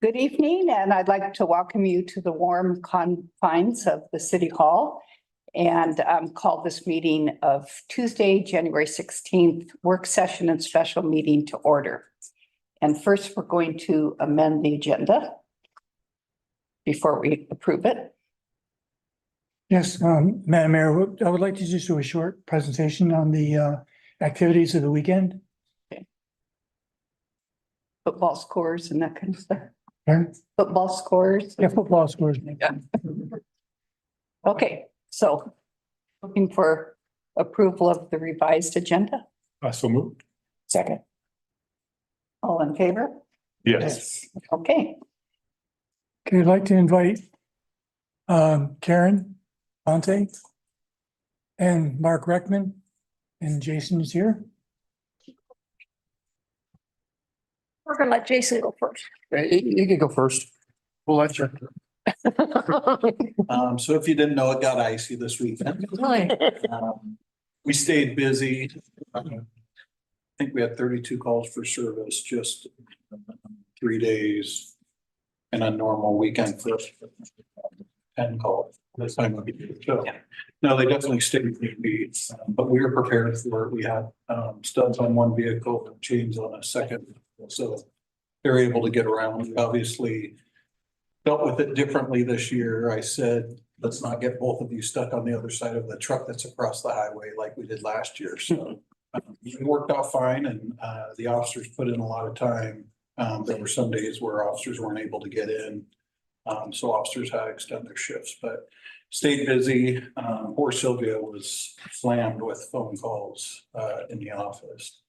Good evening, and I'd like to welcome you to the warm confines of the City Hall and call this meeting of Tuesday, January 16th, work session and special meeting to order. And first, we're going to amend the agenda before we approve it. Yes, Madam Mayor, I would like to just do a short presentation on the activities of the weekend. Football scores and that kind of stuff. Pardon? Football scores. Yeah, football scores. Yeah. Okay, so looking for approval of the revised agenda. So moved. Second. All in favor? Yes. Okay, Okay, I'd like to invite Karen Ponte and Mark Reckman, and Jason is here. We're gonna let Jason go first. You can go first. We'll let you. So if you didn't know, it got icy this weekend. We stayed busy. I think we had 32 calls for service, just 3 days. And a normal weekend for 10 calls this time of year. So, no, they definitely stayed busy, but we were prepared for it. We had studs on one vehicle and chains on a second. So they're able to get around. We obviously dealt with it differently this year. I said, let's not get both of you stuck on the other side of the truck that's across the highway like we did last year. So it worked out fine, and the officers put in a lot of time. There were some days where officers weren't able to get in. So officers had to extend their shifts, but stayed busy. Poor Sylvia was slammed with phone calls in the office.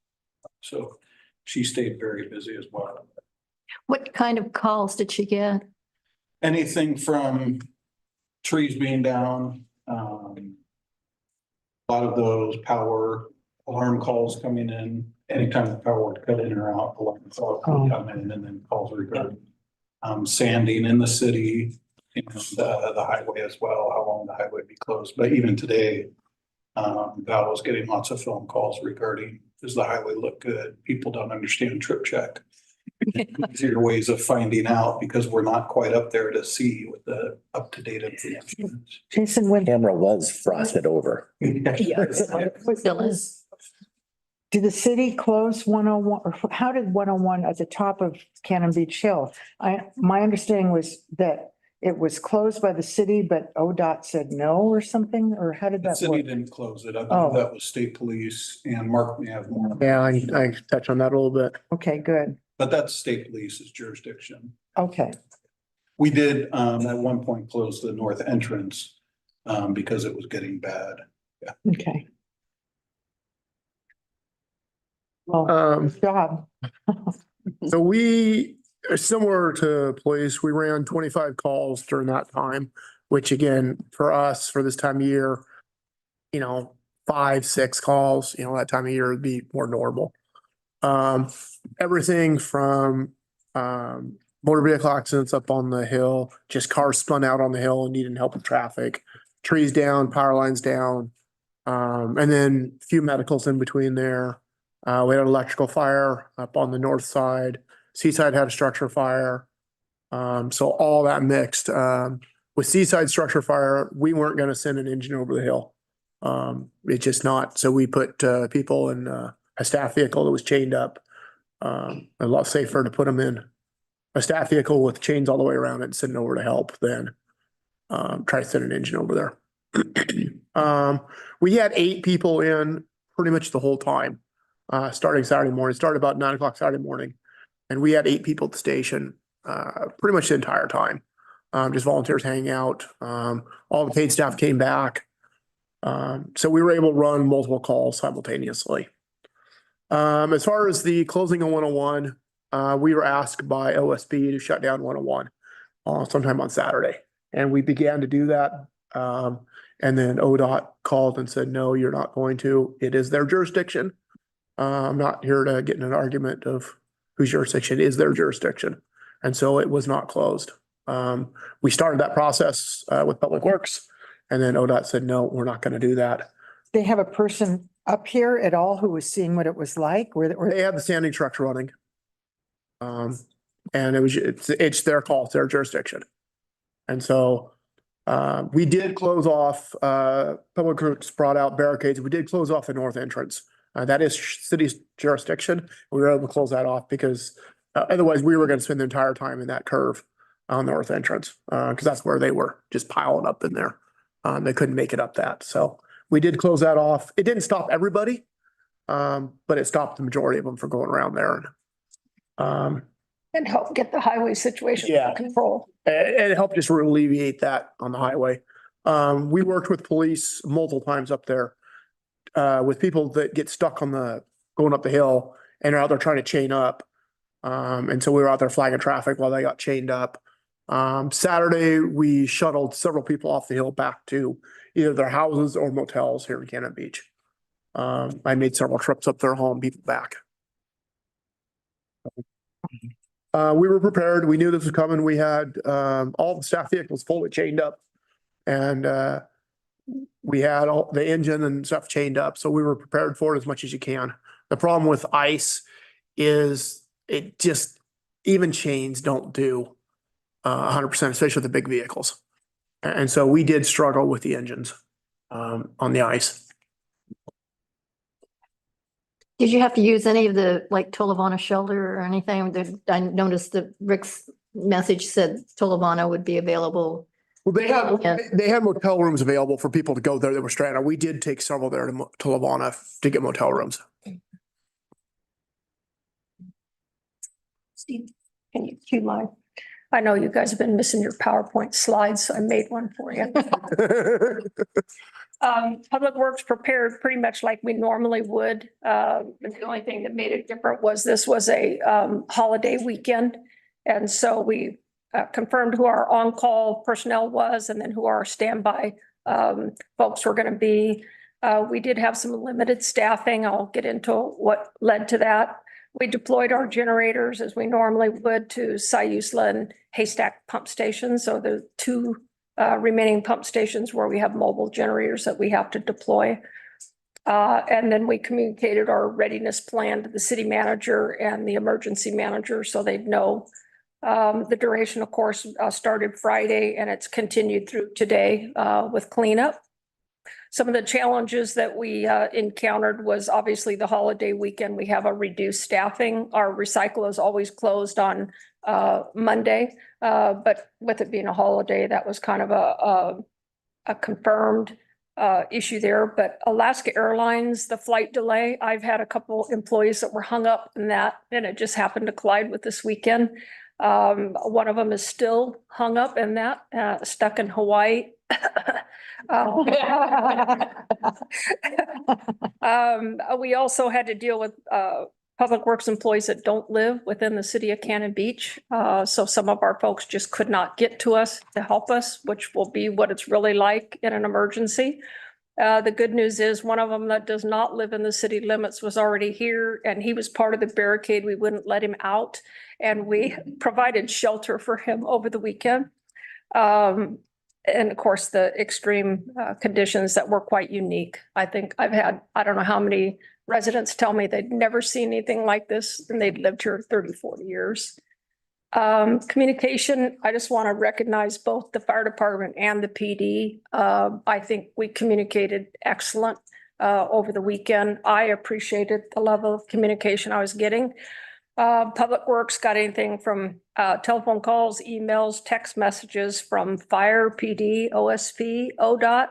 So she stayed very busy as well. What kind of calls did she get? Anything from trees being down, a lot of those power alarm calls coming in. Anytime the power would cut in or out, alarm calls would come in, and then calls regarding sanding in the city and the highway as well, how long the highway be closed. But even today, Val was getting lots of phone calls regarding, does the highway look good? People don't understand trip check. Easier ways of finding out, because we're not quite up there to see with the up-to-date information. Jason, when camera was frosted over. Still is. Did the city close 101, or how did 101 at the top of Cannon Beach Hill? My understanding was that it was closed by the city, but ODOT said no or something, or how did The that city work? didn't close it. I Oh. believe that was state police, and Mark may have more. Yeah, I touch on that a little bit. Okay, good. But that's state police's jurisdiction. Okay, We did at one point close the north entrance because it was getting bad. okay. Well, good job. So we, similar to police, we ran 25 calls during that time, which again, for us, for this time of year, 5, 6 calls, that time of year would be more normal. Everything from motor vehicle accidents up on the hill, just cars spun out on the hill and needing help with traffic, trees down, power lines down, and then a few medicals in between there. We had an electrical fire up on the north side. Seaside had a structure fire. So all that mixed. With Seaside structure fire, we weren't going to send an engine over the hill. It's just not. So we put people in a staff vehicle that was chained up. A lot safer to put them in a staff vehicle with chains all the way around it and send it over to help than try to send an engine over there. We had 8 people in pretty much the whole time. Starting Saturday morning, started about 9 o'clock Saturday morning. And we had 8 people at the station, pretty much the entire time. Just volunteers hanging out. All the paid staff came back. So we were able to run multiple calls simultaneously. As far as the closing of 101, we were asked by OSB to shut down 101 sometime on Saturday. And we began to do that. And then ODOT called and said, no, you're not going to. It is their jurisdiction. I'm not here to get in an argument of whose jurisdiction is their jurisdiction. And so it was not closed. We started that process with Public Works, and then ODOT said, no, we're not going to do that. They have a person up here at all who was seeing what it was like? They had the standing trucks running. And it's their call, it's their jurisdiction. And so we did close off, Public Works brought out barricades. We did close off the north entrance. That is city's jurisdiction. We were able to close that off because otherwise we were going to spend the entire time in that curve on the north entrance. Because that's where they were just piling up in there. They couldn't make it up that. So we did close that off. It didn't stop everybody. But it stopped the majority of them from going around there. And help get the highway situation Yeah. under control. And it helped just alleviate that on the highway. We worked with police multiple times up there. With people that get stuck going up the hill and are out there trying to chain up. And so we were out there flagging traffic while they got chained up. Saturday, we shuttled several people off the hill back to either their houses or motels here in Cannon Beach. I made several trips up there hauling people back. We were prepared. We knew this was coming. We had all the staff vehicles fully chained up. And we had all the engine and stuff chained up. So we were prepared for it as much as you can. The problem with ice is it just, even chains don't do 100%, especially with the big vehicles. And so we did struggle with the engines on the ice. Did you have to use any of the like Tolovana shelter or anything? I noticed that Rick's message said Tolovana would be available. Well, Yeah. they had motel rooms available for people to go there that were stranded. We did take several there to Lavana to get motel rooms. Steve, can you cue mine? I know you guys have been missing your PowerPoint slides, so I made one for you. Public Works prepared pretty much like we normally would. The only thing that made it different was this was a holiday weekend. And so we confirmed who our on-call personnel was and then who our standby folks were going to be. We did have some limited staffing. I'll get into what led to that. We deployed our generators as we normally would to Sayusla and Haystack pump stations. So the two remaining pump stations where we have mobile generators that we have to deploy. And then we communicated our readiness plan to the city manager and the emergency manager so they'd know. The duration, of course, started Friday and it's continued through today with cleanup. Some of the challenges that we encountered was obviously the holiday weekend. We have a reduced staffing. Our recycle is always closed on Monday, but with it being a holiday, that was kind of a confirmed issue there. But Alaska Airlines, the flight delay, I've had a couple employees that were hung up in that, and it just happened to collide with this weekend. One of them is still hung up in that, stuck in Hawaii. We also had to deal with Public Works employees that don't live within the city of Cannon Beach. So some of our folks just could not get to us to help us, which will be what it's really like in an emergency. The good news is one of them that does not live in the city limits was already here and he was part of the barricade. We wouldn't let him out and we provided shelter for him over the weekend. And of course, the extreme conditions that were quite unique. I think I've had, I don't know how many residents tell me they'd never seen anything like this and they'd lived here 30, 40 years. Communication, I just want to recognize both the fire department and the PD. I think we communicated excellent over the weekend. I appreciated the level of communication I was getting. Public Works got anything from telephone calls, emails, text messages from fire, PD, OSP, ODOT,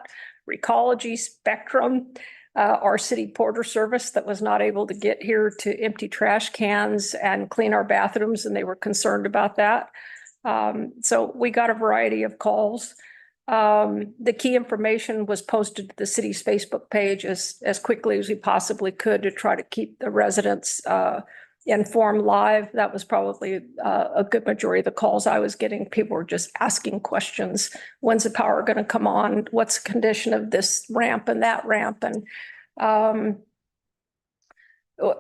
Recology, Spectrum, our city porter service that was not able to get here to empty trash cans and clean our bathrooms, and they were concerned about that. So we got a variety of calls. The key information was posted to the city's Facebook page as quickly as we possibly could to try to keep the residents informed live. That was probably a good majority of the calls I was getting. People were just asking questions. When's the power going to come on? What's the condition of this ramp and that ramp? And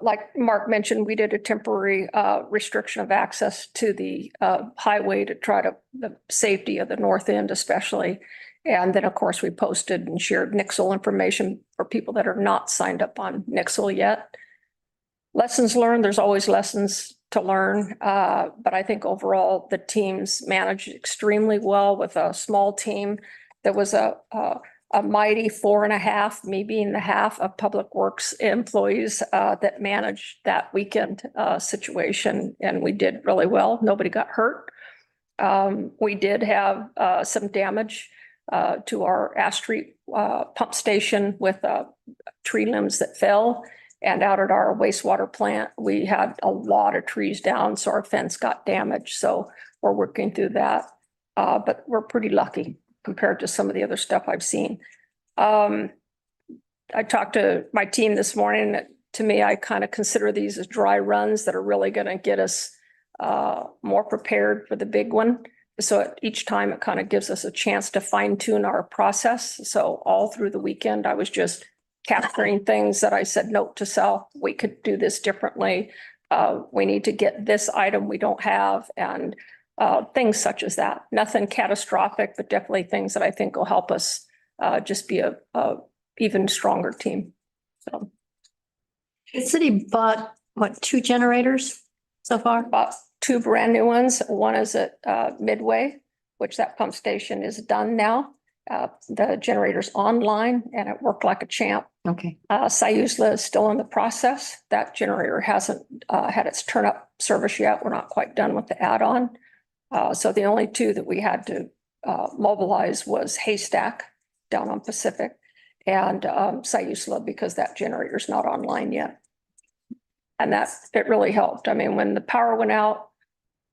like Mark mentioned, we did a temporary restriction of access to the highway to try to the safety of the north end especially. And then, of course, we posted and shared Nixle information for people that are not signed up on Nixle yet. Lessons learned, there's always lessons to learn. But I think overall, the teams managed extremely well with a small team. There was a mighty 4.5, me being the half of Public Works employees that managed that weekend situation, and we did really well. Nobody got hurt. We did have some damage to our Ash Street pump station with tree limbs that fell. And out at our wastewater plant, we had a lot of trees down, so our fence got damaged. So we're working through that. But we're pretty lucky compared to some of the other stuff I've seen. I talked to my team this morning. To me, I kind of consider these as dry runs that are really going to get us more prepared for the big one. So each time it kind of gives us a chance to fine tune our process. So all through the weekend, I was just capturing things that I said, note to self, we could do this differently. We need to get this item we don't have, and things such as that. Nothing catastrophic, but definitely things that I think will help us just be a even stronger team. So The city bought, what, 2 generators so far? bought 2 brand new ones. One is at Midway, which that pump station is done now. The generator's online and it worked like a champ. Okay. Sayusla is still in the process. That generator hasn't had its turn up service yet. We're not quite done with the add-on. So the only 2 that we had to mobilize was Haystack down on Pacific and Sayusla, because that generator's not online yet. And it really helped. I mean, when the power went out,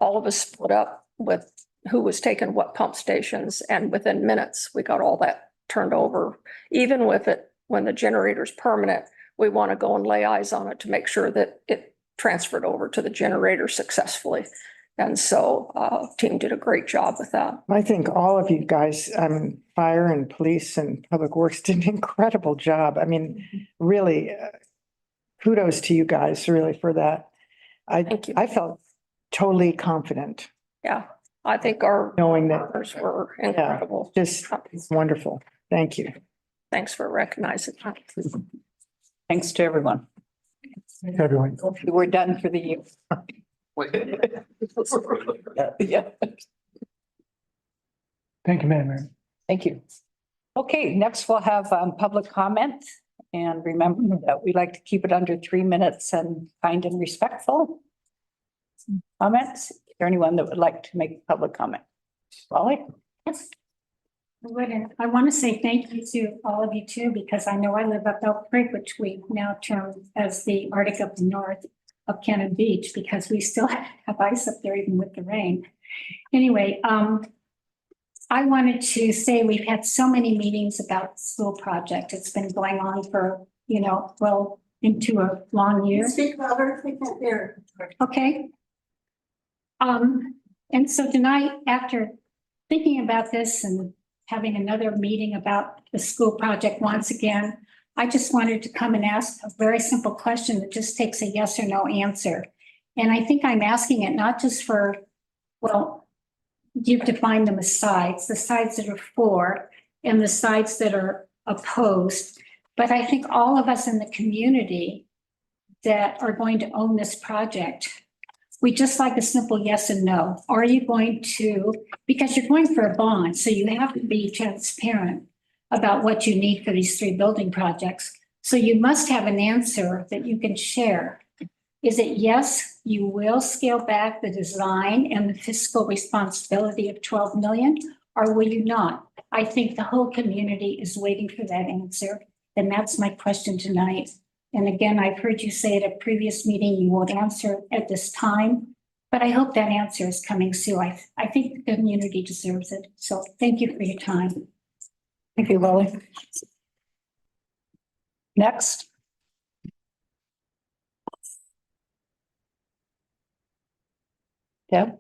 all of us split up with who was taking what pump stations, and within minutes, we got all that turned over. Even with it, when the generator's permanent, we want to go and lay eyes on it to make sure that it transferred over to the generator successfully. And so team did a great job with that. I think all of you guys, fire and police and public works did an incredible job. I mean, really, kudos to you guys really for that. Thank you. I felt totally confident Yeah, I think our knowing that partners were incredible. just wonderful. Thank you. Thanks for recognizing that. Thanks to everyone. Everyone. We're done for the year. Yeah, Thank you, Madam Mayor. thank you. Okay, next we'll have public comment. And remember that we like to keep it under 3 minutes and kind and respectful. Comments? Is there anyone that would like to make public comment? Wally? Yes. I want to say thank you to all of you too, because I know I live up Elk Creek, which we now term as the Arctic up north of Cannon Beach, because we still have ice up there even with the rain. Anyway, I wanted to say we've had so many meetings about the school project. It's been going on for, well, into a long year. Speak louder, we can't hear. Okay. And so tonight, after thinking about this and having another meeting about the school project once again, I just wanted to come and ask a very simple question that just takes a yes or no answer. And I think I'm asking it not just for, well, you've defined them as sides, the sides that are for and the sides that are opposed. But I think all of us in the community that are going to own this project, we just like a simple yes and no. Are you going to, because you're going for a bond, so you have to be transparent about what you need for these 3 building projects. So you must have an answer that you can share. Is it yes, you will scale back the design and the fiscal responsibility of 12 million, or will you not? I think the whole community is waiting for that answer. And that's my question tonight. And again, I've heard you say at a previous meeting, you won't answer at this time, but I hope that answer is coming soon. I think the community deserves it. So thank you for your time. Thank you, Lily. Next. Deb?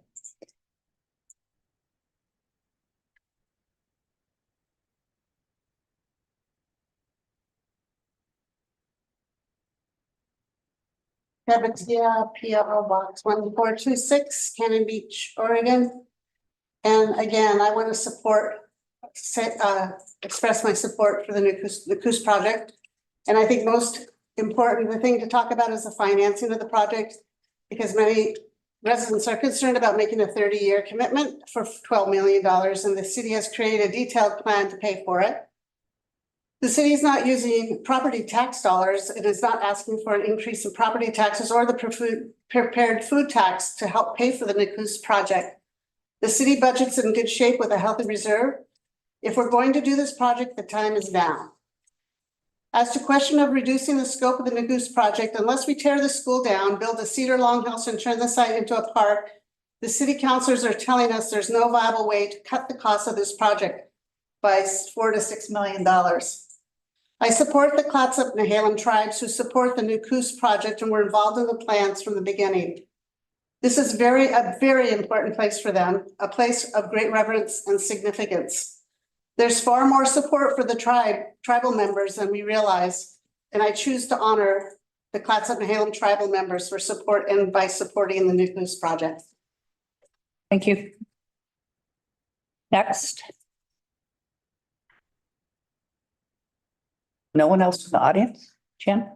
PO Box 1426, Cannon Beach, Oregon. And again, I want to express my support for the Coos project. And I think most important, the thing to talk about is the financing of the project, because many Residents are concerned about making a 30-year commitment for $12 million, and the city has created a detailed plan to pay for it. The city is not using property tax dollars. It is not asking for an increase in property taxes or the prepared food tax to help pay for the Nakoos project. The city budget's in good shape with a healthy reserve. If we're going to do this project, the time is now. As to question of reducing the scope of the Nakoos project, unless we tear the school down, build a cedar longhouse and turn the site into a park, the city councilors are telling us there's no viable way to cut the cost of this project by $4 to $6 million. I support the Clatsop Nehalem tribes who support the Nakoos project and were involved in the plans from the beginning. This is a very important place for them, a place of great reverence and significance. There's far more support for the tribal members than we realize, and I choose to honor the Clatsop Nehalem tribal members for support and by supporting the Nakoos project. Thank you. Next. No one else in the audience? Jen?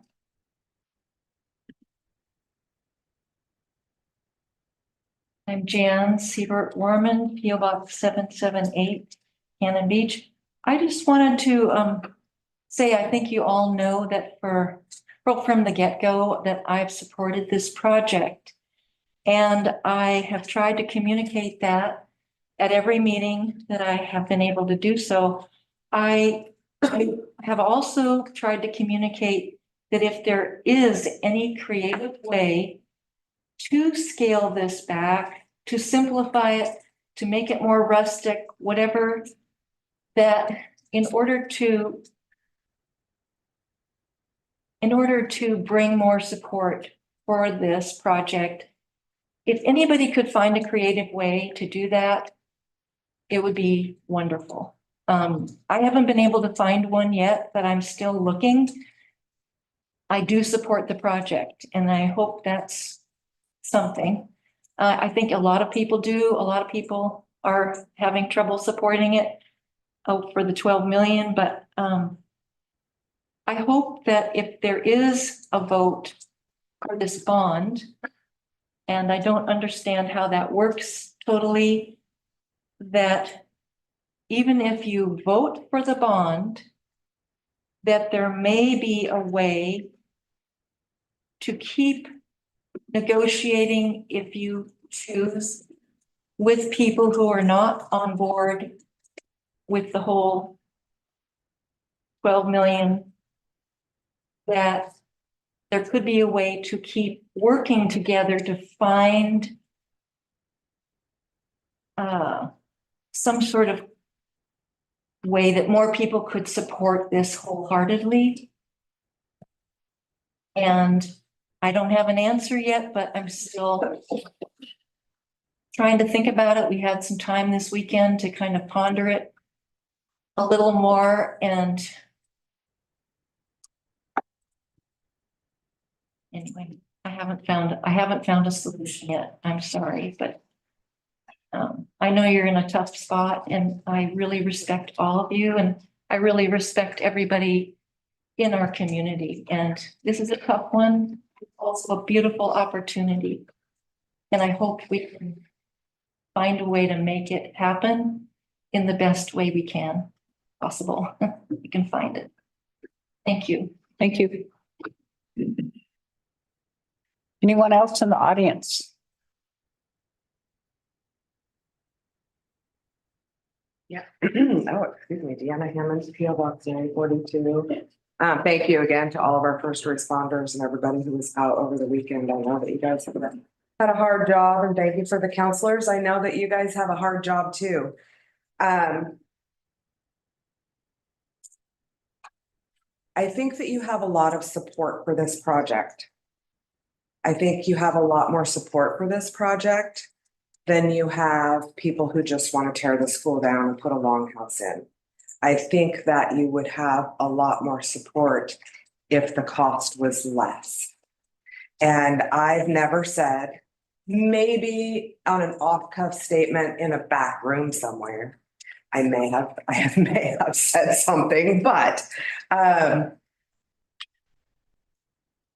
I'm Jan Siebert Warman, PO Box 778, Cannon Beach. I just wanted to say I think you all know that from the get-go that I've supported this project. And I have tried to communicate that at every meeting that I have been able to do so. I have also tried to communicate that if there is any creative way to scale this back, to simplify it, to make it more rustic, whatever, that in order to bring more support for this project, if anybody could find a creative way to do that, it would be wonderful. I haven't been able to find one yet, but I'm still looking. I do support the project, and I hope that's something. I think a lot of people do. A lot of people are having trouble supporting it for the 12 million, but I hope that if there is a vote for this bond, and I don't understand how that works totally, that even if you vote for the bond, that there may be a way to keep negotiating, if you choose, with people who are not on board with the whole 12 million, that there could be a way to keep working together to find some sort of way that more people could support this wholeheartedly. And I don't have an answer yet, but I'm still trying to think about it. We had some time this weekend to kind of ponder it a little more, and anyway, I haven't found a solution yet. I'm sorry, but I know you're in a tough spot, and I really respect all of you, and I really respect everybody in our community. And this is a tough one, also a beautiful opportunity. And I hope we can find a way to make it happen in the best way we can possible. We can find it. Thank you. Thank you. Anyone else in the audience? Yeah. Oh, excuse me, Deanna Hammond, PO Box 942. Thank you again to all of our first responders and everybody who was out over the weekend. I know that you guys have had a hard job, and thank you for the counselors. I know that you guys have a hard job too. I think that you have a lot of support for this project. I think you have a lot more support for this project than you have people who just want to tear the school down and put a longhouse in. I think that you would have a lot more support if the cost was less. And I've never said, maybe on an off-cuff statement in a back room somewhere, I may have said something, but I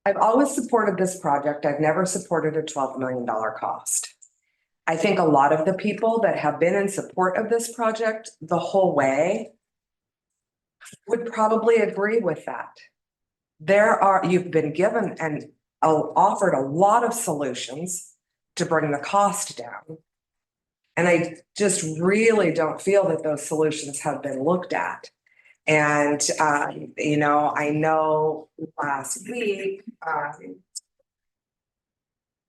I've always supported this project. I've never supported a $12 million cost. I think a lot of the people that have been in support of this project the whole way would probably agree with that. You've been given and offered a lot of solutions to bring the cost down. And I just really don't feel that those solutions have been looked at. And, you know, I know last week,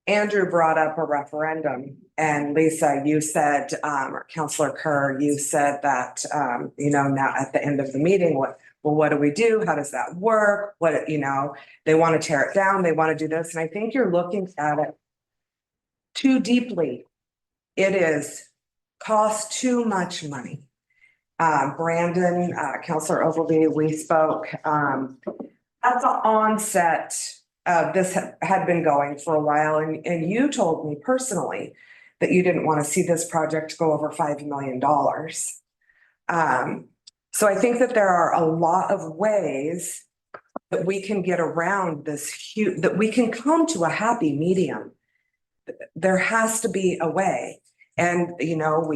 Andrew brought up a referendum, and Lisa, you said, or Councillor Kerr, you said that, you know, now at the end of the meeting, what do we do? How does that work? What, you know, they want to tear it down. They want to do this. And I think you're looking at it too deeply. It is cost too much money. Brandon, Councillor Ogilvy, we spoke, at the onset, this had been going for a while, and you told me personally that you didn't want to see this project go over $5 million. So I think that there are a lot of ways that we can get around this huge, that we can come to a happy medium. There has to be a way. And, you know,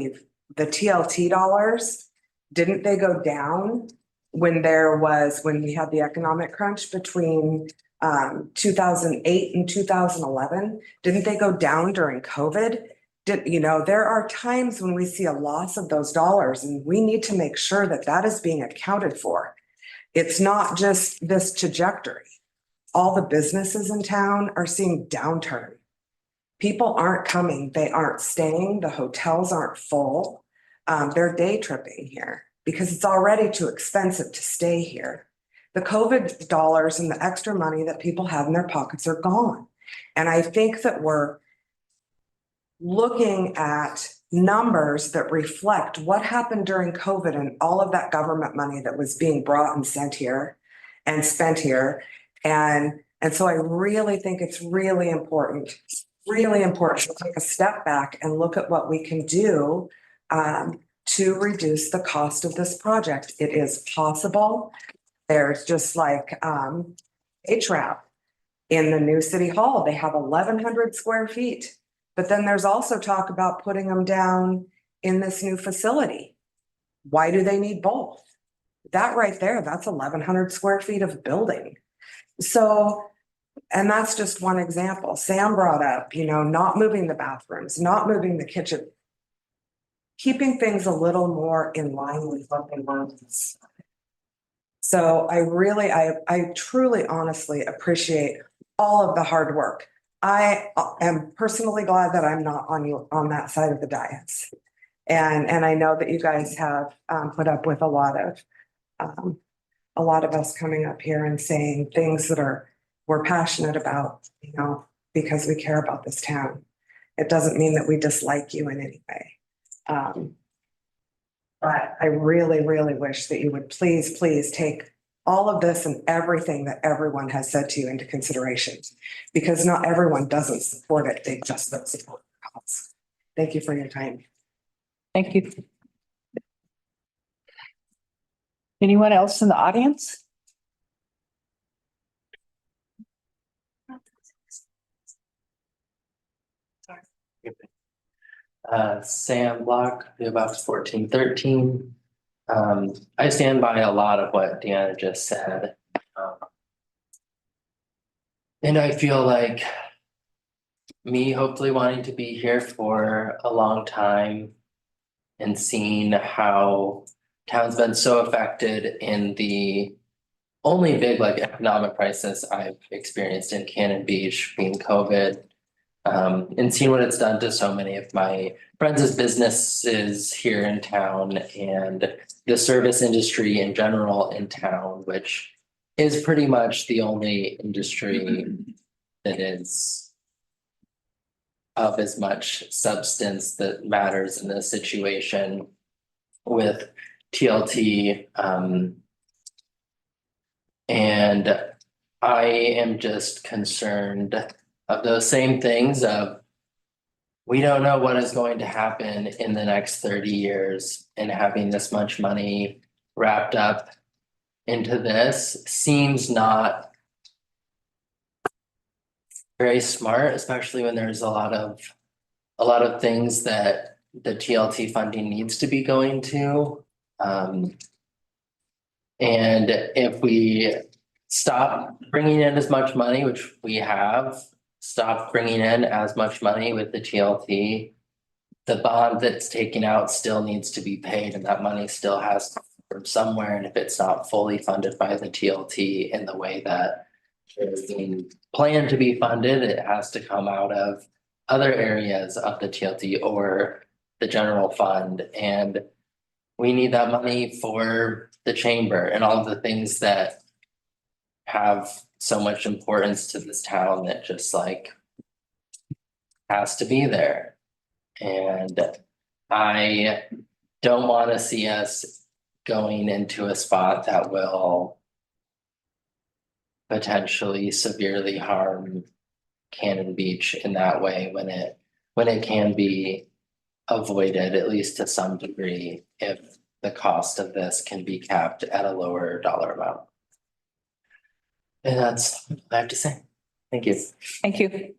the TLT dollars, didn't they go down when we had the economic crunch between 2008 and 2011? Didn't they go down during COVID? You know, there are times when we see a loss of those dollars, and we need to make sure that that is being accounted for. It's not just this trajectory. All the businesses in town are seeing downturn. People aren't coming, they aren't staying, the hotels aren't full. They're day tripping here because it's already too expensive to stay here. The COVID dollars and the extra money that people have in their pockets are gone. And I think that we're looking at numbers that reflect what happened during COVID and all of that government money that was being brought and sent here and spent here. And so I really think it's really important to take a step back and look at what we can do to reduce the cost of this project. It is possible. There's just like HRAP in the new city hall. They have 1,100 square feet. But then there's also talk about putting them down in this new facility. Why do they need both? That right there, that's 1,100 square feet of building. So, and that's just one example. Sam brought up, you know, not moving the bathrooms, not moving the kitchen, keeping things a little more in line with what they want. So I truly, honestly appreciate all of the hard work. I am personally glad that I'm not on that side of the dais. And I know that you guys have put up with a lot of us coming up here and saying things that we're passionate about, you know, because we care about this town. It doesn't mean that we dislike you in any way. But I really, really wish that you would please take all of this and everything that everyone has said to you into consideration, because not everyone doesn't support it. They just don't support the cause. Thank you for your time. Thank you. Anyone else in the audience? Sam Block, PO Box 1413. I stand by a lot of what Deanna just said. And I feel like me hopefully wanting to be here for a long time and seeing how town's been so affected in the only big like economic crisis I've experienced in Cannon Beach being COVID. And seeing what it's done to so many of my friends' businesses here in town and the service industry in general in town, which is pretty much the only industry that is of as much substance that matters in this situation with TLT. And I am just concerned of those same things of we don't know what is going to happen in the next 30 years, and having this much money wrapped up into this seems not very smart, especially when there's a lot of things that the TLT funding needs to be going to. And if we stop bringing in as much money, which we have stopped bringing in as much money with the TLT, the bond that's taken out still needs to be paid, and that money still has to come from somewhere. And if it's not fully funded by the TLT in the way that is being planned to be funded, it has to come out of other areas of the TLT or the general fund. And we need that money for the chamber and all of the things that have so much importance to this town that just like has to be there. And I don't want to see us going into a spot that will potentially severely harm Cannon Beach in that way when it can be avoided, at least to some degree, if the cost of this can be capped at a lower dollar amount. And that's what I have to say. Thank you. Thank you.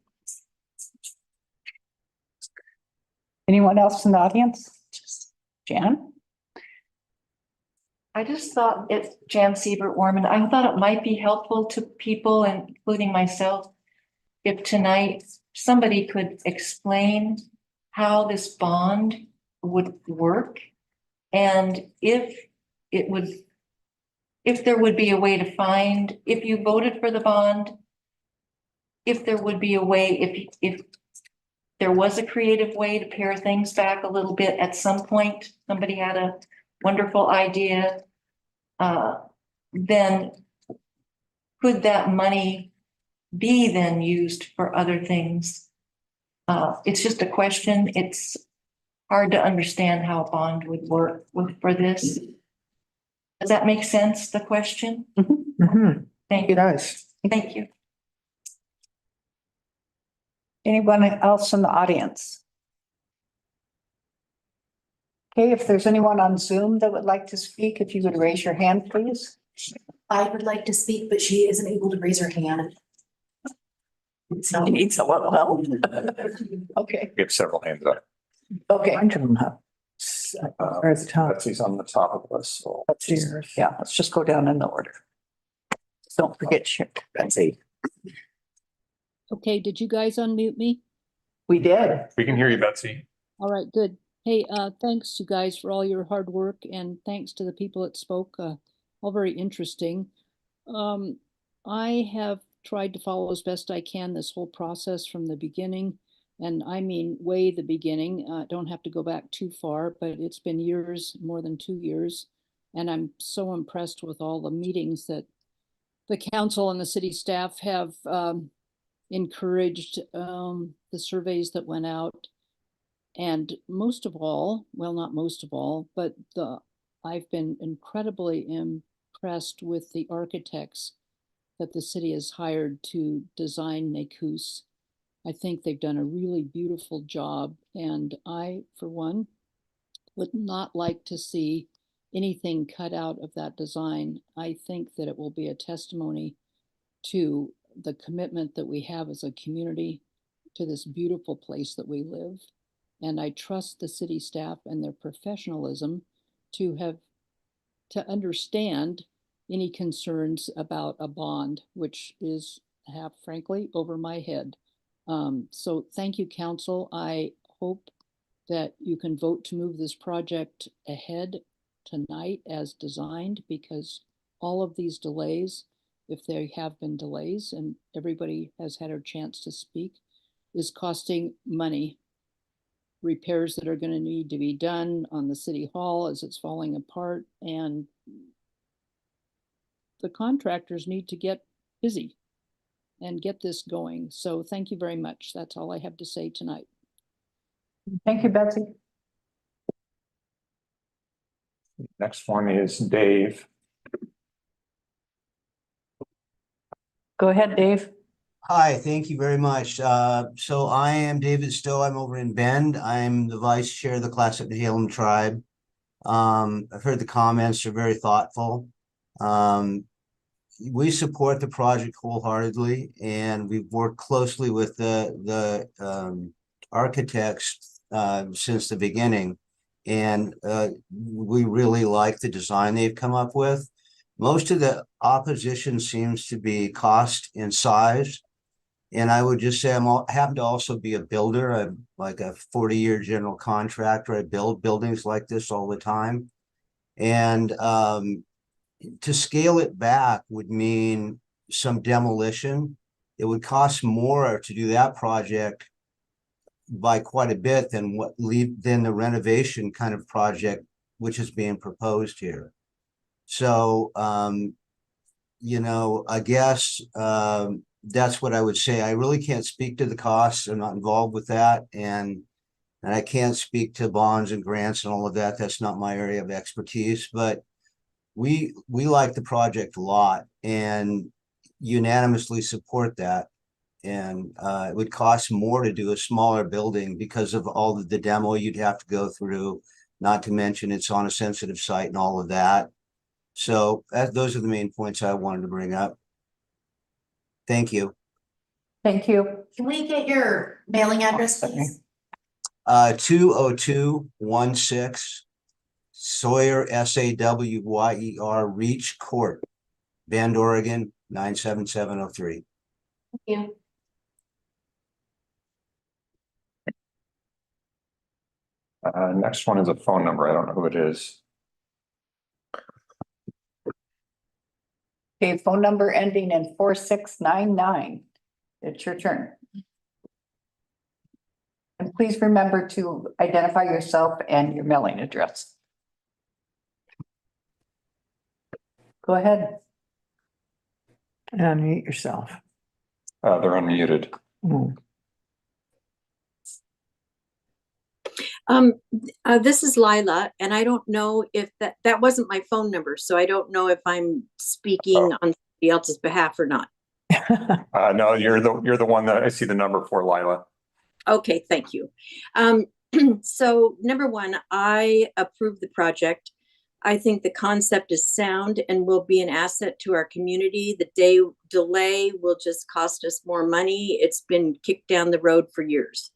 Anyone else in the audience? Jan? I just thought it's Jan Siebert Warman. I thought it might be helpful to people, including myself, if tonight somebody could explain how this bond would work. And if there would be a way to find, if you voted for the bond, if there would be a way, if there was a creative way to pare things back a little bit at some point, somebody had a wonderful idea, then could that money be then used for other things? It's just a question. It's hard to understand how a bond would work for this. Does that make sense, the question? Mhm. Thank It you. does. Thank you. Anyone else in the audience? Okay, if there's anyone on Zoom that would like to speak, if you would raise your hand, please. I would like to speak, but she isn't able to raise her hand. So needs a little help. Okay, We have several hands up. okay. Bunch of them have. Or at the top. Betsy's on the top of the list, so. Upstairs. Yeah, let's just go down in the order. Don't forget, Betsy. Okay, did you guys unmute me? we did. We can hear you, Betsy. All right, good. Hey, thanks you guys for all your hard work and thanks to the people that spoke, all very interesting. I have tried to follow as best I can this whole process from the beginning. And I mean, way the beginning, don't have to go back too far, but it's been years, more than 2 years. And I'm so impressed with all the meetings that the council and the city staff have encouraged, the surveys that went out. And most of all, well, not most of all, but I've been incredibly impressed with the architects that the city has hired to design Nakus. I think they've done a really beautiful job. And I, for one, would not like to see anything cut out of that design. I think that it will be a testimony to the commitment that we have as a community to this beautiful place that we live. And I trust the city staff and their professionalism to understand any concerns about a bond, which is frankly over my head. So thank you, council. I hope that you can vote to move this project ahead tonight as designed, because all of these delays, if there have been delays and everybody has had a chance to speak, is costing money. Repairs that are going to need to be done on the city hall as it's falling apart, and the contractors need to get busy and get this going. So thank you very much. That's all I have to say tonight. Thank you, Betsy. Next one is Dave. Go ahead, Dave. Hi, thank you very much. So I am David Stowe. I'm over in Bend. I'm the vice chair of the Classic Nehalem Tribe. I've heard the comments are very thoughtful. we support the project wholeheartedly, and we've worked closely with the architects since the beginning. And we really like the design they've come up with. Most of the opposition seems to be cost and size. And I would just say happen to also be a builder. I'm like a 40-year general contractor. I build buildings like this all the time. And to scale it back would mean some demolition. It would cost more to do that project by quite a bit than the renovation kind of project which is being proposed here. So you know, I guess that's what I would say. I really can't speak to the costs. I'm not involved with that, and I can't speak to bonds and grants and all of that. That's not my area of expertise. But we like the project a lot and unanimously support that. And it would cost more to do a smaller building because of all of the demo you'd have to go through, not to mention it's on a sensitive site and all of that. So those are the main points I wanted to bring up. Thank you. Thank you. Can we get your mailing address, please? 20216 Sawyer, Sawyer, Reach Court, Bend, Oregon, 97703. Thank you. Next one is a phone number. I don't know who it is. Okay, phone number ending in 4699. It's your turn. And please remember to identify yourself and your mailing address. Go ahead. And unmute yourself. They're unmuted. This is Lila, and I don't know if that wasn't my phone number, so I don't know if I'm speaking on somebody else's behalf or not. No, you're the one that I see the number for, Lila. Okay, thank you. So number one, I approve the project. I think the concept is sound and will be an asset to our community. The delay will just cost us more money. It's been kicked down the road for years.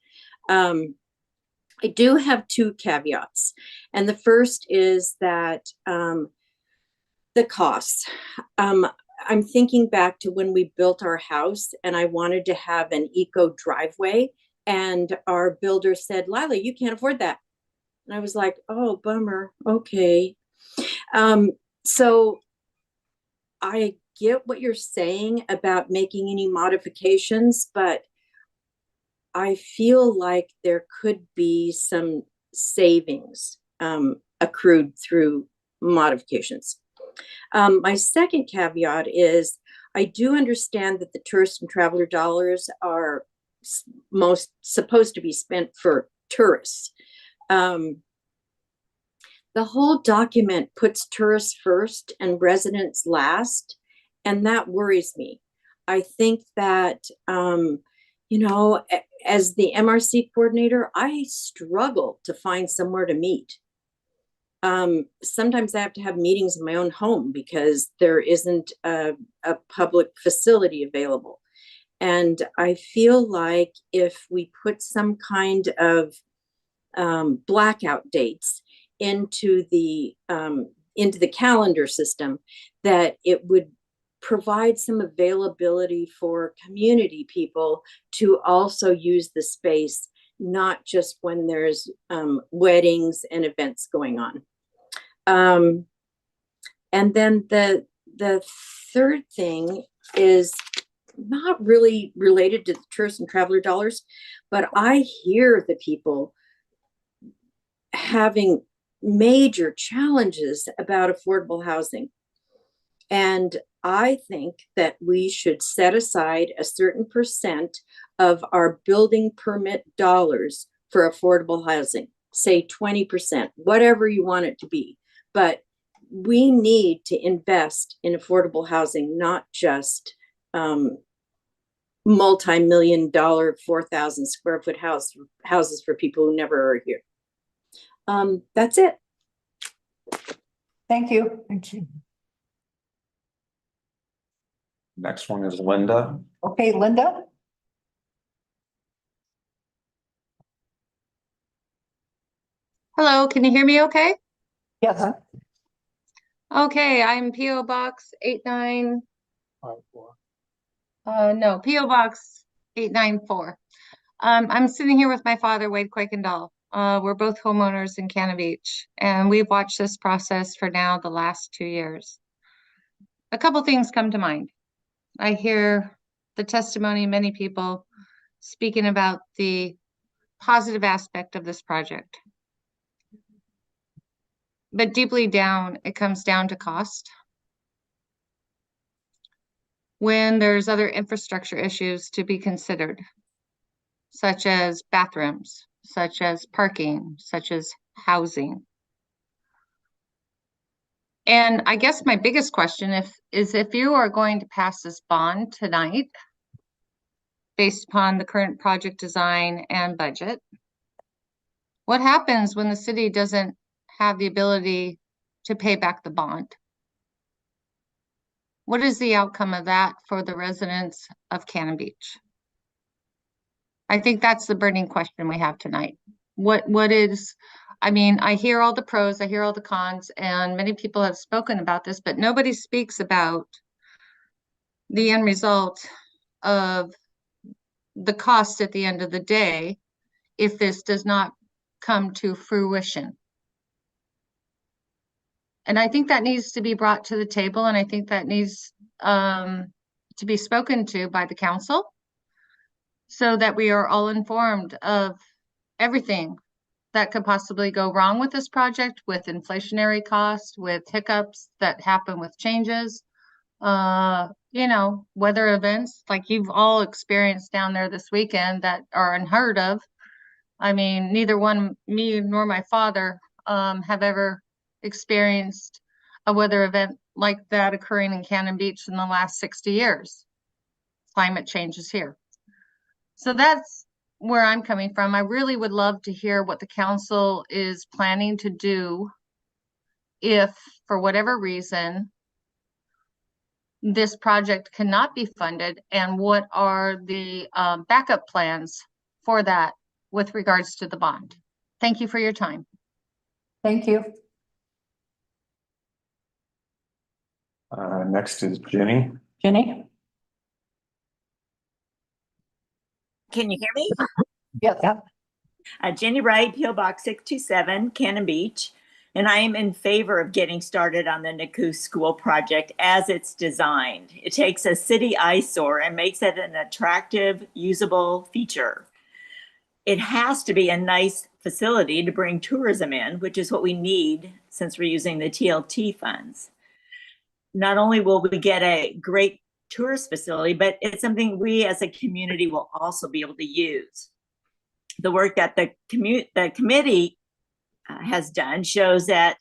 I do have two caveats. And the first is that the costs. I'm thinking back to when we built our house and I wanted to have an eco driveway. And our builder said, Lila, you can't afford that. And I was like, oh, bummer. Okay. So I get what you're saying about making any modifications, but I feel like there could be some savings accrued through modifications. My second caveat is I do understand that the tourist and traveler dollars are most supposed to be spent for tourists. The whole document puts tourists first and residents last, and that worries me. I think that, you know, as the MRC coordinator, I struggle to find somewhere to meet. Sometimes I have to have meetings in my own home because there isn't a public facility available. And I feel like if we put some kind of blackout dates into the calendar system, that it would provide some availability for community people to also use the space, not just when there's weddings and events going on. And then the third thing is not really related to the tourist and traveler dollars, but I hear the people having major challenges about affordable housing. And I think that we should set aside a certain percent of our building permit dollars for affordable housing, say 20%, whatever you want it to be. But we need to invest in affordable housing, not just multi-million-dollar 4,000 square foot houses for people who never are here. That's it. Thank you. Thank you. Next one is Linda. Okay, Linda? Hello, can you hear me okay? Yes. Okay, I'm PO Box 894. I'm sitting here with my father, Wade Kuykendall. We're both homeowners in Cannon Beach, and we've watched this process for now the last 2 years. A couple things come to mind. I hear the testimony of many people speaking about the positive aspect of this project. But deeply down, it comes down to cost. When there's other infrastructure issues to be considered, such as bathrooms, such as parking, such as housing. And I guess my biggest question is if you are going to pass this bond tonight, based upon the current project design and budget, what happens when the city doesn't have the ability to pay back the bond? What is the outcome of that for the residents of Cannon Beach? I think that's the burning question we have tonight. What is, I mean, I hear all the pros, I hear all the cons, and many people have spoken about this, but nobody speaks about the end result of the cost at the end of the day if this does not come to fruition. And I think that needs to be brought to the table, and I think that needs to be spoken to by the council so that we are all informed of everything that could possibly go wrong with this project, with inflationary costs, with hiccups that happen with changes, you know, weather events like you've all experienced down there this weekend that are unheard of. I mean, neither me nor my father have ever experienced a weather event like that occurring in Cannon Beach in the last 60 years. Climate change is here. So that's where I'm coming from. I really would love to hear what the council is planning to do if, for whatever reason, this project cannot be funded, and what are the backup plans for that with regards to the bond. Thank you for your time. Thank you. Next is Jenny. Jenny? Can you hear me? Yes. Jenny Wright, PO Box 627, Cannon Beach. And I am in favor of getting started on the Nakoos School project as it's designed. It takes a city eyesore and makes it an attractive, usable feature. It has to be a nice facility to bring tourism in, which is what we need since we're using the TLT funds. Not only will we get a great tourist facility, but it's something we as a community will also be able to use. The work that the committee has done shows that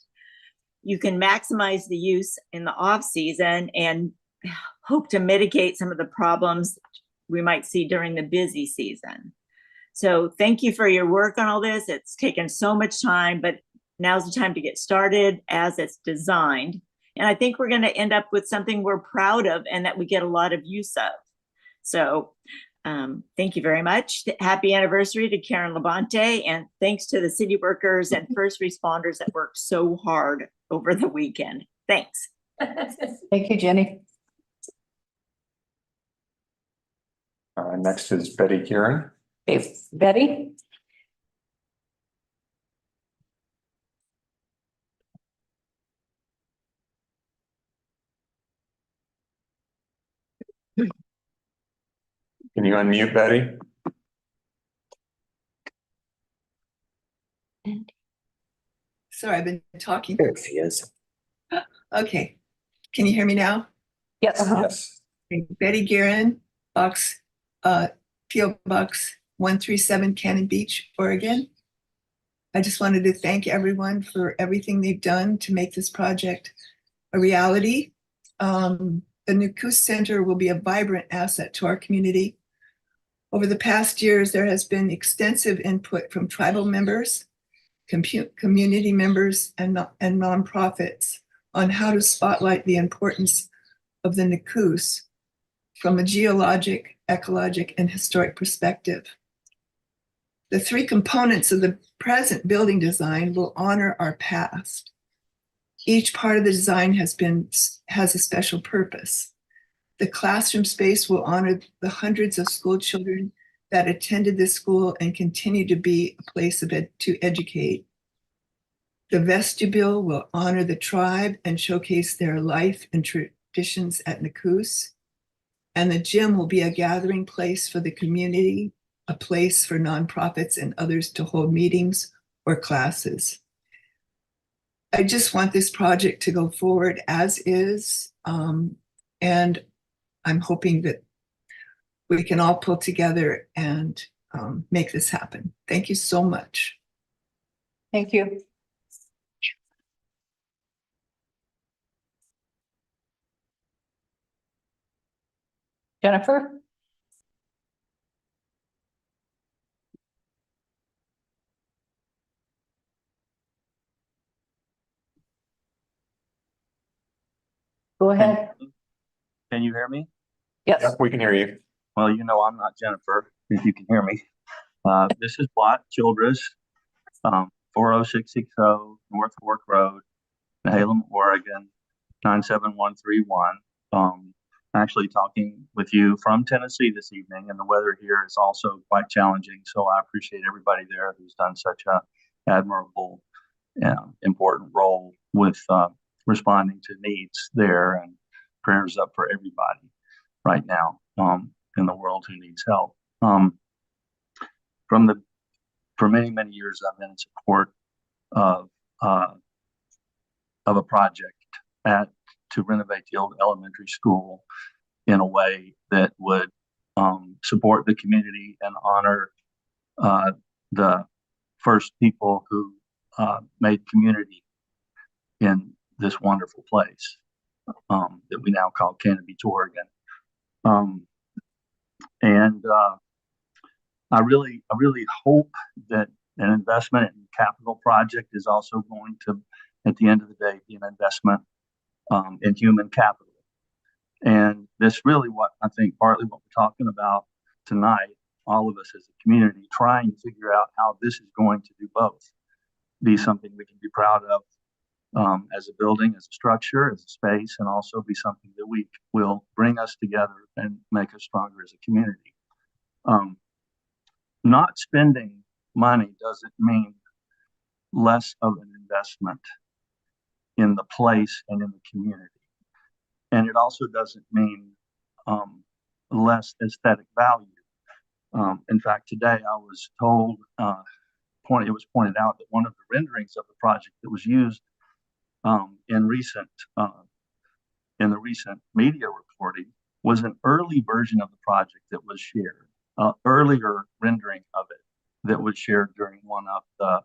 you can maximize the use in the off season and hope to mitigate some of the problems we might see during the busy season. So thank you for your work on all this. It's taken so much time, but now's the time to get started as it's designed. And I think we're going to end up with something we're proud of and that we get a lot of use of. So thank you very much. Happy anniversary to Karen Labonte, and thanks to the city workers and first responders that worked so hard over the weekend. Thanks. Thank you, Jenny. Next is Betty Kieran. Okay, Betty? Can you unmute Betty? Sorry, I've been talking. There she is. Okay, can you hear me now? Yes. Yes. Betty Guerin, PO Box 137, Cannon Beach, Oregon. I just wanted to thank everyone for everything they've done to make this project a reality. The Nakoos Center will be a vibrant asset to our community. Over the past years, there has been extensive input from tribal members, community members, and nonprofits on how to spotlight the importance of the Nakoos from a geologic, ecologic, and historic perspective. The three components of the present building design will honor our past. Each part of the design has a special purpose. The classroom space will honor the hundreds of school children that attended this school and continue to be a place to educate. The vestibule will honor the tribe and showcase their life and traditions at Nakoos. And the gym will be a gathering place for the community, a place for nonprofits and others to hold meetings or classes. I just want this project to go forward as is. And I'm hoping that we can all pull together and make this happen. Thank you so much. Thank you. Jennifer? Go ahead. Can you hear me? Yes. Yep, we can hear you. Well, you know, I'm not Jennifer, if you can hear me. This is Watt Childress, 40660 North Fork Road, Halem, Oregon, 97131. Actually talking with you from Tennessee this evening, and the weather here is also quite challenging. So I appreciate everybody there who's done such a admirable, important role with responding to needs there, and prayers up for everybody right now in the world who needs help. For many years, I've been in support of a project to renovate the old elementary school in a way that would support the community and honor the first people who made community in this wonderful place that we now call Cannon Beach, Oregon. I really hope that an investment in capital project is also going to, at the end of the day, be an investment in human capital. And that's really what I think partly what we're talking about tonight, all of us as a community, trying to figure out how this is going to do both, be something we can be proud of as a building, as a structure, as a space, and also be something that we will bring us together and make us stronger as a community. Not spending money doesn't mean less of an investment in the place and in the community. And it also doesn't mean less aesthetic value. In fact, today I was told, it was pointed out that one of the renderings of the project that was used in the recent media reporting was an early version of the project that was shared, earlier rendering of it that was shared during one of the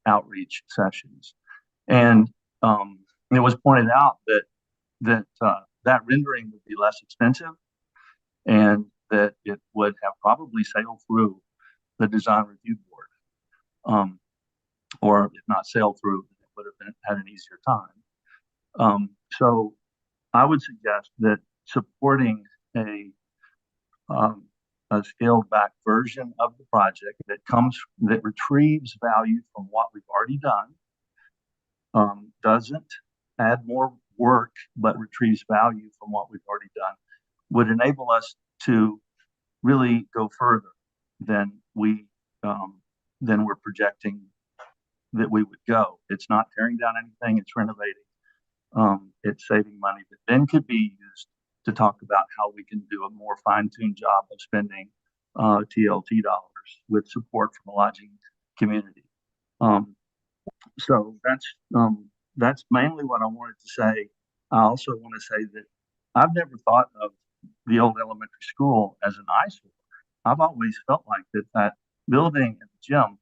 outreach sessions. And it was pointed out that rendering would be less expensive and that it would have probably sailed through the design review board, or if not sailed through, it would have had an easier time. So I would suggest that supporting a scaled back version of the project that retrieves value from what we've already done, doesn't add more work, but retrieves value from what we've already done, would enable us to really go further than we're projecting that we would go. It's not tearing down anything, it's renovating. It's saving money that then could be used to talk about how we can do a more fine-tuned job of spending TLT dollars with support from a lodging community. So that's mainly what I wanted to say. I also want to say that I've never thought of the old elementary school as an eyesore. I've always felt like that building and the gym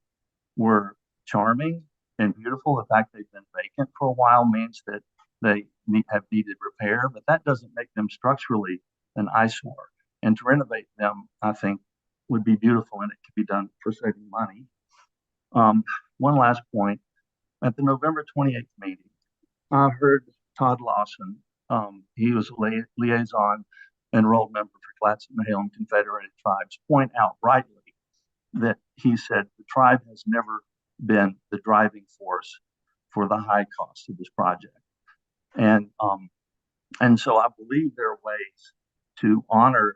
were charming and beautiful. The fact they've been vacant for a while means that they have needed repair, but that doesn't make them structurally an eyesore. And to renovate them, I think, would be beautiful, and it could be done for saving money. One last point. At the November 28th meeting, I heard Todd Lawson. He was a liaison enrolled member for Clatsop-Mahale and Confederated Tribes, point out rightly that he said the tribe has never been the driving force for the high cost of this project. And so I believe there are ways to honor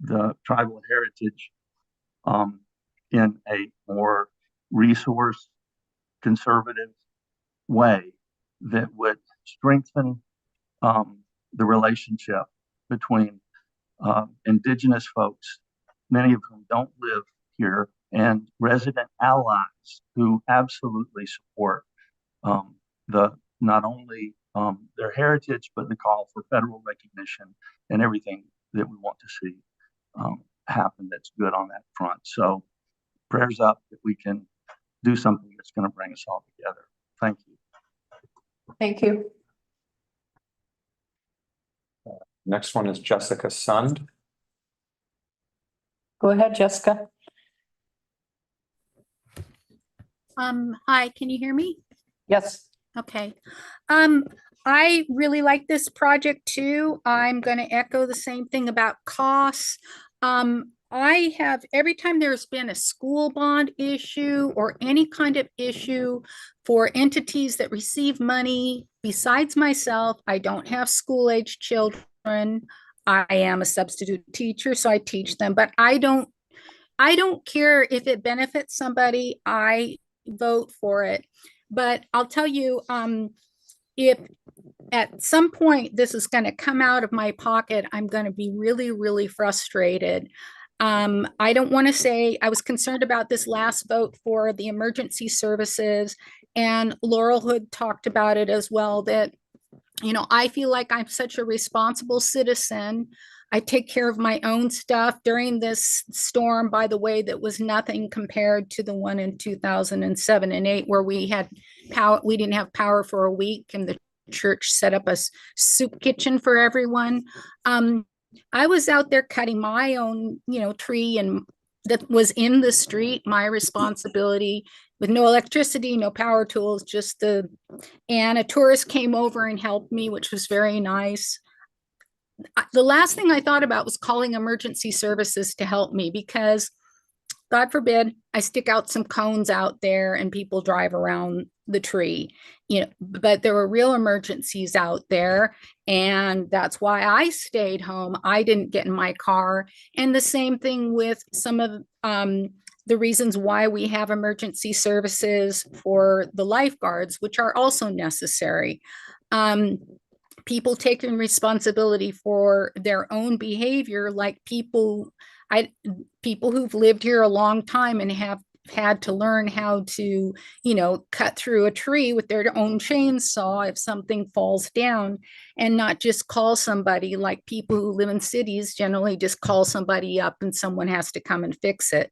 the tribal heritage in a more resource conservative way that would strengthen the relationship between indigenous folks, many of whom don't live here, and resident allies who absolutely support not only their heritage, but the call for federal recognition and everything that we want to see happen that's good on that front. So prayers up that we can do something that's going to bring us all together. Thank you. Thank you. Next one is Jessica Sund. Go ahead, Jessica. Hi, can you hear me? Yes. Okay. I really like this project too. I'm going to echo the same thing about costs. I have, every time there's been a school bond issue or any kind of issue for entities that receive money, besides myself, I don't have school-age children. I am a substitute teacher, so I teach them, but I don't care if it benefits somebody, I vote for it. But I'll tell you, if at some point this is going to come out of my pocket, I'm going to be really, really frustrated. I don't want to say, I was concerned about this last vote for the emergency services, and Laurel Hood talked about it as well, that, you know, I feel like I'm such a responsible citizen. I take care of my own stuff. During this storm, by the way, that was nothing compared to the one in 2007 and 8, where we had power, we didn't have power for a week, and the church set up a soup kitchen for everyone. I was out there cutting my own, you know, tree, and that was in the street, my responsibility, with no electricity, no power tools, and a tourist came over and helped me, which was very nice. The last thing I thought about was calling emergency services to help me, because God forbid I stick out some cones out there and people drive around the tree, you know, but there were real emergencies out there, and that's why I stayed home. I didn't get in my car. And the same thing with some of the reasons why we have emergency services for the lifeguards, which are also necessary. People taking responsibility for their own behavior, like people who've lived here a long time and have had to learn how to, you know, cut through a tree with their own chainsaw if something falls down, and not just call somebody, like people who live in cities generally just call somebody up and someone has to come and fix it.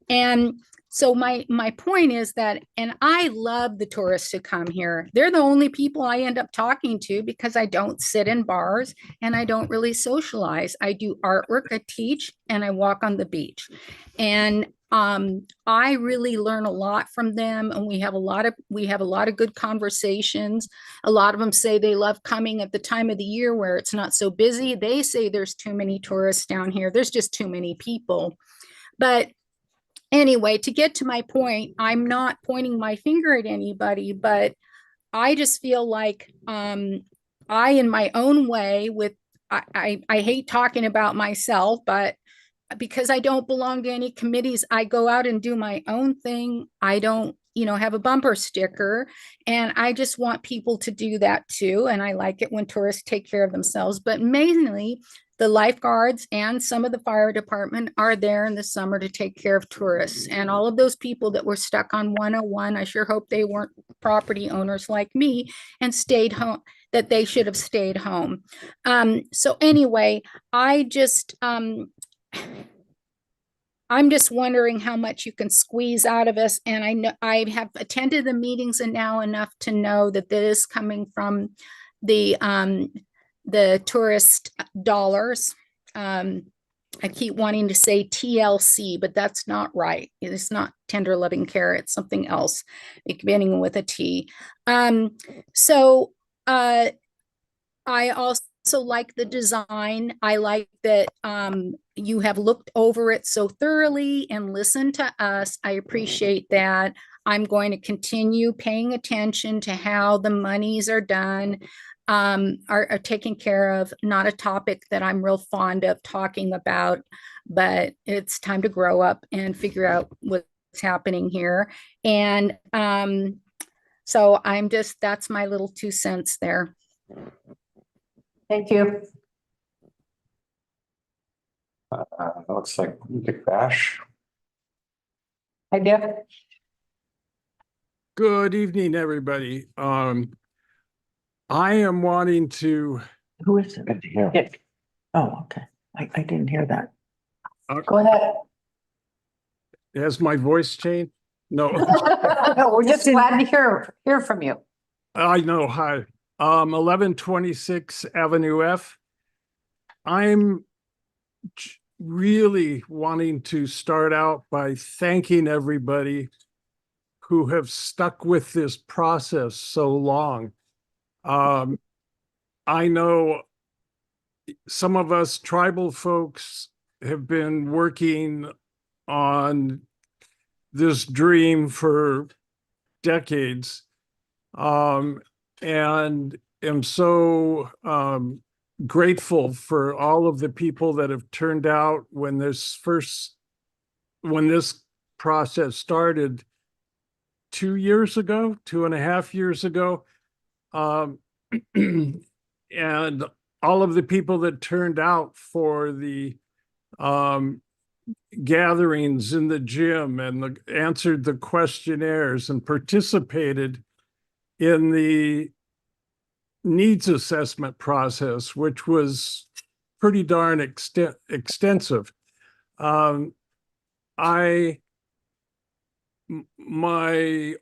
And so my point is that, and I love the tourists who come here. They're the only people I end up talking to, because I don't sit in bars and I don't really socialize. I do artwork, I teach, and I walk on the beach. And I really learn a lot from them, and we have a lot of good conversations. A lot of them say they love coming at the time of the year where it's not so busy. They say there's too many tourists down here. There's just too many people. But anyway, to get to my point, I'm not pointing my finger at anybody, but I just feel like I, in my own way, I hate talking about myself, but because I don't belong to any committees, I go out and do my own thing. I don't, you know, have a bumper sticker, and I just want people to do that too. And I like it when tourists take care of themselves, but mainly the lifeguards and some of the fire department are there in the summer to take care of tourists. And all of those people that were stuck on 101, I sure hope they weren't property owners like me and stayed home, that they should have stayed home. So anyway, I'm just wondering how much you can squeeze out of us. And I know I have attended the meetings and now enough to know that this is coming from the tourist dollars. I keep wanting to say TLC, but that's not right. It's not tender loving care. It's something else, beginning with a T. I also also like the design. I like that you have looked over it so thoroughly and listened to us. I appreciate that. I'm going to continue paying attention to how the monies are done, are taken care of. Not a topic that I'm real fond of talking about, but it's time to grow up and figure out what's happening here. And so that's my little 2 cents there. Thank you. Looks like Dick Bash. Hi, Dick. Good evening, everybody. I am wanting to. Who is it? Good to hear. Dick. Oh, okay. I didn't hear that. Go ahead. Has my voice changed? No. No, we're just glad to hear from you. I know. Hi. 1126 Avenue F. I'm really wanting to start out by thanking everybody who have stuck with this process so long. I know some of us tribal folks have been working on this dream for decades, and am so grateful for all of the people that have turned out when this process started 2 years ago, 2.5 years ago. And all of the people that turned out for the gatherings in the gym and answered the questionnaires and participated in the needs assessment process, which was pretty darn extensive. My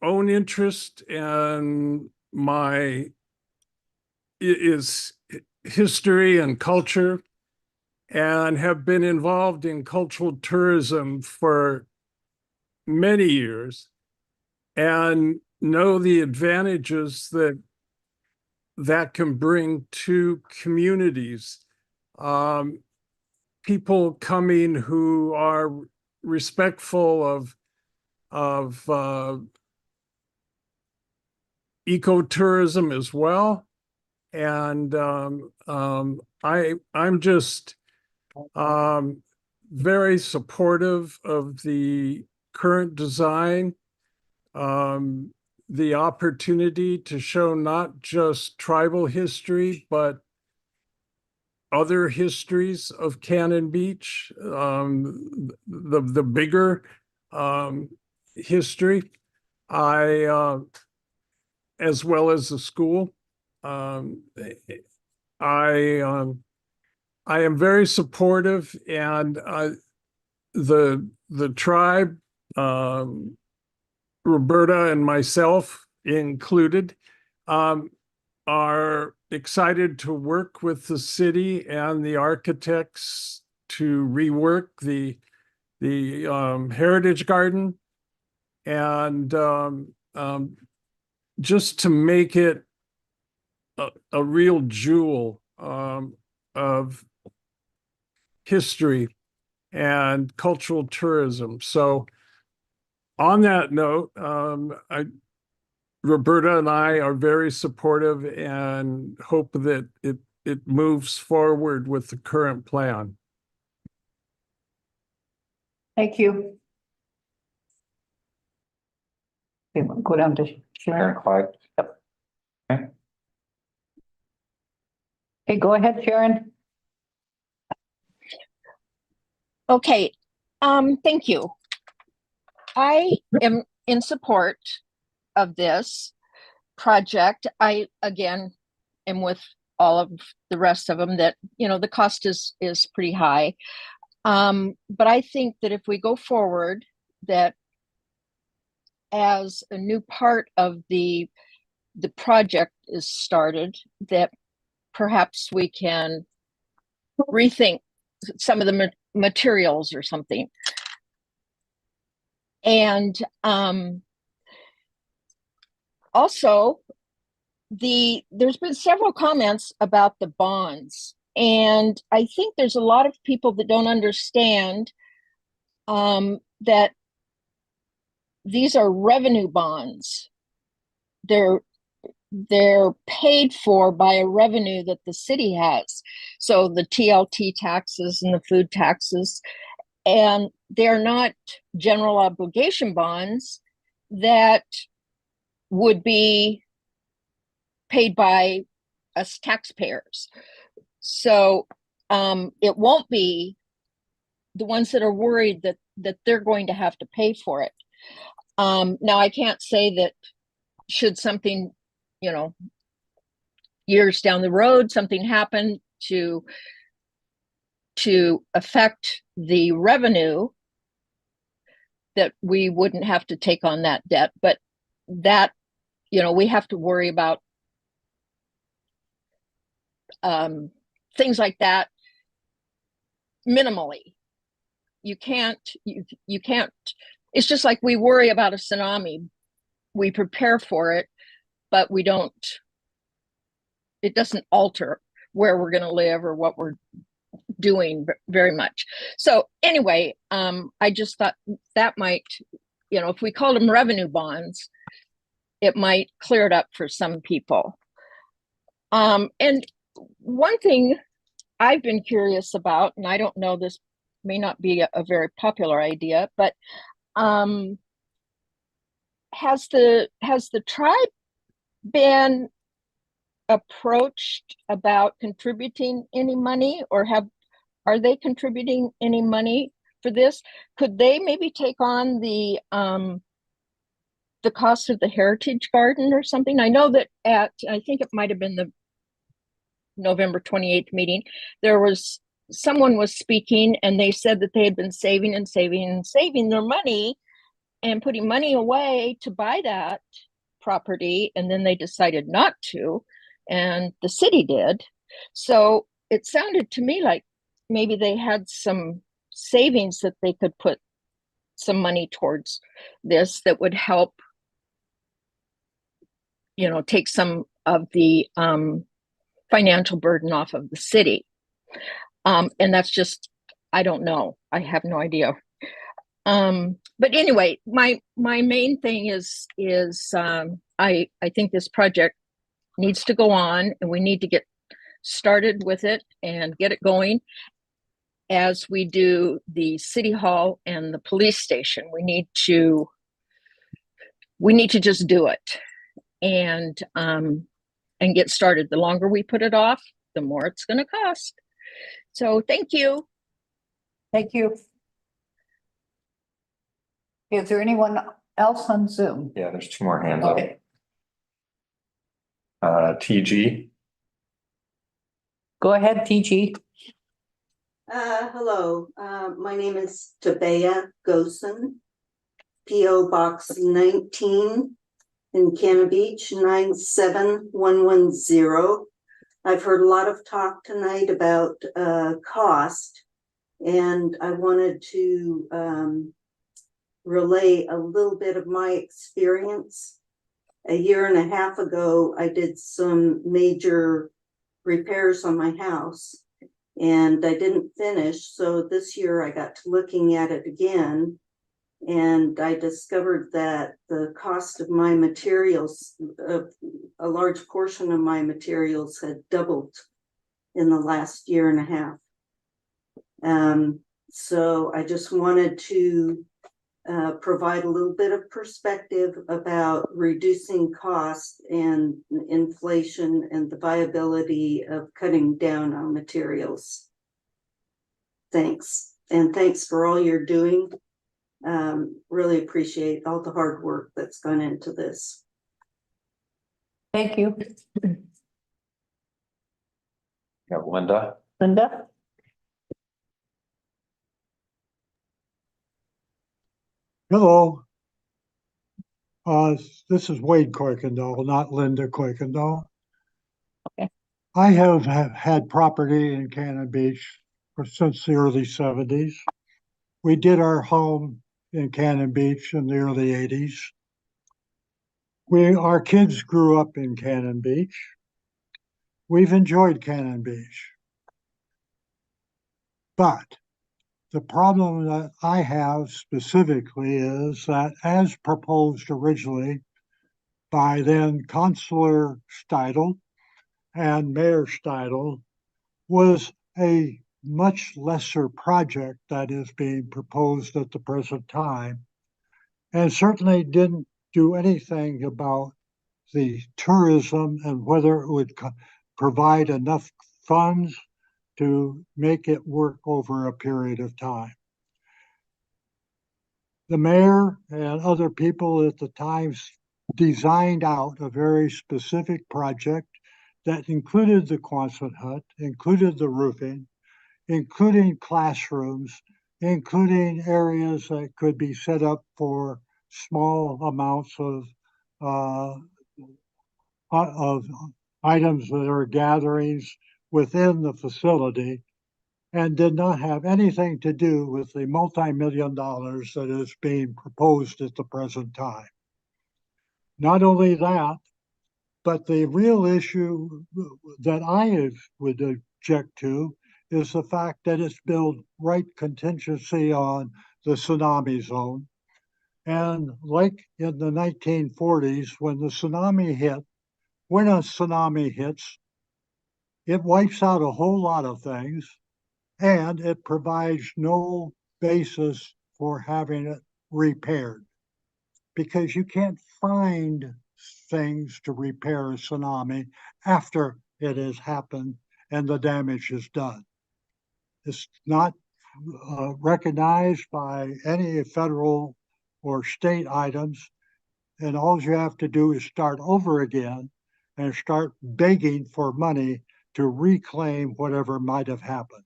own interest and is history and culture, and have been involved in cultural tourism for many years, and know the advantages that can bring to communities. People coming who are respectful of ecotourism as well. And I'm just very supportive of the current design, the opportunity to show not just tribal history, but other histories of Cannon Beach, the bigger history, as well as the school. I am very supportive, and the tribe, Roberta and myself included, are excited to work with the city and the architects to rework the Heritage Garden, and just to make it a real jewel of history and cultural tourism. So on that note, Roberta and I are very supportive and hope that it moves forward with the current plan. Thank you. Okay, we'll go down to Sharon. Clyde. Yep. Okay, go ahead, Sharon. Okay, thank you. I am in support of this project. I, again, am with all of the rest of them that, the cost is pretty high. But I think that if we go forward, that as a new part of the project is started, that perhaps we can rethink some of the materials or something. And also, there's been several comments about the bonds, and I think there's a lot of people that don't understand that these are revenue bonds. They're paid for by a revenue that the city has. So the TLT taxes and the food taxes, and they're not general obligation bonds that would be paid by us taxpayers. So it won't be the ones that are worried that they're going to have to pay for it. Now, I can't say that should something, years down the road, something happen to affect the revenue, that we wouldn't have to take on that debt. But that, we have to worry about things like that minimally. You can't, it's just like we worry about a tsunami. We prepare for it, but it doesn't alter where we're going to live or what we're doing very much. So anyway, I just thought that might, if we called them revenue bonds, it might clear it up for some people. And one thing I've been curious about, and I don't know, this may not be a very popular idea, but has the tribe been approached about contributing any money, or are they contributing any money for this? Could they maybe take on the cost of the Heritage Garden or something? I know that I think it might have been the November 28th meeting, someone was speaking, and they said that they had been saving and saving and saving their money and putting money away to buy that property, and then they decided not to, and the city did. So it sounded to me like maybe they had some savings that they could put some money towards this that would help, take some of the financial burden off of the city. And that's just, I don't know. I have no idea. But anyway, my main thing is I think this project needs to go on, and we need to get started with it and get it going as we do the city hall and the police station. We need to just do it and get started. The longer we put it off, the more it's going to cost. So thank you. Thank you. Is there anyone else on Zoom? Yeah, there's two more hands up. Okay. TG. Go ahead, TG. Hello, my name is Tabea Gosen, P.O. Box 19 in Cannon Beach, 97110. I've heard a lot of talk tonight about cost, and I wanted to relay a little bit of my experience. A year and a half ago, I did some major repairs on my house, and I didn't finish. So this year I got to looking at it again, and I discovered that the cost of my materials, a large portion of my materials, had doubled in the last year and a half. So I just wanted to provide a little bit of perspective about reducing costs and inflation and the viability of cutting down on materials. Thanks. And thanks for all you're doing. Really appreciate all the hard work that's gone into this. Thank you. Yeah, Linda. Linda? Hello. This is Wade Kuykendall, not Linda Kuykendall. Okay. I have had property in Cannon Beach since the early 70s. We did our home in Cannon Beach in the early 80s. Our kids grew up in Cannon Beach. We've enjoyed Cannon Beach. But the problem that I have specifically is that as proposed originally by then Councilor Steidel and Mayor Steidel was a much lesser project that is being proposed at the present time, and certainly didn't do anything about the tourism and whether it would provide enough funds to make it work over a period of time. The mayor and other people at the time designed out a very specific project that included the Quonset hut, included the roofing, including classrooms, including areas that could be set up for small amounts of items that are gatherings within the facility, and did not have anything to do with the multi-million dollars that is being proposed at the present time. Not only that, but the real issue that I would object to is the fact that it's built right contingency on the tsunami zone. And like in the 1940s, when a tsunami hits, it wipes out a whole lot of things, and it provides no basis for having it repaired, because you can't find things to repair a tsunami after it has happened and the damage is done. It's not recognized by any federal or state items, and all you have to do is start over again and start begging for money to reclaim whatever might have happened.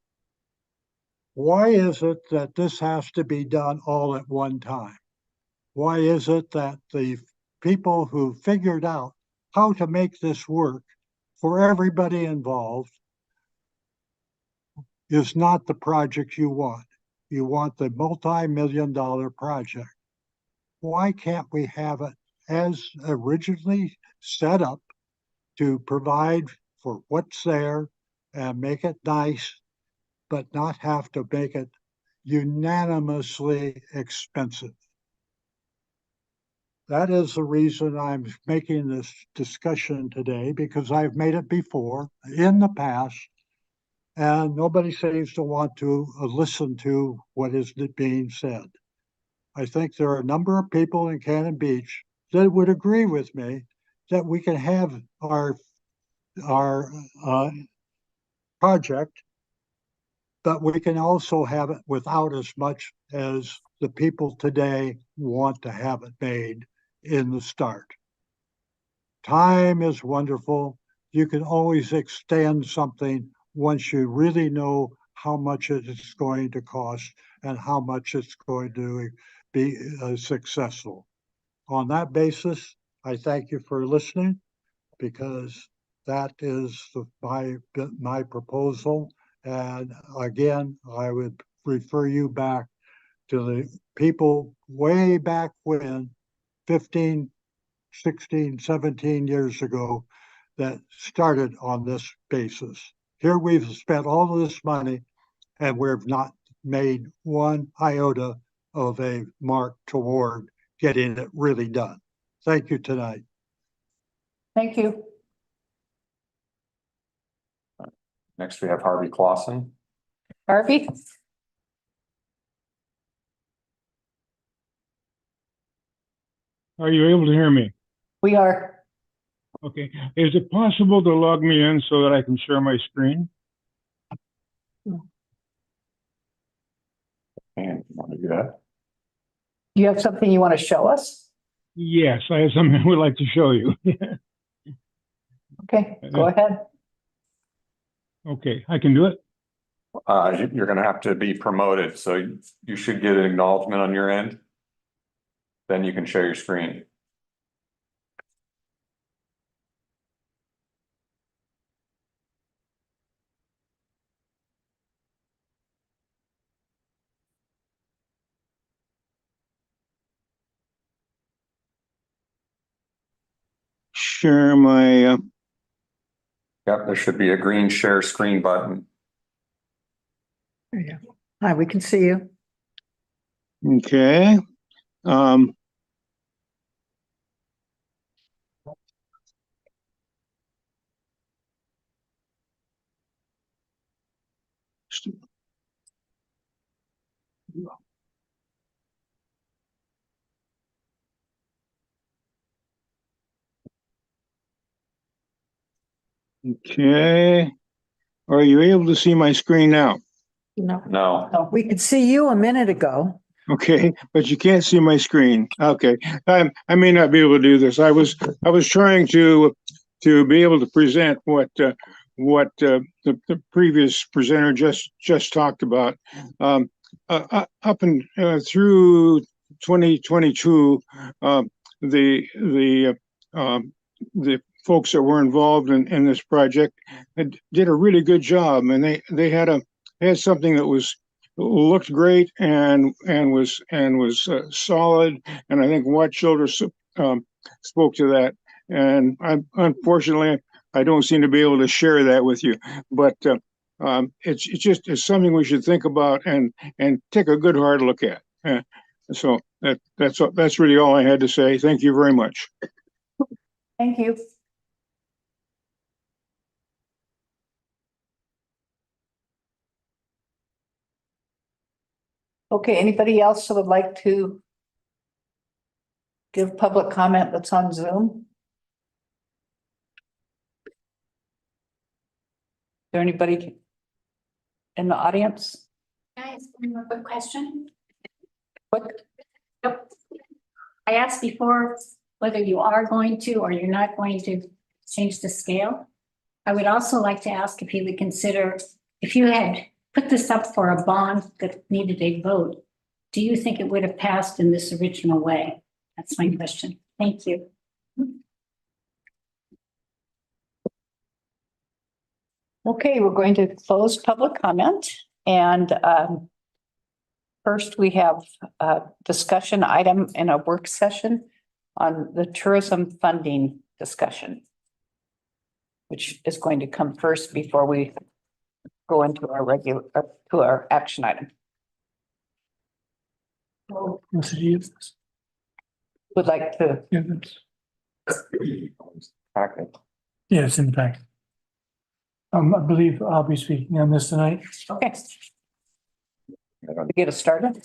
Why is it that this has to be done all at one time? Why is it that the people who figured out how to make this work for everybody involved is not the project you want? You want the multi-million-dollar project. Why can't we have it as originally set up to provide for what's there and make it nice, but not have to make it unanimously expensive? That is the reason I'm making this discussion today, because I've made it before in the past, and nobody seems to want to listen to what is being said. I think there are a number of people in Cannon Beach that would agree with me that we can have our project, but we can also have it without as much as the people today want to have it made in the start. Time is wonderful. You can always extend something once you really know how much it is going to cost and how much it's going to be successful. On that basis, I thank you for listening, because that is my proposal. And again, I would refer you back to the people way back when, 15, 16, 17 years ago, that started on this basis. Here we've spent all of this money and we've not made one iota of a mark toward getting it really done. Thank you tonight. Thank you. Next, we have Harvey Clausen. Harvey? Are you able to hear me? We are. Okay. Is it possible to log me in so that I can share my screen? And you want to do that? Do you have something you want to show us? Yes, I have something I would like to show you. Okay, go ahead. Okay, I can do it. You're going to have to be promoted, so you should get an acknowledgement on your end. Then you can share your screen. share my, Yep, there should be a green share screen button. There you go. Hi, we can see you. okay. Um, okay. Are you able to see my screen now? No. No. We could see you a minute ago. Okay, but you can't see my screen. Okay, I may not be able to do this. I was trying to be able to present what the previous presenter just talked about. Up and through 2022, the folks that were involved in this project did a really good job, and they had something that looked great and was solid, and I think Watt Childers spoke to that. And unfortunately I don't seem to be able to share that with you, but it's something we should think about and take a good hard look at. So that's really all I had to say. Thank you very much. Thank you. Okay, anybody else who would like to give public comment that's on Zoom? Is there anybody in the audience? Can I ask one more quick question? What? Yep. I asked before whether you are going to or you're not going to change the scale. I would also like to ask if you would consider, if you had put this up for a bond that needed a vote, do you think it would have passed in this original way? That's my question. Thank you. Okay, we're going to close public comment, and first we have a discussion item in a work session on the tourism funding discussion, which is going to come first before we go into our regular to our action item. Would like to. Yeah, it's in the packet. I believe I'll be speaking on this tonight. Okay. To get us started.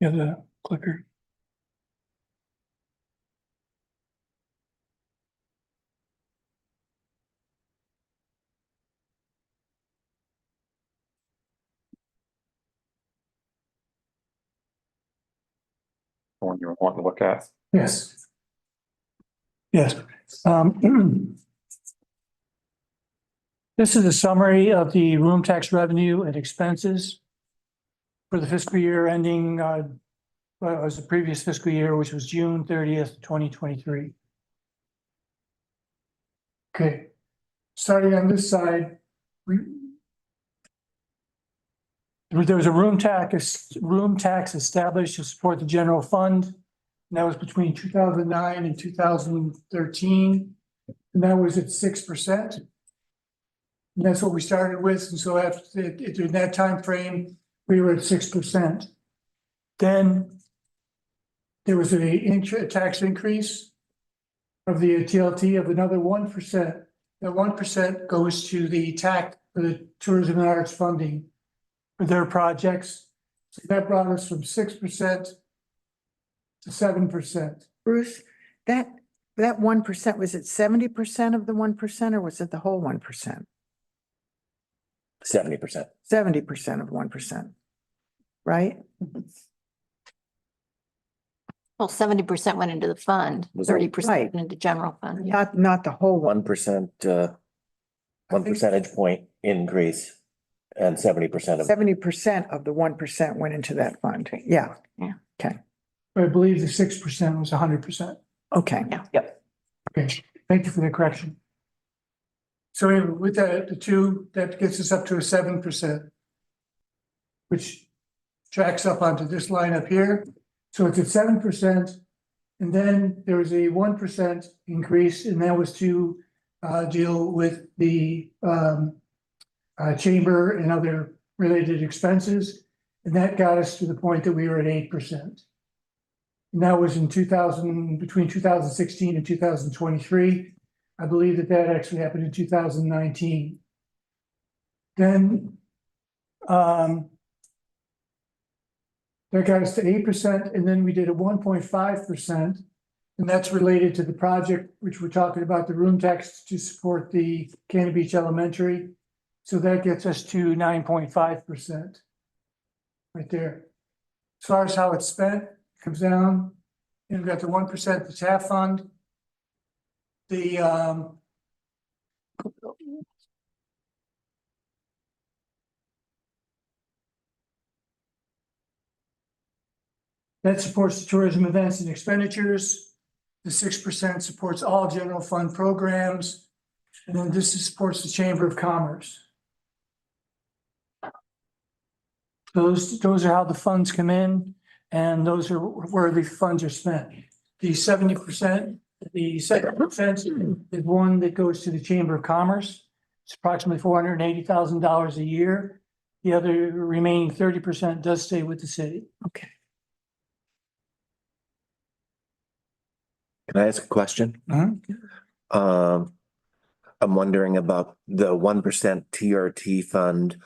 Yeah, the clicker. One you want to look at. Yes. Yes. This is a summary of the room tax revenue and expenses for the fiscal year ending, well, it was the previous fiscal year, which was June 30th, 2023. Okay, starting on this side, there was a room tax established to support the general fund. And that was between 2009 and 2013. And that was at 6%. And that's what we started with. And so after during that time frame, we were at 6%. Then there was a tax increase of the TLT of another 1%. That 1% goes to the TAC, for the tourism and arts funding for their projects. So that brought us from 6% to 7%. Bruce, that 1%, was it 70% of the 1% or was it the whole 1%? 70%. 70% of 1%, right? Well, 70% went into the fund, Was that 30% right? went into general fund. Yeah. Not the whole 1%, 1 percentage point increase and 70% of 70% of the 1% went into that fund. Yeah. Yeah. Okay. I believe the 6% was 100%. Okay. Yeah. Yep. Okay, thank you for the correction. So with the two, that gets us up to a 7%, which tracks up onto this line up here. So it's at 7%. And then there was a 1% increase, and that was to deal with the chamber and other related expenses. And that got us to the point that we were at 8%. And that was in between 2016 and 2023. I believe that actually happened in 2019. Then that got us to 8%, and then we did a 1.5%, and that's related to the project, which we're talking about, the room tax to support the Cannon Beach Elementary. So that gets us to 9.5% right there. As far as how it's spent, it comes down, and we've got the 1%, the TAF fund, the that supports the tourism events and expenditures. The 6% supports all general fund programs. And then this supports the Chamber of Commerce. Those are how the funds come in, and those are where the funds are spent. The 70%, the 7% is one that goes to the Chamber of Commerce. It's approximately $480,000 a year. The other remaining 30% does stay with the city. Okay. Can I ask a question? I'm wondering about the 1% TRT fund.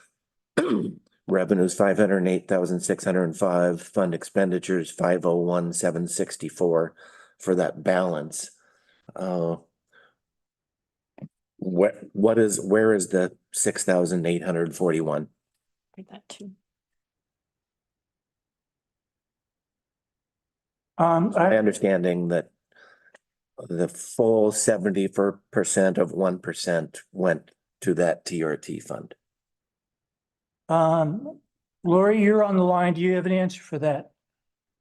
Revenues 508,605, fund expenditures 501,764 for that balance. Where is the 6,841? That too. My understanding that the full 70% of 1% went to that TRT fund. Lori, you're on the line. Do you have an answer for that?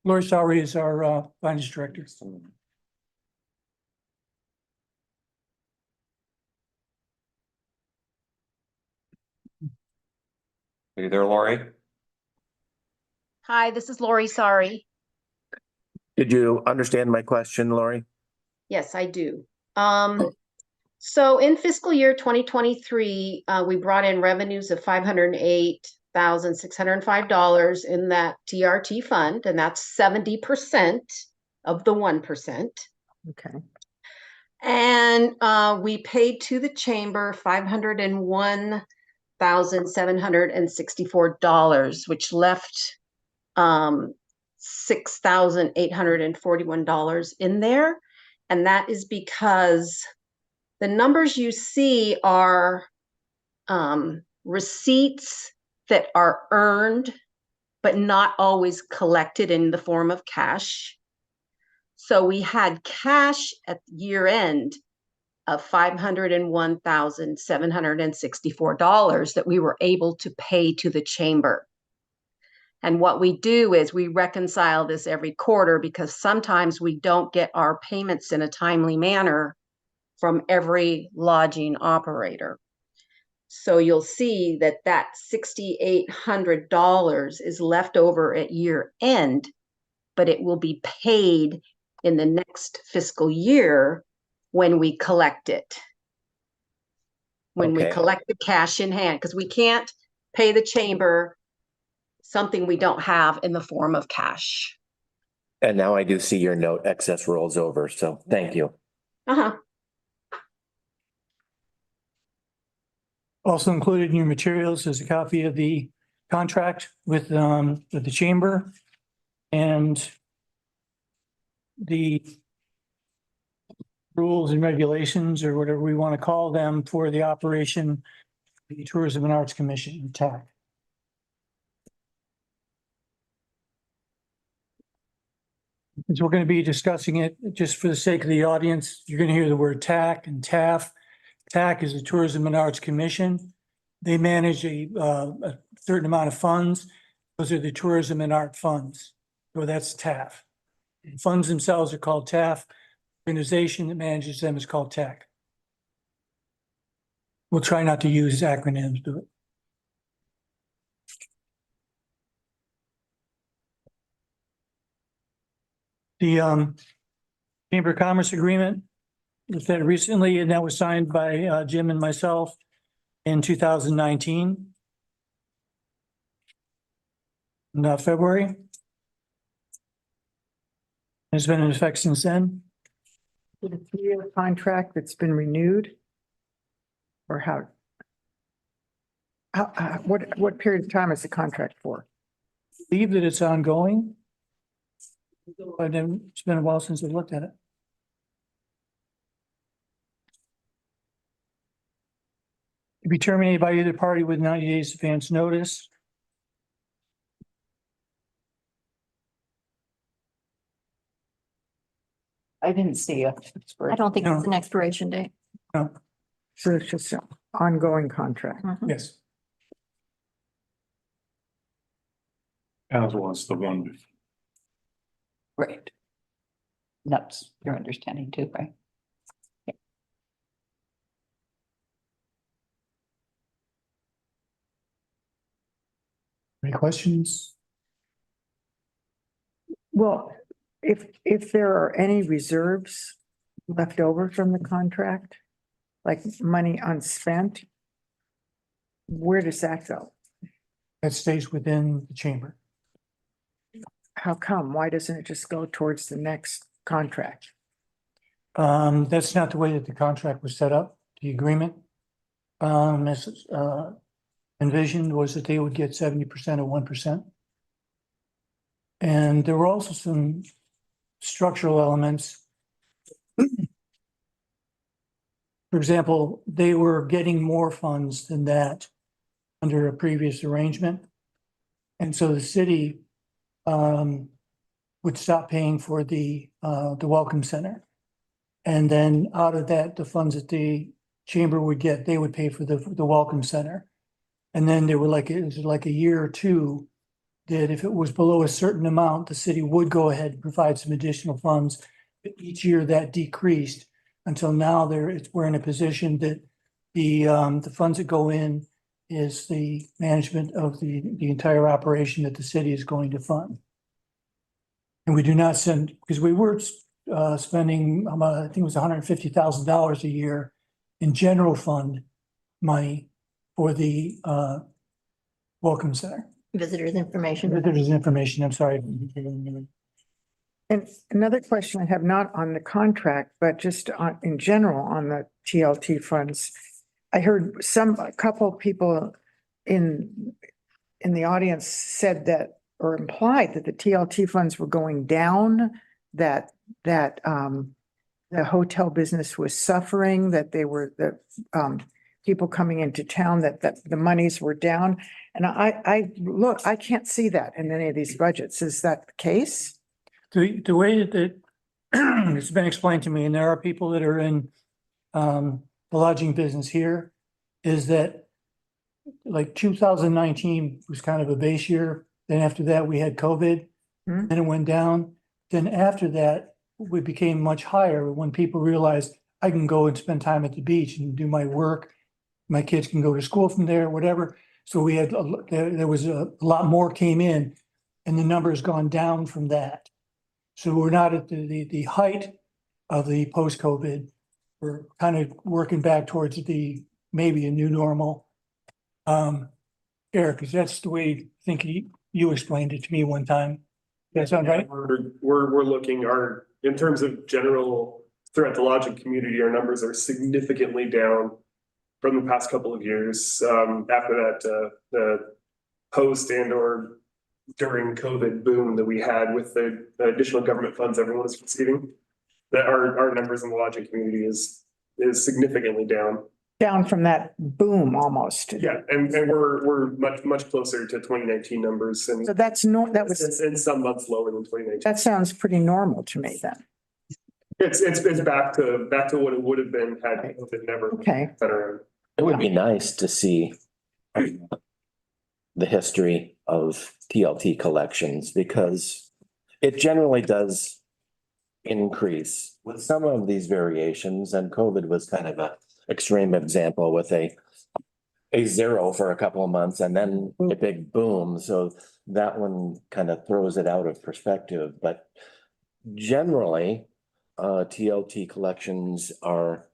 Lori Sowry is our finance director. Are you there, Lori? Hi, this is Lori Sari. Did you understand my question, Lori? Yes, I do. So in fiscal year 2023, we brought in revenues of $508,605 in that TRT fund, and that's 70% of the 1%. Okay. And we paid to the chamber $501,764, which left $6,841 in there. And that is because the numbers you see are receipts that are earned, but not always collected in the form of cash. So we had cash at year end of $501,764 that we were able to pay to the chamber. And what we do is we reconcile this every quarter because sometimes we don't get our payments in a timely manner from every lodging operator. So you'll see that that $6,800 is left over at year end, but it will be paid in the next fiscal year when we collect it. When we collect the cash in hand, because we can't pay the chamber something we don't have in the form of cash. And now I do see your note, excess rolls over, so thank you. Also included in your materials is a copy of the contract with the chamber and the rules and regulations, or whatever we want to call them, for the operation of the Tourism and Arts Commission, TAC. Since we're going to be discussing it, just for the sake of the audience, you're going to hear the word TAC and TAF. TAC is the Tourism and Arts Commission. They manage a certain amount of funds. Those are the tourism and art funds. So that's TAF. The funds themselves are called TAF. The organization that manages them is called TAC. We'll try not to use acronyms, do it. The Chamber of Commerce agreement that recently, and that was signed by Jim and myself in 2019. In February. It's been in effect since then. Is it a 3-year contract that's been renewed? Or how? What period of time is the contract for? I believe that it's ongoing. But then it's been a while since I've looked at it. To be terminated by either party with 90 days advance notice. I didn't see a. I don't think it's an expiration date. No. So it's just an ongoing contract. Yes. As was the one before. Right. That's your understanding too, right? Any questions? Well, if there are any reserves left over from the contract, like money unspent, where does that go? That stays within the chamber. How come? Why doesn't it just go towards the next contract? That's not the way that the contract was set up, the agreement. As envisioned was that they would get 70% of 1%. And there were also some structural elements. For example, they were getting more funds than that under a previous arrangement. And so the city would stop paying for the Welcome Center. And then out of that, the funds that the chamber would get, they would pay for the Welcome Center. And then there were it was like a year or two that if it was below a certain amount, the city would go ahead and provide some additional funds. But each year that decreased until now we're in a position that the funds that go in is the management of the entire operation that the city is going to fund. And we do not send, because we were spending, I think it was $150,000 a year in general fund money for the Welcome Center. Visitors information. Visitors information, I'm sorry. And another question I have, not on the contract, but just on, in general, on the TLT funds. I heard a couple of people in the audience said that, or implied that the TLT funds were going down, that the hotel business was suffering, that they were people coming into town, that the monies were down. And I can't see that in any of these budgets. Is that the case? The way that it's been explained to me, and there are people that are in the lodging business here, is that like 2019 was kind of a base year. Then after that, we had COVID, then it went down. Then after that, we became much higher when people realized I can go and spend time at the beach and do my work. My kids can go to school from there, whatever. So we had, there was a lot more came in, and the number has gone down from that. So we're not at the height of the post-COVID. We're kind of working back towards maybe a new normal. Eric, because that's the way I think you explained it to me one time. That sound right? We're looking in terms of general throughout the lodging community, our numbers are significantly down from the past couple of years. After that, the post and or during COVID boom that we had with the additional government funds everyone is receiving, that our numbers in the lodging community is significantly down. Down from that boom almost. Yeah, and we're much closer to 2019 numbers, and So that was in some months lower than 2019. that sounds pretty normal to me then. It's back to what it would have been had COVID never Okay. been around. It would be nice to see the history of TLT collections, because it generally does increase with some of these variations, and COVID was kind of a extreme example with a zero for a couple of months and then a big boom. So that one kind of throws it out of perspective. But generally, TLT collections are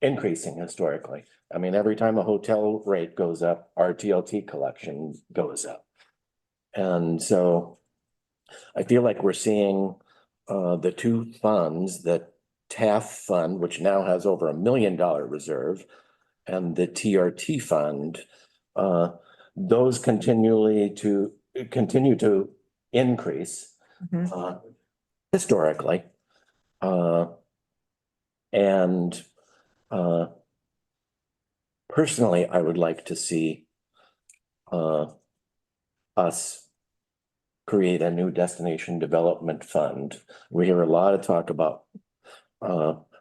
increasing historically. I mean, every time a hotel rate goes up, our TLT collection goes up. And so I feel like we're seeing the two funds, the TAF fund, which now has over $1 million reserve, and the TRT fund, those continue to increase historically. And personally, I would like to see us create a new destination development fund. We hear a lot of talk about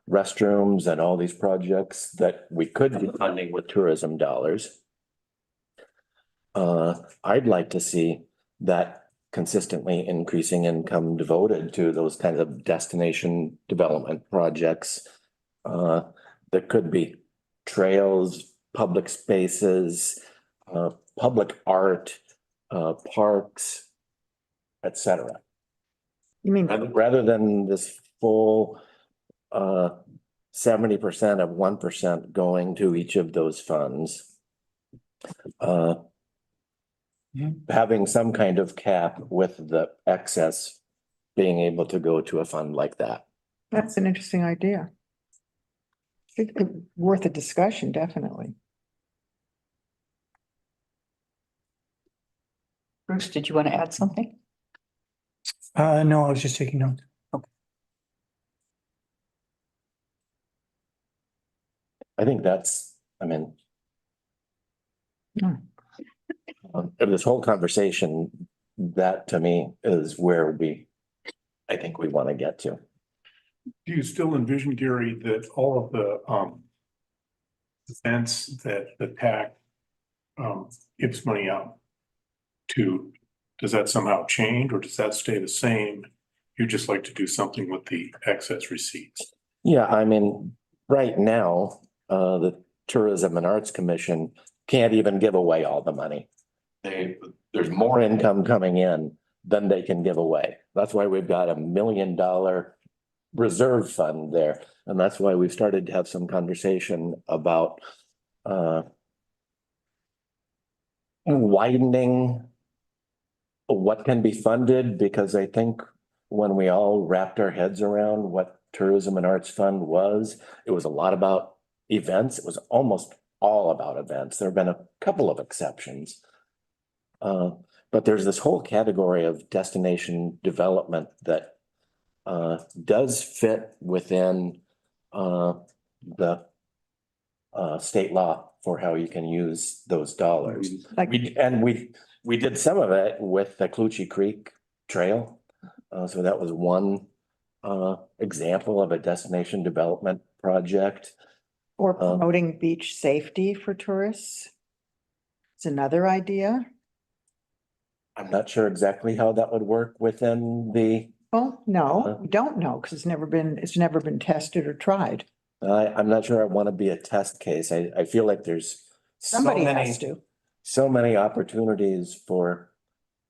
restrooms and all these projects that we could be funding with tourism dollars. I'd like to see that consistently increasing income devoted to those kinds of destination development projects. That could be trails, public spaces, public art, parks, etc. You mean rather than this full 70% of 1% going to each of those funds? Having some kind of cap with the excess being able to go to a fund like that. That's an interesting idea. I think it's worth a discussion, definitely. Bruce, did you want to add something? No, I was just taking notes. I think that's, I mean, this whole conversation, that to me is where I think we want to get to. Do you still envision, Gary, that all of the events that the TAC gives money out to, does that somehow change or does that stay the same? You just like to do something with the excess receipts? Yeah, I mean, right now, the Tourism and Arts Commission can't even give away all the money. There's more income coming in than they can give away. That's why we've got $1 million reserve fund there. And that's why we've started to have some conversation about widening what can be funded, because I think when we all wrapped our heads around what Tourism and Arts Fund was, it was a lot about events. It was almost all about events. There have been a couple of exceptions. But there's this whole category of destination development that does fit within the state law for how you can use those dollars. We did some of it with the Clutchie Creek Trail. So that was one example of a destination development project. Or promoting beach safety for tourists. It's another idea. I'm not sure exactly how that would work within the. Well, no, we don't know, because it's never been tested or tried. I'm not sure I want to be a test case. I feel like there's Somebody has to. so many opportunities for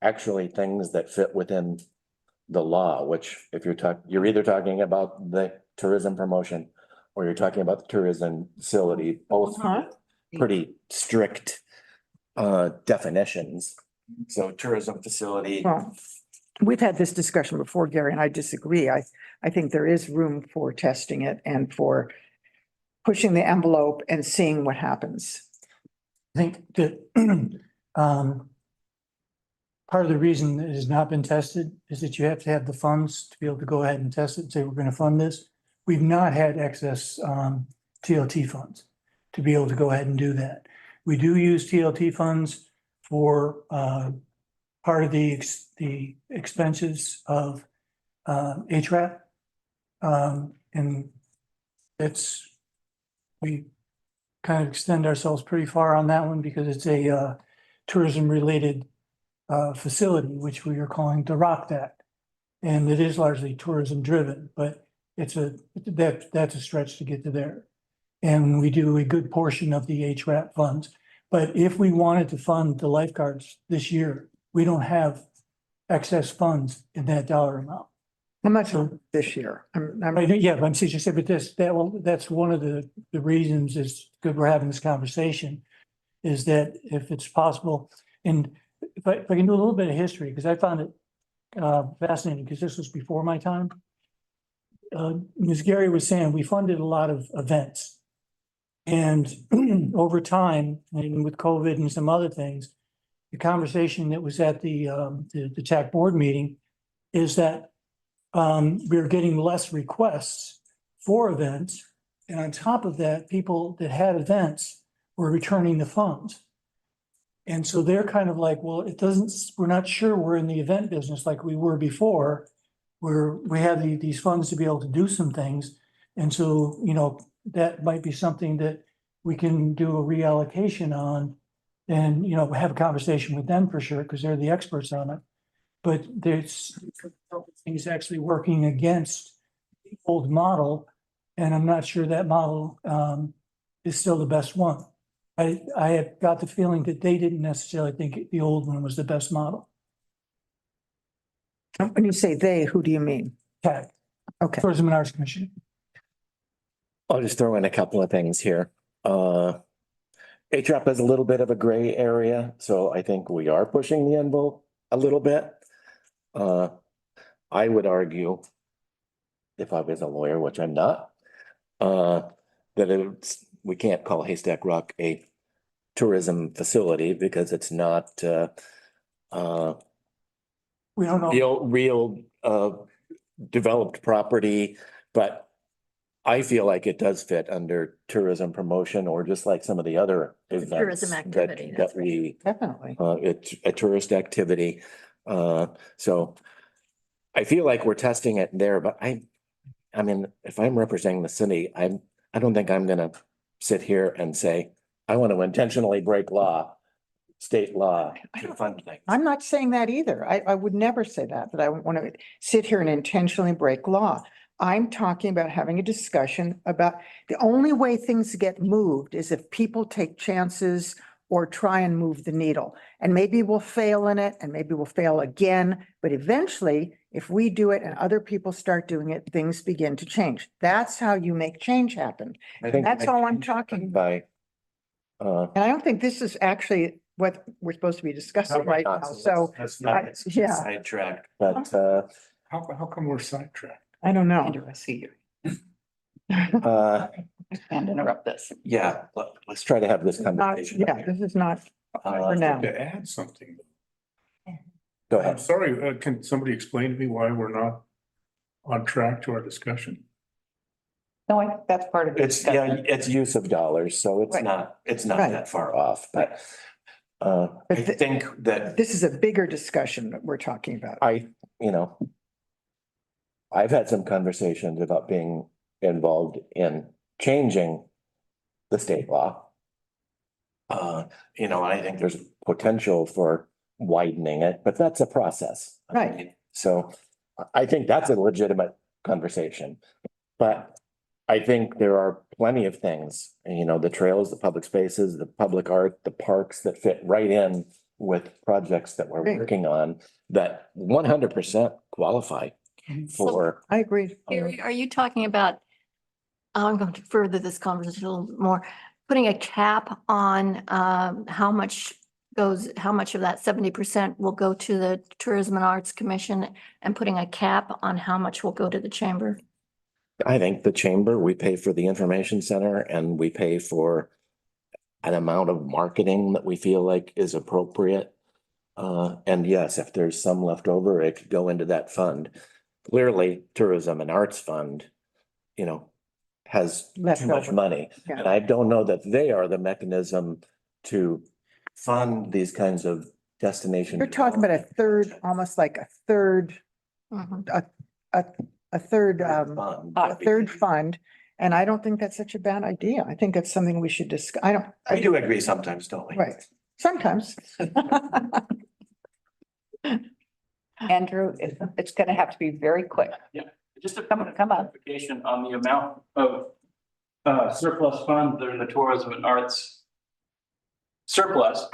actually things that fit within the law, which if you're either talking about the tourism promotion or you're talking about the tourism facility, both pretty strict definitions. So tourism facility. Well, we've had this discussion before, Gary, and I disagree. I think there is room for testing it and for pushing the envelope and seeing what happens. I think that part of the reason it has not been tested is that you have to have the funds to be able to go ahead and test it and say, we're going to fund this. We've not had excess TLT funds to be able to go ahead and do that. We do use TLT funds for part of the expenses of HRAP. And we kind of extend ourselves pretty far on that one because it's a tourism related facility, which we are calling the ROCTAC. And it is largely tourism driven, but that's a stretch to get to there. And we do a good portion of the HRAP funds. But if we wanted to fund the lifeguards this year, we don't have excess funds in that dollar amount. How much this year? Yeah, but I'm saying, just but that's one of the reasons is good we're having this conversation. Is that if it's possible, and if I can do a little bit of history, because I found it fascinating, because this was before my time. Ms. Gary was saying we funded a lot of events. And over time, and with COVID and some other things, the conversation that was at the TAC board meeting is that we're getting less requests for events. And on top of that, people that had events were returning the funds. And so they're kind of like, well, we're not sure we're in the event business like we were before, where we have these funds to be able to do some things. And so, that might be something that we can do a reallocation on and, have a conversation with them for sure, because they're the experts on it. But there's things actually working against the old model. And I'm not sure that model is still the best one. I have got the feeling that they didn't necessarily think the old one was the best model. When you say they, who do you mean? TAC. Okay. Tourism and Arts Commission. I'll just throw in a couple of things here. HRAP is a little bit of a gray area, so I think we are pushing the envelope a little bit. I would argue, if I was a lawyer, which I'm not, that we can't call Haystack Rock a tourism facility because it's not we don't know. real developed property, but I feel like it does fit under tourism promotion or just like some of the other events. Tourism activity, That we, definitely. it's a tourist activity. So I feel like we're testing it there, but I mean, if I'm representing the city, I don't think I'm gonna sit here and say, I want to intentionally break state law to fund things. I'm not saying that either. I would never say that I want to sit here and intentionally break law. I'm talking about having a discussion about the only way things get moved is if people take chances or try and move the needle. And maybe we'll fail in it and maybe we'll fail again. But eventually, if we do it and other people start doing it, things begin to change. That's how you make change happen. I think That's all I'm talking about. And I don't think this is actually what we're supposed to be discussing right now. So, That's not, yeah, sidetracked, but how come we're sidetracked? I don't know. Andrew, I see you. and interrupt this. Yeah, let's try to have this conversation. Yeah, this is not for now. To add something. Go I'm ahead. sorry, can somebody explain to me why we're not on track to our discussion? No, that's part of it. It's use of dollars, so it's Right. not Right. that far off, but I think that This is a bigger discussion that we're talking about. I've had some conversations about being involved in changing the state law. I think there's potential for widening it, but that's a process. Right. So I think that's a legitimate conversation. But I think there are plenty of things, the trails, the public spaces, the public art, the parks that fit right in with projects that we're Great. working on that 100% qualify for. I agree. Gary, are you talking about, I'm going to further this conversation a little more, putting a cap on how much of that 70% will go to the Tourism and Arts Commission and putting a cap on how much will go to the chamber? I think the chamber, we pay for the information center and we pay for an amount of marketing that we feel like is appropriate. And yes, if there's some left over, it could go into that fund. Clearly, Tourism and Arts Fund, has Left too much over. money. Yeah. And I don't know that they are the mechanism to fund these kinds of destination. You're talking about a third, almost like a third, Mhm. a third, fund. a third fund. And I don't think that's such a bad idea. I think that's something we should discuss. We do agree sometimes, don't we? Right. Sometimes. Andrew, it's gonna have to be very quick. Just a Come on. clarification on the amount of surplus funds that are in the tourism and arts surplus.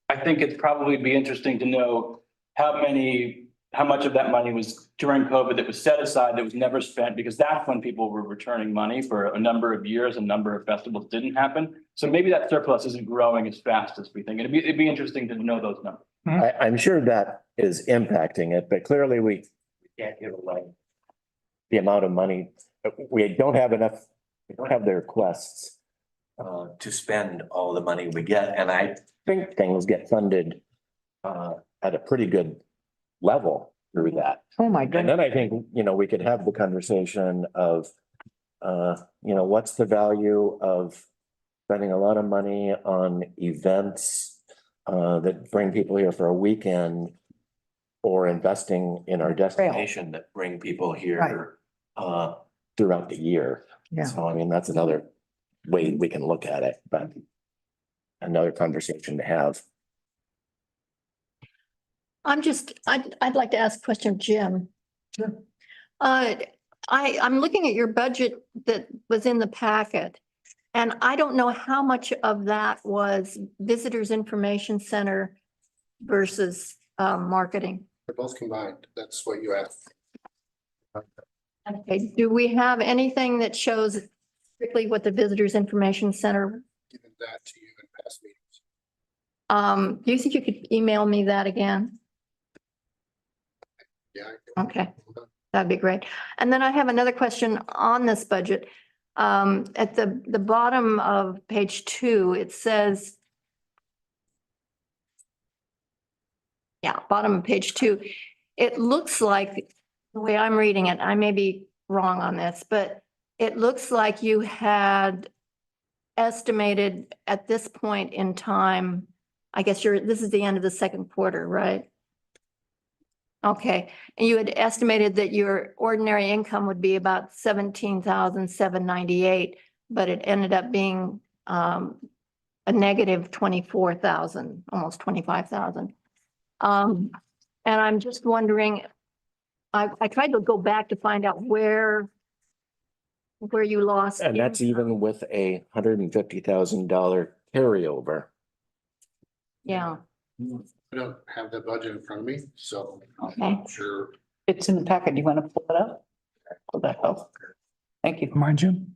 I think it'd probably be interesting to know how many how much of that money was during COVID that was set aside that was never spent, because that's when people were returning money for a number of years, a number of festivals didn't happen. So maybe that surplus isn't growing as fast as we think. It'd be interesting to know those numbers. I'm sure that is impacting it, but clearly we can't give away the amount of money. We don't have enough, we don't have the requests to spend all the money we get. And I think things get funded at a pretty good level through that. Oh, my And goodness. then I think, we could have the conversation of, what's the value of spending a lot of money on events that bring people here for a weekend, or investing in our destination that bring people here throughout the year. Yeah. So I mean, that's another way we can look at it, but another conversation to have. I'd like to ask a question of Jim. Sure. I'm looking at your budget that was in the packet. And I don't know how much of that was Visitors Information Center versus marketing. They're both combined. That's what you asked. Okay, do we have anything that shows strictly what the Visitors Information Center? Given that to you in past meetings. Do you think you could email me that again? Yeah. Okay, that'd be great. And then I have another question on this budget. At the bottom of page 2, it says, bottom of page 2, it looks like, the way I'm reading it, I may be wrong on this, but it looks like you had estimated at this point in time, I guess this is the end of the second quarter, right? Okay, and you had estimated that your ordinary income would be about 17,798, but it ended up being a negative 24,000, almost 25,000. And I'm just wondering, I tried to go back to find out where you lost. And that's even with a $150,000 carryover. Yeah. I don't have the budget in front of me, so Okay. I'm not sure. It's in the packet. Do you want to pull it up? Pull that up. Thank you. Mind you.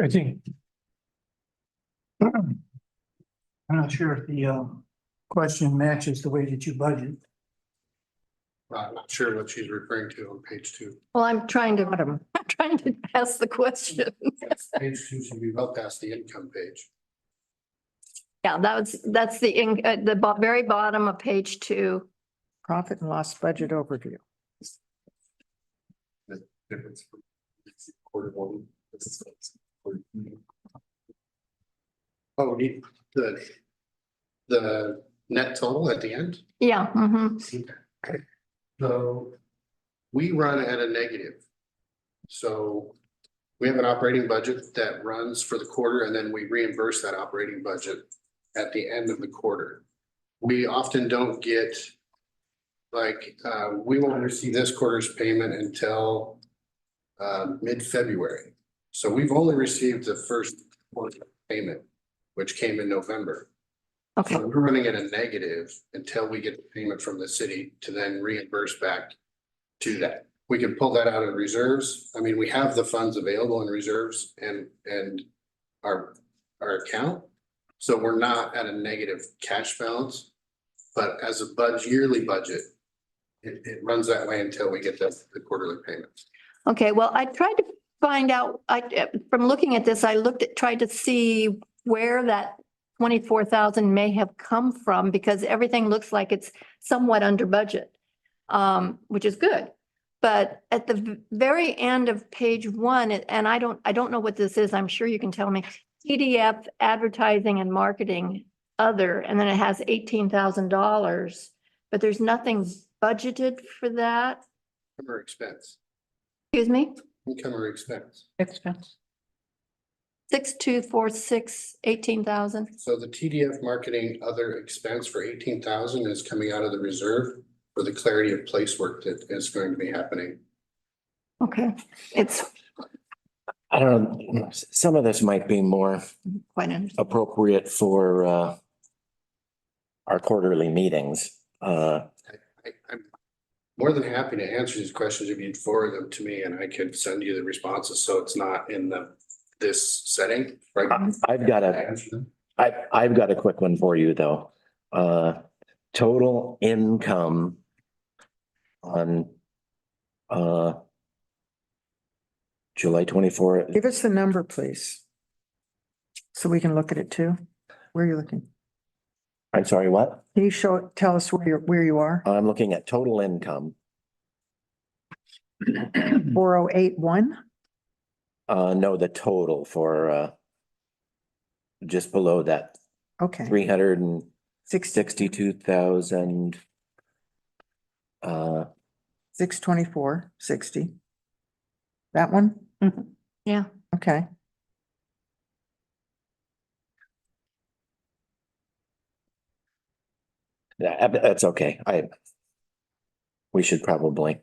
I think. I'm not sure if the question matches the way that you budget. I'm not sure what she's referring to on page 2. Well, I'm trying to ask the question. Page 2 should be well past the income page. Yeah, that's the very bottom of page 2. Profit and loss budget overview. The difference from quarter 1. Oh, the net total at the end? Yeah. Okay. So we run at a negative. So we have an operating budget that runs for the quarter, and then we reimburse that operating budget at the end of the quarter. We often don't get, we won't receive this quarter's payment until mid-February. So we've only received the first quarter payment, which came in November. Okay. So we're running at a negative until we get the payment from the city to then reimburse back to that. We can pull that out of reserves. I mean, we have the funds available in reserves and our account. So we're not at a negative cash balance, but as a yearly budget, it runs that way until we get the quarterly payments. Okay, well, I tried to find out, from looking at this, tried to see where that 24,000 may have come from, because everything looks like it's somewhat under budget, which is good. But at the very end of page 1, and I don't know what this is, I'm sure you can tell me, TDF advertising and marketing other, and then it has $18,000, but there's nothing budgeted for that. Income or expense? Excuse me? Income or expense? Expense. 6246, 18,000. So the TDF marketing other expense for 18,000 is coming out of the reserve for the clarity of place work that is going to be happening. Okay, I don't know, some of this might be more quite appropriate for our quarterly meetings. I'm more than happy to answer these questions if you'd forward them to me and I could send you the responses, so it's not in this setting, right? I've got I've got a quick one for you, though. Total income on July 24. Give us the number, please. So we can look at it too. Where are you looking? I'm sorry, what? Can you tell us where you are? I'm looking at total income. 4081? No, the total for just below that, Okay. 362,000. 624.60. That one? Yeah. Okay. Yeah, that's okay. We should probably.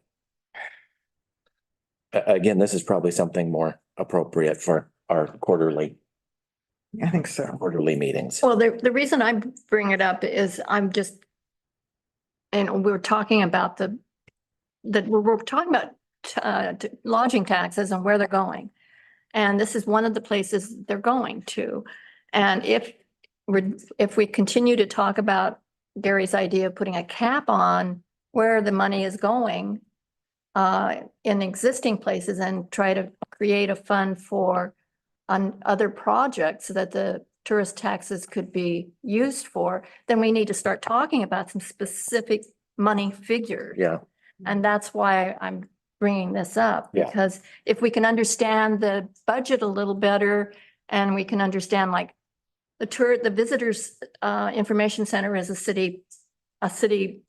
Again, this is probably something more appropriate for our quarterly I think so. meetings. Well, the reason I bring it up is I'm just, and we're talking about we're talking about lodging taxes and where they're going. And this is one of the places they're going to. And if we continue to talk about Gary's idea of putting a cap on where the money is going in existing places and try to create a fund for on other projects that the tourist taxes could be used for, then we need to start talking about some specific money figures. Yeah. And that's why I'm bringing this up, Yeah. because if we can understand the budget a little better and we can understand like the visitors information center is a city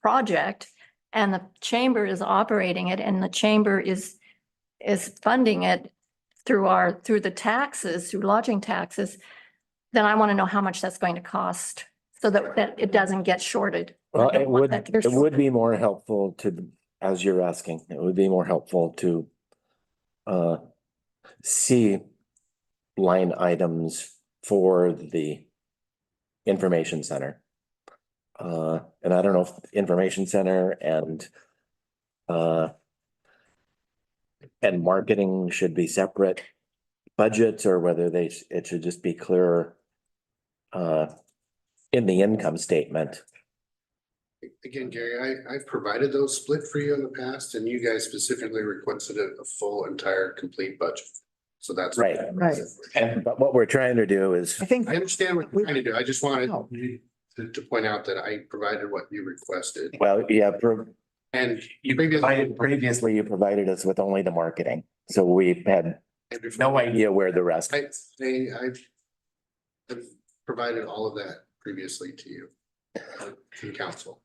project, and the chamber is operating it, and the chamber is funding it through the taxes, through lodging taxes, then I want to know how much that's going to cost so that it doesn't get shorted. Well, I don't it want would, that to get it would be more helpful to, as you're asking, it would be more helpful to see line items for the information center. And I don't know if information center and marketing should be separate budgets, or whether it should just be clearer in the income statement. Again, Gary, I've provided those split for you in the past, and you guys specifically requested a full, entire, complete budget. So that's Right. Right. But what we're trying to do is, I understand what you're trying to do. I just wanted to point out that I provided what you requested. well, yeah, And you previously you provided us with only the marketing. So we've had no idea where the rest. I've provided all of that previously to you, to the council.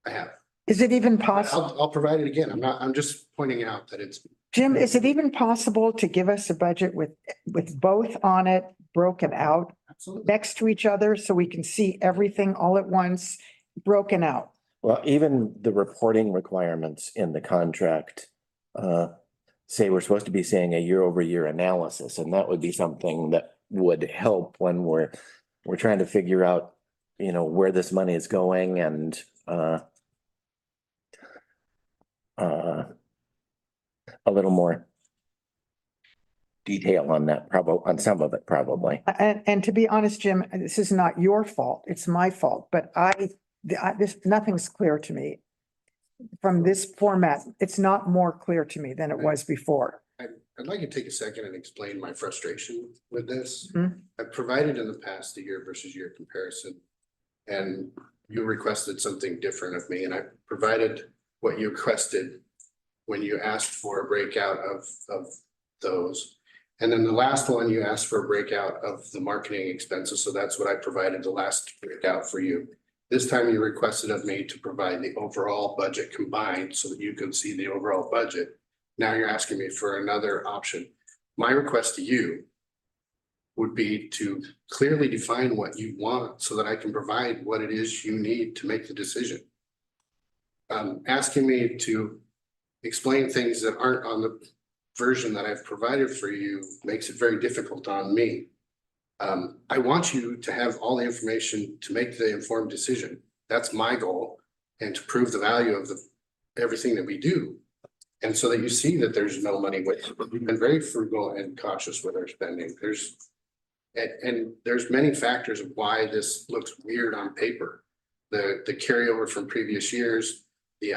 I have. Is it even possible? I'll provide it again. I'm just pointing out that it's. Jim, is it even possible to give us a budget with both on it broken out next to each other so we can see everything all at once broken out? Well, even the reporting requirements in the contract say we're supposed to be saying a year-over-year analysis, and that would be something that would help when we're trying to figure out, where this money is going, and a little more detail on that, on some of it, probably. And to be honest, Jim, this is not your fault. It's my fault, but nothing's clear to me. From this format, it's not more clear to me than it was before. I'd like to take a second and explain my frustration with this. Mhm. I've provided in the past the year versus year comparison. And you requested something different of me, and I provided what you requested when you asked for a breakout of those. And then the last one, you asked for a breakout of the marketing expenses. So that's what I provided the last breakout for you. This time you requested of me to provide the overall budget combined so that you can see the overall budget. Now you're asking me for another option. My request to you would be to clearly define what you want so that I can provide what it is you need to make the decision. Asking me to explain things that aren't on the version that I've provided for you makes it very difficult on me. I want you to have all the information to make the informed decision. That's my goal, and to prove the value of everything that we do. And so that you see that there's no money wasted. We've been very frugal and cautious with our spending. And there's many factors of why this looks weird on paper. The carryover from previous years, the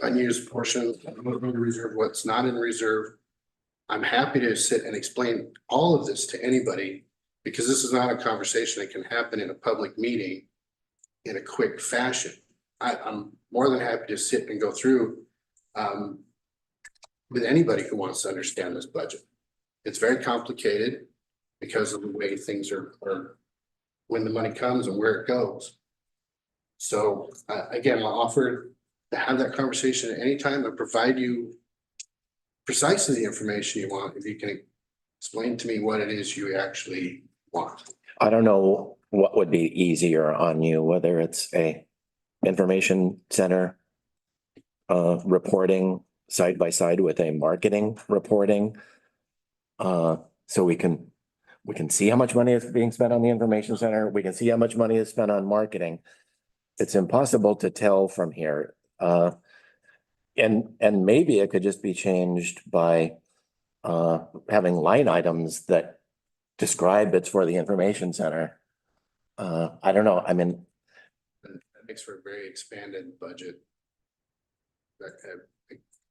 unused portion, reserve, what's not in reserve. I'm happy to sit and explain all of this to anybody, because this is not a conversation that can happen in a public meeting in a quick fashion. I'm more than happy to sit and go through with anybody who wants to understand this budget. It's very complicated because of the way things are when the money comes and where it goes. So again, I'll offer to have that conversation at any time and provide you precisely the information you want, if you can explain to me what it is you actually want. I don't know what would be easier on you, whether it's a information center reporting side by side with a marketing reporting. So we can see how much money is being spent on the information center. We can see how much money is spent on marketing. It's impossible to tell from here. And maybe it could just be changed by having line items that describe it's for the information center. I don't know. I mean, that makes for a very expanded budget.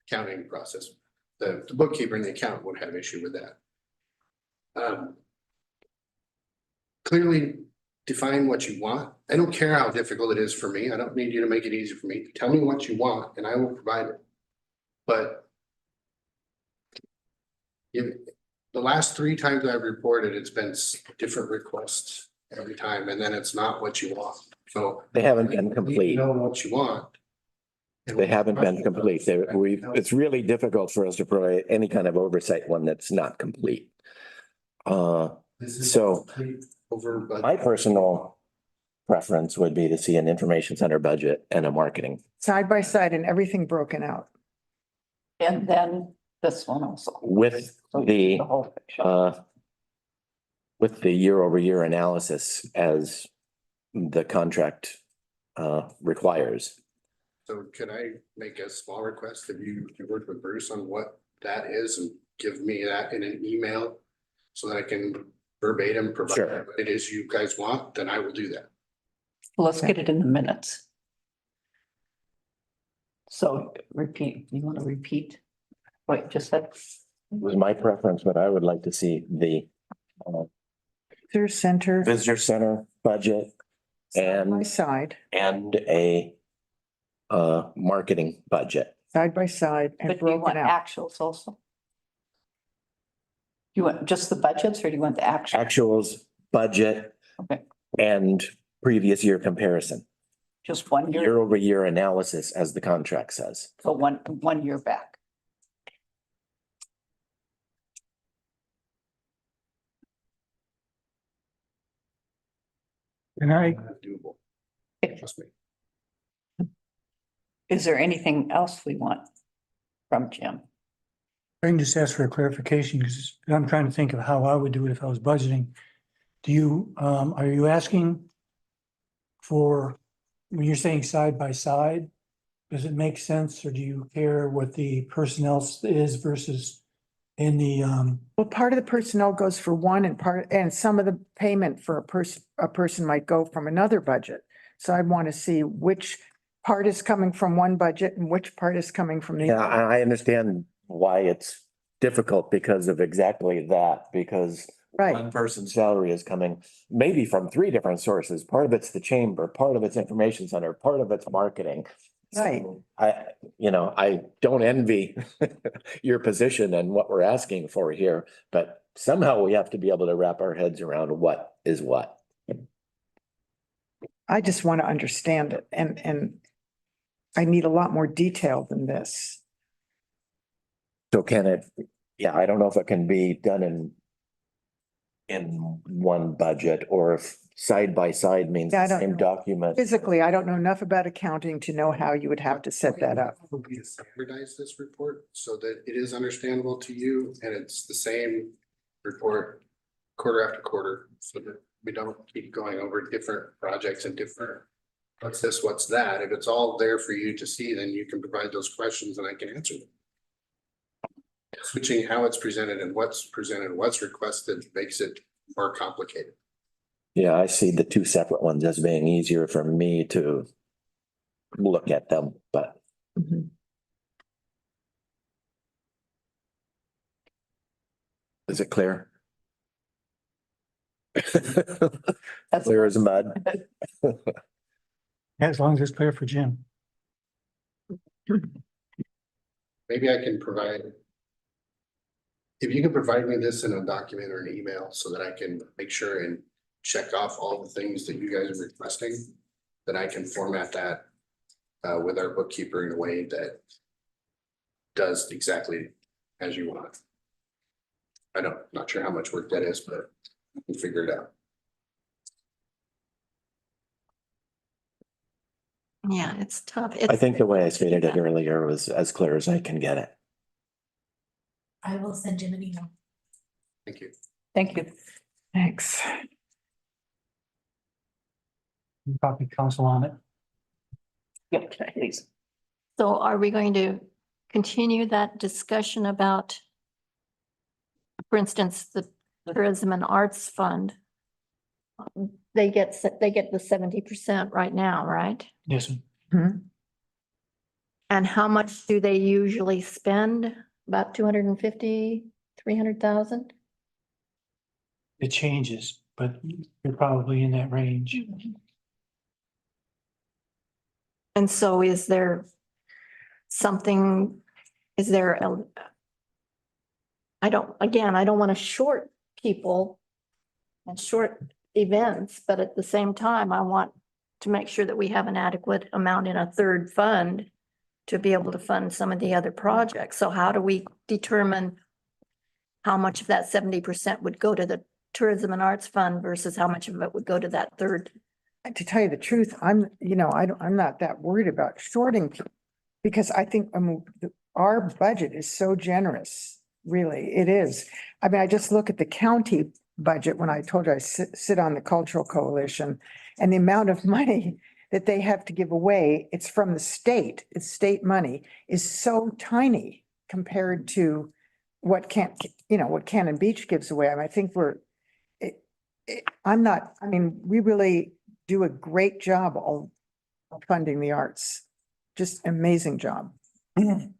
Accounting process. The bookkeeper and the accountant would have issue with that. Clearly define what you want. I don't care how difficult it is for me. I don't need you to make it easy for me. Tell me what you want and I will provide it. But the last 3 times I've reported, it's been different requests every time, and then it's not what you want. So they haven't been complete. You know what you want. They haven't been complete. It's really difficult for us to provide any kind of oversight when that's not complete. So my personal preference would be to see an information center budget and a marketing. Side by side and everything broken out. And then this one also. With the year over year analysis as the contract requires. So can I make a small request? If you work with Bruce on what that is and give me that in an email so that I can verbatim provide what it is you guys want, then I will do that. Let's get it in the minutes. So repeat, you want to repeat what you just said? It was my preference, but I would like to see the visitor center budget and side and a marketing budget. Side by side and But do you want broken out. actuals also? You want just the budgets or do you want the actual? Actuals, budget, Okay. and previous year comparison. Just 1 year, Year over year analysis, as the contract says. so one year back. And I, Doable. Trust me. Is there anything else we want from Jim? I can just ask for a clarification because I'm trying to think of how I would do it if I was budgeting. Do you, are you asking for, when you're saying side by side, does it make sense or do you care what the personnel is versus in the, Well, part of the personnel goes for one and some of the payment for a person might go from another budget. So I'd want to see which part is coming from one budget and which part is coming from the Yeah, other. I understand why it's difficult because of exactly that, because one person's salary is coming maybe from 3 different sources. Part of it's the chamber, part of it's information center, part of it's marketing. Right. So I don't envy your position and what we're asking for here, but somehow we have to be able to wrap our heads around what is what. I just want to understand it and I need a lot more detail than this. So can it, I don't know if it can be done in one budget or if side by side means Yeah, I the don't same know. document. Physically, I don't know enough about accounting to know how you would have to set that up. Standardize this report so that it is understandable to you and it's the same report quarter after quarter so that we don't keep going over different projects and different what's this, what's that? If it's all there for you to see, then you can provide those questions and I can answer them. Switching how it's presented and what's presented, what's requested makes it more complicated. Yeah, I see the two separate ones as being easier for me to look at them, but is it clear? Clear as mud. As long as it's clear for Jim. Maybe I can provide. If you can provide me this in a document or an email so that I can make sure and check off all the things that you guys are requesting, then I can format that with our bookkeeper in a way that does exactly as you want. Not sure how much work that is, but I can figure it out. Yeah, it's tough. I think the way I stated it earlier was as clear as I can get it. I will send Jim an email. Thank you. Thank you. Thanks. Copy council on it. Yep, please. So are we going to continue that discussion about, for instance, the Tourism and Arts Fund? They get the 70% right now, right? Yes. And how much do they usually spend? About 250, 300,000? It changes, but you're probably in that range. And so is there something, is there a, I don't want to short people and short events, but at the same time, I want to make sure that we have an adequate amount in a third fund to be able to fund some of the other projects. So how do we determine how much of that 70% would go to the Tourism and Arts Fund versus how much of it would go to that third? To tell you the truth, I'm not that worried about shorting people because I think, our budget is so generous, really, it is. I mean, I just look at the county budget when I told you I sit on the Cultural Coalition and the amount of money that they have to give away, it's from the state, it's state money, is so tiny compared to what Cannon Beach gives away. I mean, I think we really do a great job of funding the arts. Just amazing job. In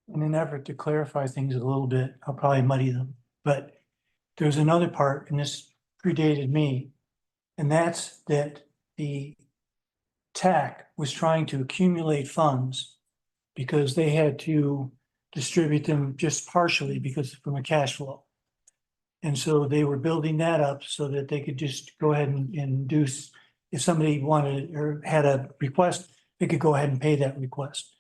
an effort to clarify things a little bit, I'll probably muddy them, but there's another part, and this predated me, and that's that the TAC was trying to accumulate funds because they had to distribute them just partially because from a cash flow. And so they were building that up so that they could just go ahead and do, if somebody wanted or had a request, they could go ahead and pay that request.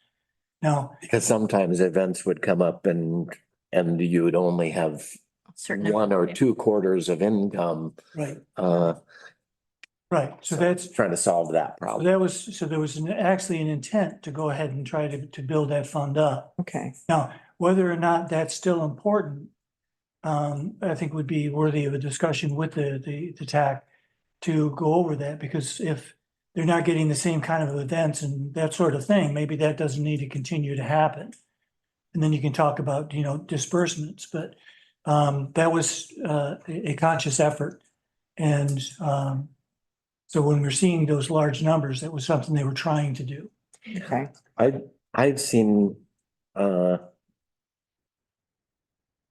Now, because sometimes events would come up and you would only have one or 2 quarters of income. Right. Right. So that's trying to solve that problem. There was actually an intent to go ahead and try to build that fund up. Okay. Now, whether or not that's still important, I think would be worthy of a discussion with the TAC to go over that, because if they're not getting the same kind of events and that sort of thing, maybe that doesn't need to continue to happen. And then you can talk about, disbursements, but that was a conscious effort. And so when we're seeing those large numbers, that was something they were trying to do. Okay. I've seen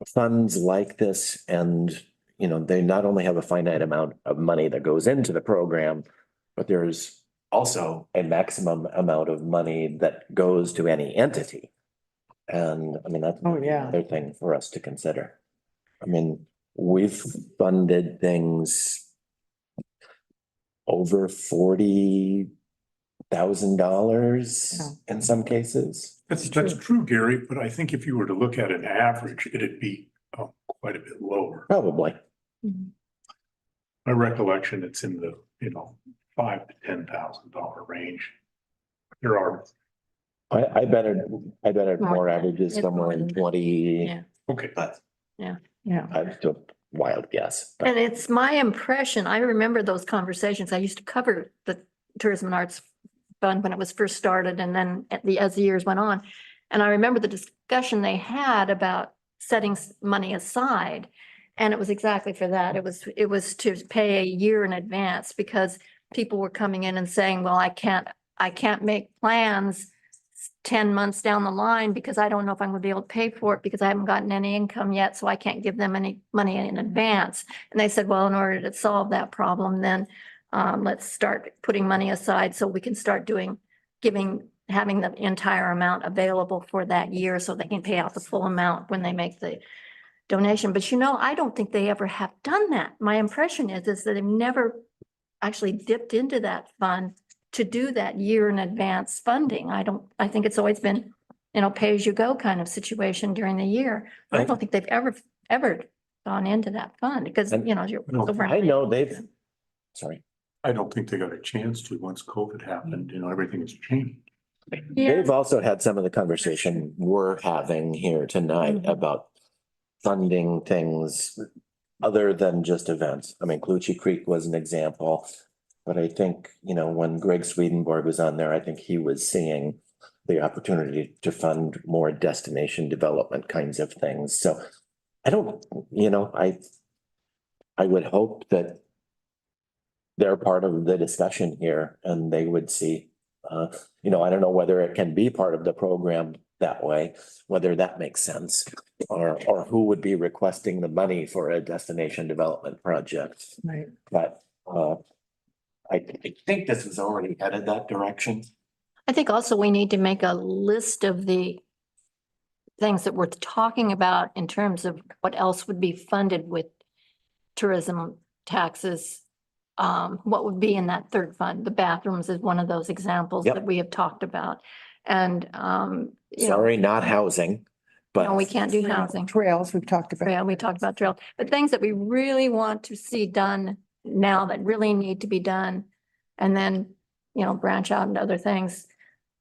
funds like this, and they not only have a finite amount of money that goes into the program, but there's also a maximum amount of money that goes to any entity. And I mean, that's another thing for us to consider. I mean, we've funded things over $40,000 in some cases. That's true, Gary, but I think if you were to look at an average, it'd be quite a bit lower. Probably. My recollection, it's in the, $5,000 to $10,000 range. There are. I bet it more averages somewhere in 20. Yeah. Okay. Yeah. I still wild guess. But And it's my impression, I remember those conversations. I used to cover the Tourism and Arts Fund when it was first started and then as the years went on. And I remember the discussion they had about setting money aside. And it was exactly for that. It was to pay a year in advance because people were coming in and saying, well, I can't make plans 10 months down the line because I don't know if I'm gonna be able to pay for it because I haven't gotten any income yet, so I can't give them any money in advance. And they said, well, in order to solve that problem, then let's start putting money aside so we can start having the entire amount available for that year so they can pay out the full amount when they make the donation. But I don't think they ever have done that. My impression is that they've never actually dipped into that fund to do that year in advance funding. I think it's always been, pay as you go kind of situation during the year. I don't think they've ever gone into that fund because, you're. I know sorry. I don't think they got a chance to once COVID happened, everything has changed. They've also had some of the conversation we're having here tonight about funding things other than just events. I mean, Clutchie Creek was an example. But I think, when Greg Swedenborg was on there, I think he was seeing the opportunity to fund more destination development kinds of things. So I don't, I would hope that they're part of the discussion here and they would see, I don't know whether it can be part of the program that way, whether that makes sense or who would be requesting the money for a destination development project. Right. But, I think this was already headed that direction. I think also we need to make a list of the things that we're talking about in terms of what else would be funded with tourism taxes. What would be in that third fund? The bathrooms is one of those examples that we have talked about. And, Sorry, not housing, but. No, we can't do housing. Trails, we've talked about. Yeah, we talked about trails, but things that we really want to see done now that really need to be done. And then, branch out into other things.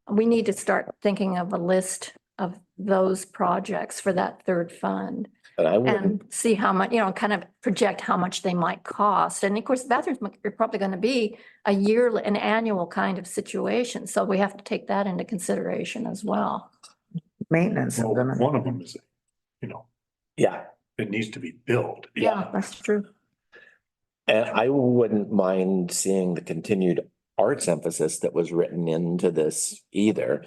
We need to start thinking of a list of those projects for that third fund. But I wouldn't, And see how much, kind of project how much they might cost. And of course, bathrooms are probably going to be an annual kind of situation. So we have to take that into consideration as well. Maintenance of them. One of them is, yeah, it needs to be built. Yeah, that's true. and I wouldn't mind seeing the continued arts emphasis that was written into this either.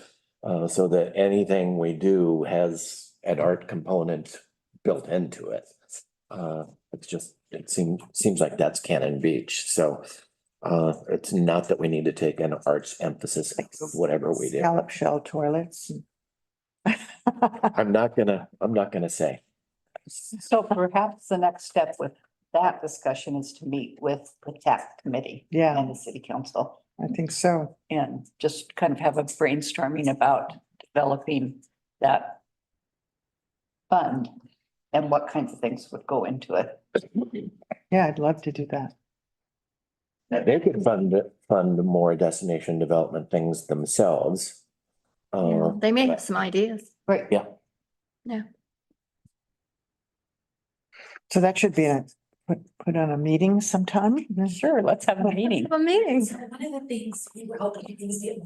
So that anything we do has an art component built into it. It seems like that's Cannon Beach, so it's not that we need to take an arts emphasis of whatever we do. Scallop shell toilets. I'm not gonna say. So perhaps the next step with that discussion is to meet with the TAC committee. Yeah. And the city council I think so. and just kind of have a brainstorming about developing that fund and what kinds of things would go into it. Yeah, I'd love to do that. They could fund more destination development things themselves. Yeah, they may have some ideas. Right. Yeah. Yeah. So that should be put on a meeting sometime. Sure, let's have a meeting. Have a meeting. So one of the things we were hoping to do is get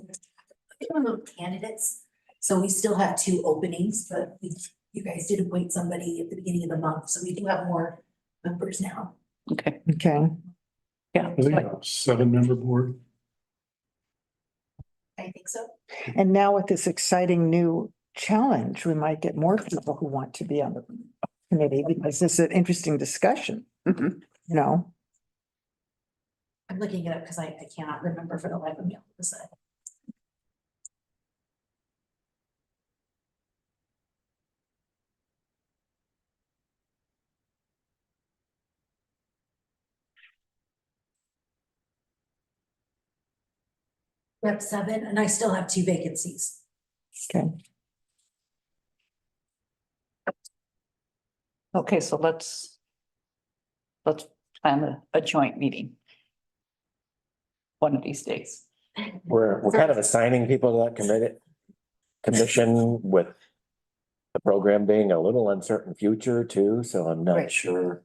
more candidates. So we still have 2 openings, but you guys did appoint somebody at the beginning of the month, so we do have more members now. Okay. Okay. Yeah. I think a 7-member board. I think so. And now with this exciting new challenge, we might get more people who want to be on the committee because this is an interesting discussion, Mhm. you know? I'm looking it up because I cannot remember for the life of me. We have 7 and I still have 2 vacancies. Okay. Okay, so let's plan a joint meeting. One of these days. We're kind of assigning people to that commission with the program being a little uncertain future too, so I'm not Right. sure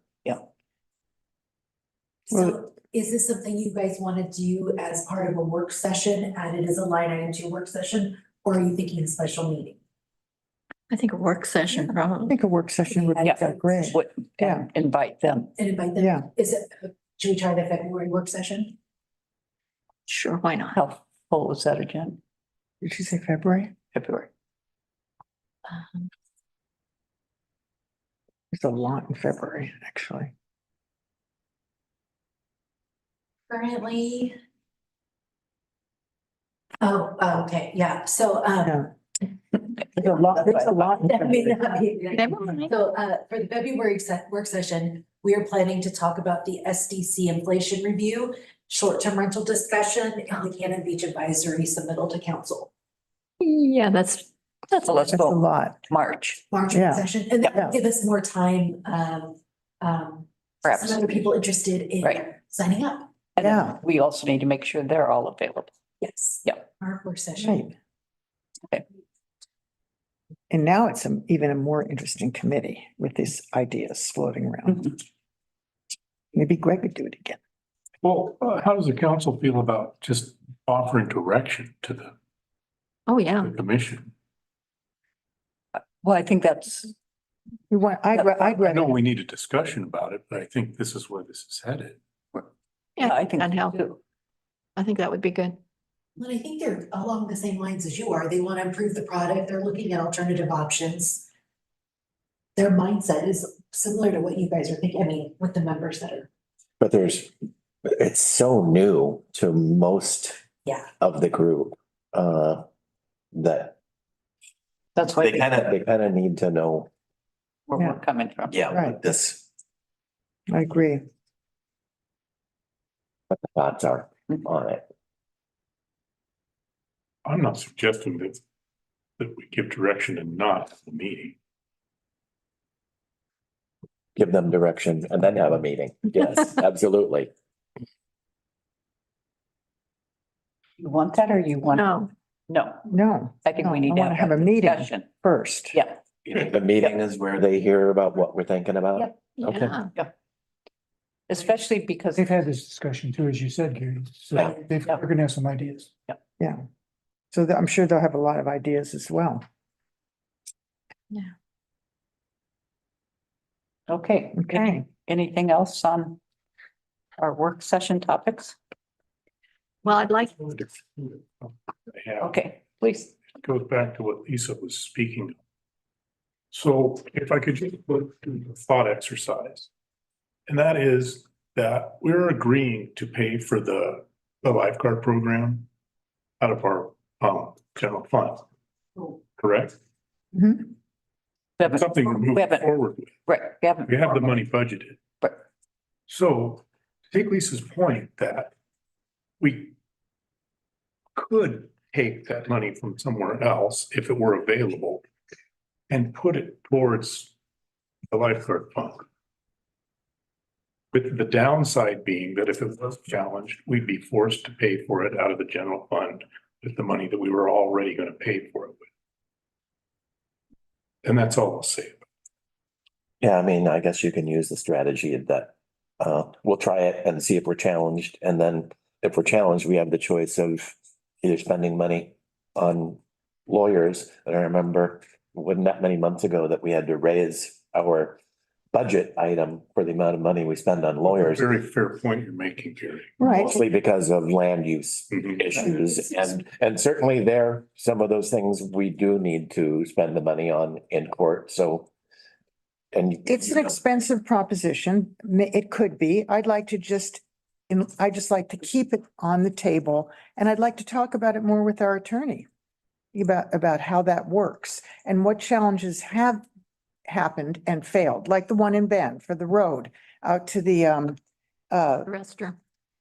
So is this something you guys want to do as part of a work session, added as a line item to your work session? Or are you thinking a special meeting? I think a work session I probably. think a work session would be Yeah. great. Would, Yeah. invite them. And invite them? Yeah. Is it, should we try the February work session? Sure, why not? How full was that agenda? Did you say February? February. There's a lot in February, actually. Currently. Okay, yeah, so, Yeah. There's a lot in that may February. not be. Never mind. So, for the February work session, we are planning to talk about the SDC inflation review, short-term rental discussion, and the Cannon Beach advisory submittal to council. Yeah, that's So let's That's a go lot. March Yeah. session, and that Yeah. will give us more time, Perhaps. some other people interested in Right. signing up. And then Yeah. we also need to make sure they're all available. Yes. Yeah. Our work session. Right. Okay. And now it's even a more interesting committee with these ideas floating around. Maybe Greg could do it again. Well, how does the council feel about just offering direction to the Oh, yeah. commission? Well, I think that's, I'd I rather. know we need a discussion about it, but I think this is where this is headed. Yeah, I think that'd help. too. I think that would be good. Well, I think they're along the same lines as you are. They want to improve the product. They're looking at alternative options. Their mindset is similar to what you guys are thinking, I mean, with the members that are, But it's so new to most yeah. of the group, that That's why they kind of need to know, where we're coming from. yeah, Right. what this, I agree. what the thoughts are on it. I'm not suggesting that we give direction and not have the meeting. Give them direction and then have a meeting. Yes, absolutely. You want that or you want? No, No, No. I think we no, need I to wanna have a meeting discussion. first. Yeah. The meeting is where they hear about what we're thinking about. Yep. Okay. yeah. Especially because They've had this discussion too, as you said, Gary. Yeah. So they're gonna have some ideas. Yeah. So I'm sure they'll have a lot of ideas as well. okay. Okay. Anything else on our work session topics? Well, I'd like, Yeah. Okay, please. It goes back to what Lisa was speaking of. So if I could just put through the thought exercise. And that is that we're agreeing to pay for the lifeguard program out of our general fund, correct? Mhm. We haven't- Something we're we moving haven't- forward with. Right, we haven't. We have the money budgeted. Right. So take Lisa's point that we could take that money from somewhere else if it were available and put it towards the lifeguard fund. With the downside being that if it was challenged, we'd be forced to pay for it out of the general fund with the money that we were already going to pay for it with. And that's all I'll say. Yeah, I mean, I guess you can use the strategy that we'll try it and see if we're challenged. And then if we're challenged, we have the choice of either spending money on lawyers. And I remember wasn't that many months ago that we had to raise our budget item for the amount of money we spend on lawyers. Very fair point you're making, Gary. Right. Mostly because of land use Mhm. issues and certainly there, some of those things we do need to spend the money on in court, so. And It's an expensive proposition. It could be. I'd like to I just like to keep it on the table and I'd like to talk about it more with our attorney. About how that works and what challenges have happened and failed, like the one in Bend for the road out to the restroom,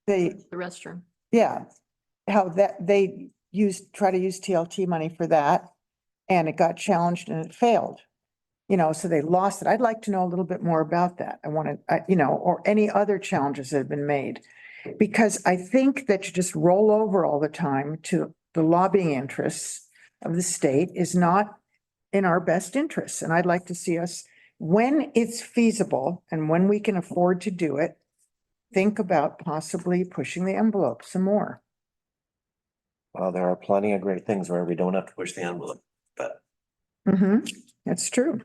the the restroom. yeah, how that they try to use TLT money for that and it got challenged and it failed. You know, so they lost it. I'd like to know a little bit more about that. I want to, or any other challenges that have been made. Because I think that to just roll over all the time to the lobbying interests of the state is not in our best interests. And I'd like to see us, when it's feasible and when we can afford to do it, think about possibly pushing the envelope some more. Well, there are plenty of great things where we don't have to push the envelope, but That's true.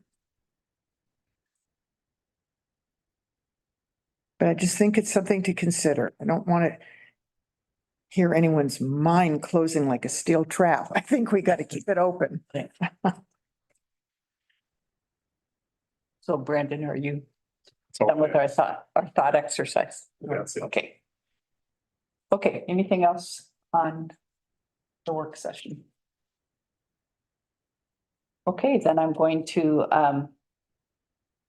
But I just think it's something to consider. I don't want to hear anyone's mind closing like a steel trap. I think we got to keep it open. So Brandon, are you done with our thought exercise? That's it. Okay. Okay, anything else on the work session? Okay, then I'm going to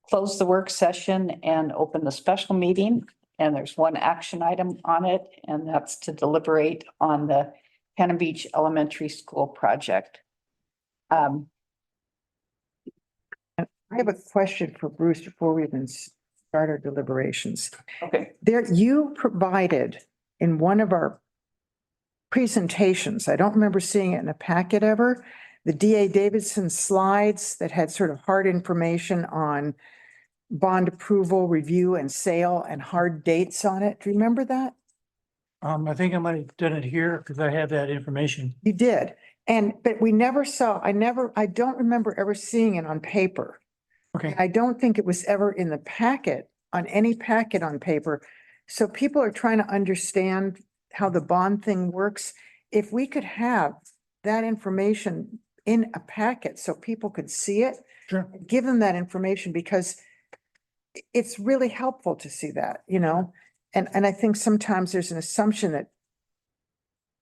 close the work session and open the special meeting. And there's one action item on it, and that's to deliberate on the Cannon Beach Elementary School project. I have a question for Bruce before we even start our deliberations. Okay. There, you provided in one of our presentations, I don't remember seeing it in a packet ever, the DA Davidson slides that had sort of hard information on bond approval, review and sale and hard dates on it. Do you remember that? I think I might have done it here because I have that information. You did. But we never saw, I don't remember ever seeing it on paper. Okay. I don't think it was ever in the packet, on any packet on paper. So people are trying to understand how the bond thing works. If we could have that information in a packet so people could see it. Sure. Give them that information because it's really helpful to see that, you know? And I think sometimes there's an assumption that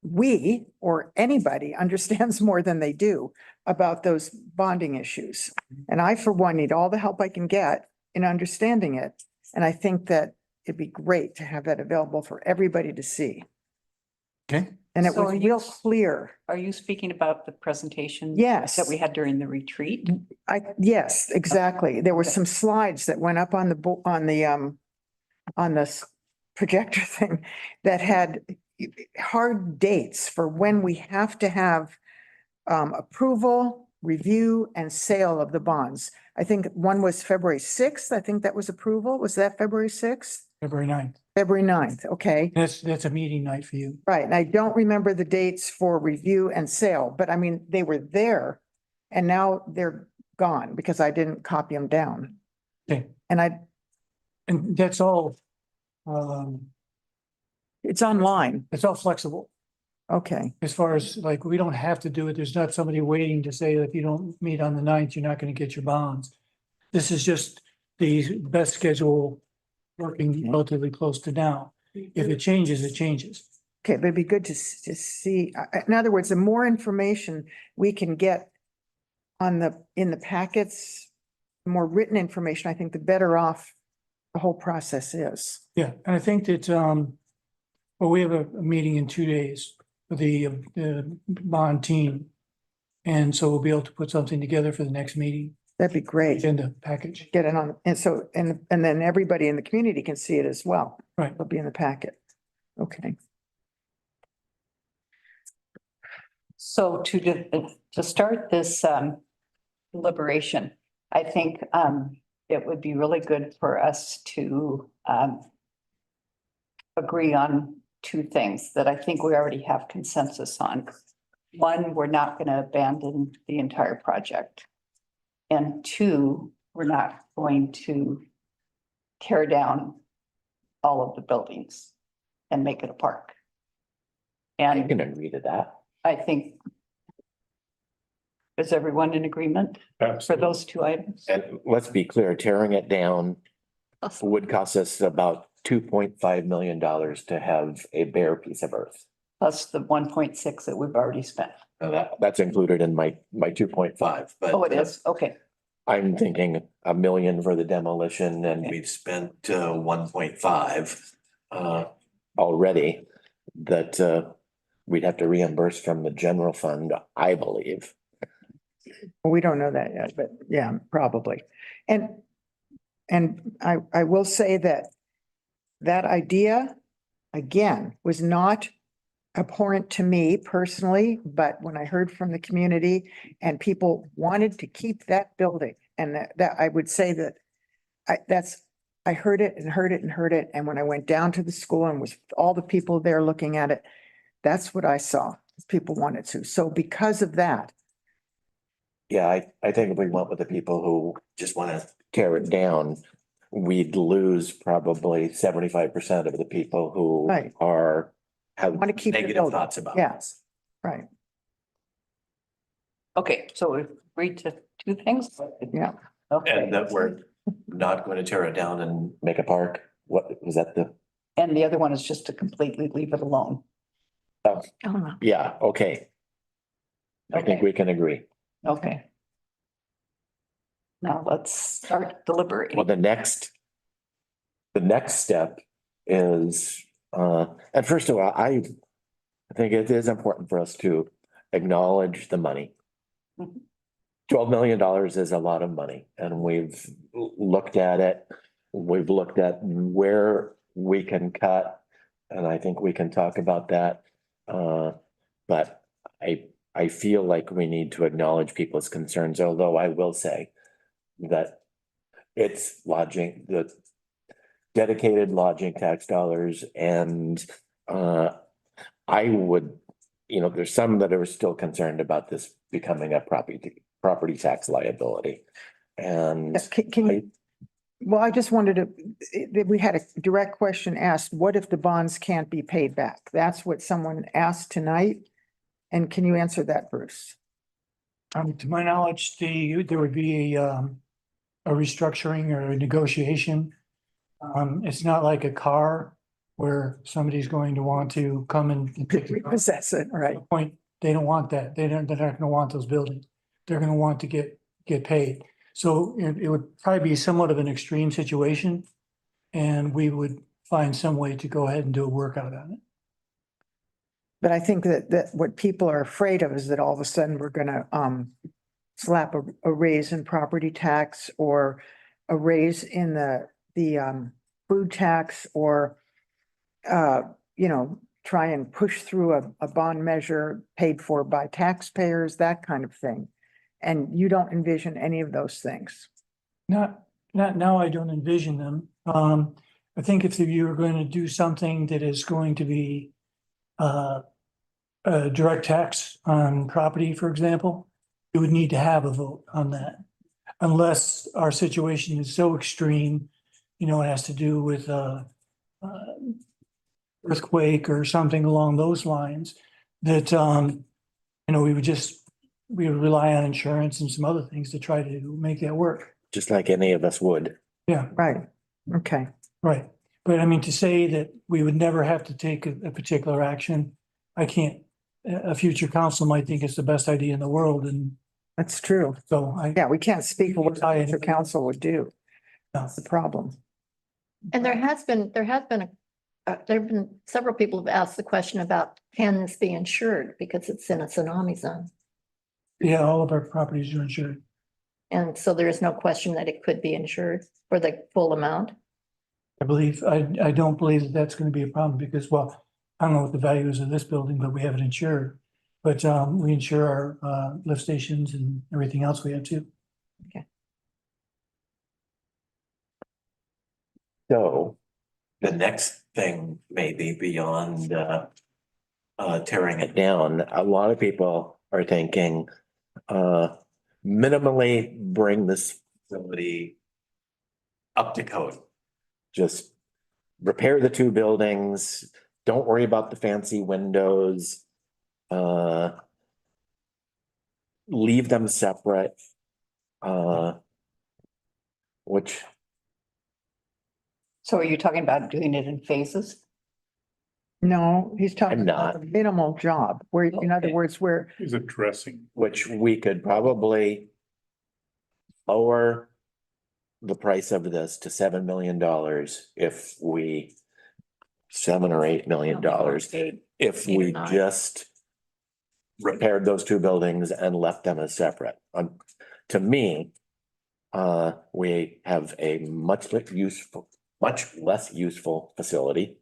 we or anybody understands more than they do about those bonding issues. And I, for one, need all the help I can get in understanding it. And I think that it'd be great to have that available for everybody to see. Okay. And it So was are you- real clear. Are you speaking about the presentation? Yes. That we had during the retreat? Yes, exactly. There were some slides that went up on the, on this projector thing that had hard dates for when we have to have approval, review and sale of the bonds. I think one was February 6th. I think that was approval. Was that February 6th? February 9th. February 9th. Okay. That's a meeting night for you. Right. And I don't remember the dates for review and sale, but I mean, they were there and now they're gone because I didn't copy them down. Okay. And that's all, it's online. it's all flexible. Okay. As far as like, we don't have to do it. There's not somebody waiting to say that if you don't meet on the 9th, you're not going to get your bonds. This is just the best schedule working relatively close to now. If it changes, it changes. Okay, but it'd be good to see, in other words, the more information we can get on in the packets, the more written information, I think the better off the whole process is. Yeah, and I think that, well, we have a meeting in 2 days for the bond team. And so we'll be able to put something together for the next meeting. That'd be great. Agenda package. Get it on, and so, and then everybody in the community can see it as well. Right. It'll be in the packet. Okay. So to start this deliberation, I think it would be really good for us to agree on two things that I think we already have consensus on. One, we're not going to abandon the entire project. And two, we're not going to tear down all of the buildings and make it a park. And I can agree to that. I think, is everyone in agreement for those two items? And let's be clear, tearing it down would cost us about $2.5 million to have a bare piece of earth. Plus the 1.6 that we've already spent. That's included in my 2.5, but. Oh, it is? Okay. I'm thinking $1 million for the demolition and we've spent 1.5 already that we'd have to reimburse from the general fund, I believe. We don't know that yet, but yeah, probably. And I will say that idea, again, was not abhorrent to me personally, but when I heard from the community and people wanted to keep that building, And that I would say that I heard it and heard it and heard it. And when I went down to the school and was all the people there looking at it, that's what I saw. People wanted to. So because of that, Yeah, I think if we went with the people who just want to tear it down, we'd lose probably 75% of the people who Right. have Want to keep the negative building. thoughts about Yeah. this. right, Okay, so we've agreed to two things? yeah. Okay, And that we're not going to tear it down and make a park. What was that and the other one is just to completely leave it alone. Oh, no. yeah, okay. I think Okay. we can agree. Okay. Now let's start deliberating. Well, the next step is, and first of all, I think it is important for us to acknowledge the money. Mhm. $12 million is a lot of money, and we've looked at it. We've looked at where we can cut, and I think we can talk about that. But I feel like we need to acknowledge people's concerns, although I will say that it's lodging, the dedicated lodging tax dollars, and I would, there's some that are still concerned about this becoming a property tax liability. And Can you, well, I just wanted to, we had a direct question asked, what if the bonds can't be paid back? That's what someone asked tonight. And can you answer that, Bruce? To my knowledge, there would be a restructuring or a negotiation. It's not like a car where somebody's going to want to come and take it. Repossess it, right? Point, they don't want that. They're not gonna want those buildings. They're gonna want to get paid. So it would probably be somewhat of an extreme situation. And we would find some way to go ahead and do a workout on it. But I think that what people are afraid of is that all of a sudden we're gonna slap a raise in property tax or a raise in the food tax, or try and push through a bond measure paid for by taxpayers, that kind of thing. And you don't envision any of those things. Not now, I don't envision them. I think if you were going to do something that is going to be a direct tax on property, for example, you would need to have a vote on that. Unless our situation is so extreme, it has to do with earthquake or something along those lines, that we would rely on insurance and some other things to try to make that work. just like any of us would. Yeah, Right, okay. right. But I mean, to say that we would never have to take a particular action, I can't. A future council might think it's the best idea in the world, and That's true. so Yeah, we can't speak for what I- the council would do. That's the problem. And there have been several people have asked the question about, can this be insured because it's in a tsunami zone? Yeah, all of our properties are insured. And so there is no question that it could be insured for the full amount. I don't believe that that's going to be a problem because, well, I don't know what the value is of this building, but we have it insured. But we insure our lift stations and everything else we have too. So the next thing maybe beyond tearing it down, a lot of people are thinking minimally bring this facility up to code. Just repair the two buildings, don't worry about the fancy windows. Leave them separate. Which, So are you talking about doing it in phases? No, he's talking I'm about not. a minimal job, where, in other Okay. words, where Is addressing. which we could probably lower the price of this to $7 million if we, $7 or $8 million, if we just repaired those two buildings and left them as separate. To me, we have a much less useful facility.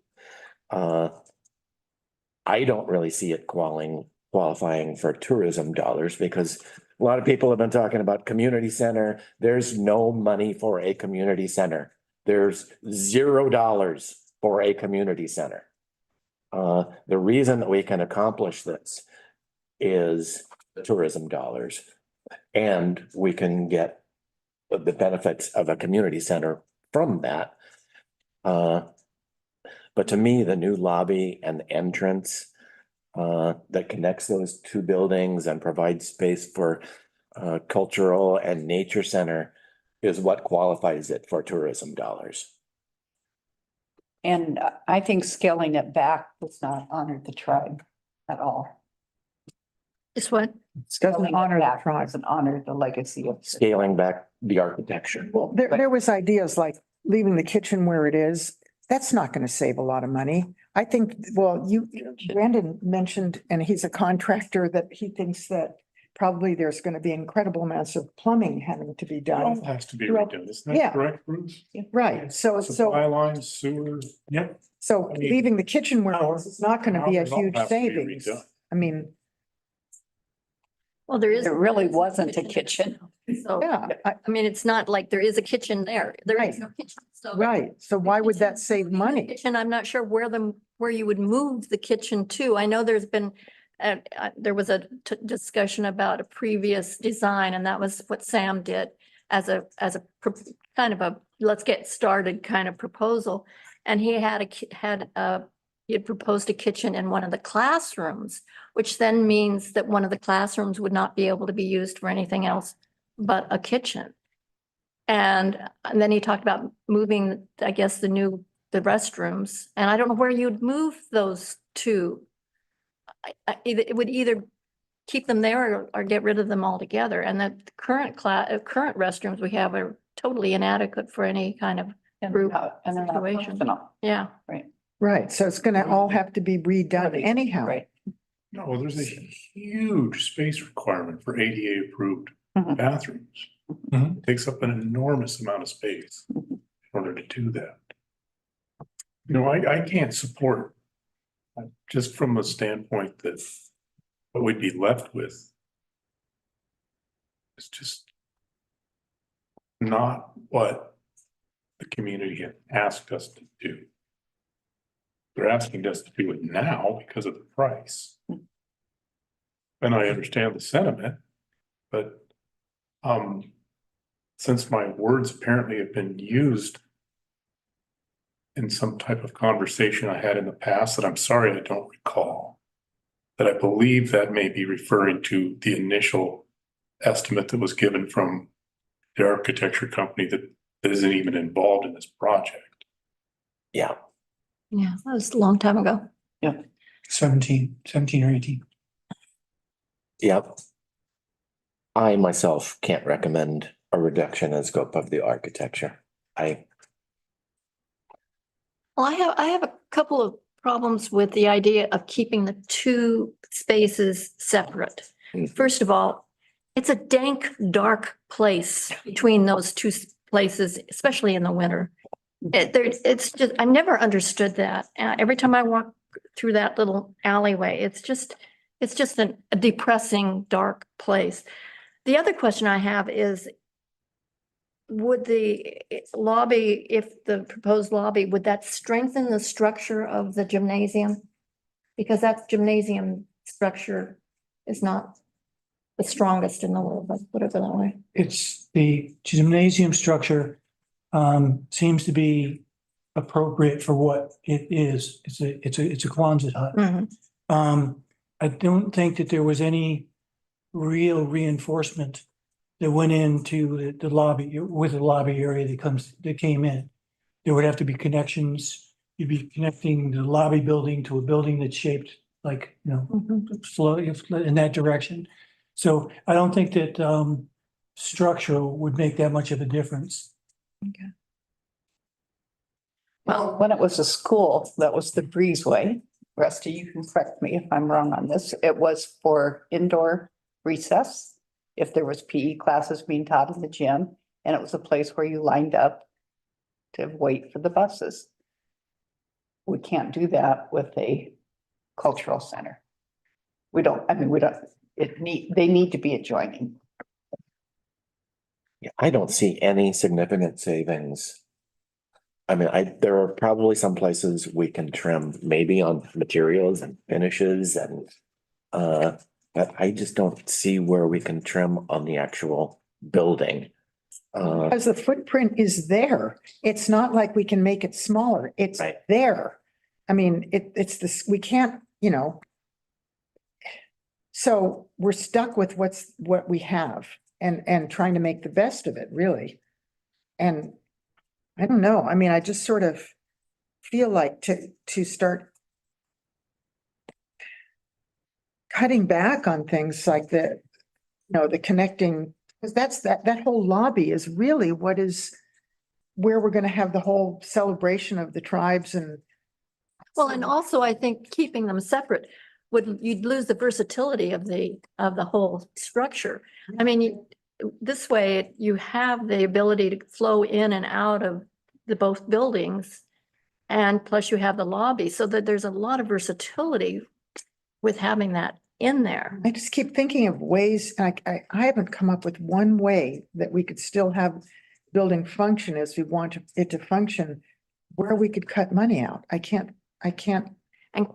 I don't really see it qualifying for tourism dollars because A lot of people have been talking about community center. There's no money for a community center. There's $0 for a community center. The reason that we can accomplish this is the tourism dollars. And we can get the benefits of a community center from that. But to me, the new lobby and entrance that connects those two buildings and provides space for cultural and nature center is what qualifies it for tourism dollars. And I think scaling it back does not honor the tribe at all. This what? Doesn't honor the tribe, doesn't honor the legacy of. Scaling back the architecture. Well, there was ideas like leaving the kitchen where it is. That's not going to save a lot of money. I think, well, Brandon mentioned, and he's a contractor, that he thinks that probably there's going to be incredible amounts of plumbing having to be It done. all has to be Throughout- redone, isn't Yeah. that correct, Bruce? Right, so Supply lines, sewers, yep. So I mean, leaving the kitchen where it is is not going to be a houses all huge have to be savings. redone. I mean, Well, there is. There really wasn't a kitchen. So, yeah, I mean, it's not like there is a kitchen there. There is no kitchen. So right. So why would that save money? kitchen, I'm not sure where you would move the kitchen to. I know there's been, there was a discussion about a previous design, and that was what Sam did as a kind of a, let's get started kind of proposal. And he he had proposed a kitchen in one of the classrooms, which then means that one of the classrooms would not be able to be used for anything else but a kitchen. And then he talked about moving, I guess, the restrooms, and I don't know where you'd move those to. It would either keep them there or get rid of them altogether, and the current restrooms we have are totally inadequate for any kind of group And they're not situation. functional. Yeah. Right. Right, so it's going to all have to be redone anyhow. Right. No, well, there's a huge space requirement for ADA approved Mhm. bathrooms. It takes up an enormous amount of space in order to do that. You know, I can't support, just from a standpoint that what we'd be left with is just not what the community had asked us to do. They're asking us to do it now because of the price. And I understand the sentiment, but since my words apparently have been used in some type of conversation I had in the past that I'm sorry I don't recall, that I believe that may be referring to the initial estimate that was given from the architecture company that isn't even involved in this project. Yeah. Yeah, that was a long time ago. 17 or 18. Yep. I myself can't recommend a reduction in scope of the architecture. Well, I have a couple of problems with the idea of keeping the two spaces separate. First of all, it's a dank, dark place between those two places, especially in the winter. It's just, I never understood that. Every time I walk through that little alleyway, it's just a depressing, dark place. The other question I have is, would the lobby, if the proposed lobby, would that strengthen the structure of the gymnasium? Because that gymnasium structure is not the strongest in the world, let's put it that way. It's the gymnasium structure seems to be appropriate for what it is. It's a Quonset hut. Mhm. I don't think that there was any real reinforcement that went into the lobby, with the lobby area that came in. There would have to be connections. You'd be connecting the lobby building to a building that's shaped like, slow in that direction. So I don't think that structural would make that much of a difference. Okay. Well, when it was a school, that was the breezeway. Rusty, you can correct me if I'm wrong on this. It was for indoor recess, if there was PE classes being taught in the gym, and it was a place where you lined up to wait for the buses. We can't do that with a cultural center. They need to be adjoining. Yeah, I don't see any significant savings. I mean, there are probably some places we can trim, maybe on materials and finishes and, but I just don't see where we can trim on the actual building. Because the footprint is there. It's not like we can make it smaller. It's Right. there. I mean, it's this, we can't, you know. So we're stuck with what we have and trying to make the best of it, really. And I don't know. I mean, I just sort of feel like to start cutting back on things like the, you know, the connecting, because that whole lobby is really what is where we're going to have the whole celebration of the tribes and. Well, and also I think keeping them separate you'd lose the versatility of the whole structure. I mean, this way you have the ability to flow in and out of the both buildings. And plus you have the lobby, so that there's a lot of versatility with having that in there. I just keep thinking of ways, I haven't come up with one way that we could still have building function as we want it to function, where we could cut money out. I can't, and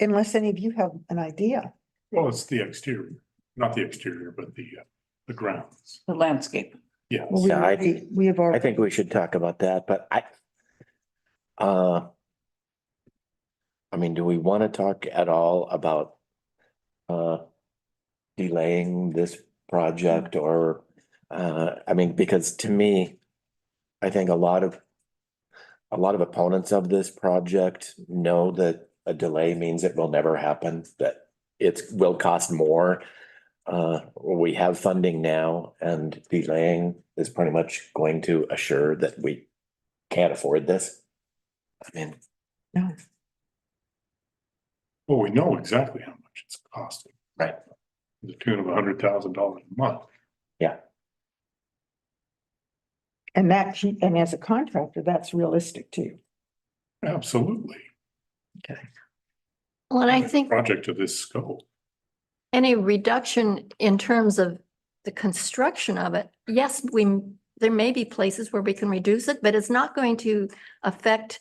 unless any of you have an idea. Well, it's the exterior, not the exterior, but the grounds. The landscape. Yeah. Well, we have I already. think we should talk about that, but I mean, do we want to talk at all about delaying this project or, I mean, because to me, I think a lot of opponents of this project know that a delay means it will never happen, that it will cost more. We have funding now and delaying is pretty much going to assure that we can't afford this. I mean. No. Well, we know exactly how much it's costing. Right. To the tune of $100,000 a month. Yeah. And and as a contractor, that's realistic too. Absolutely. Okay. Well, and I think Project of this scope. any reduction in terms of the construction of it, yes, there may be places where we can reduce it, but it's not going to affect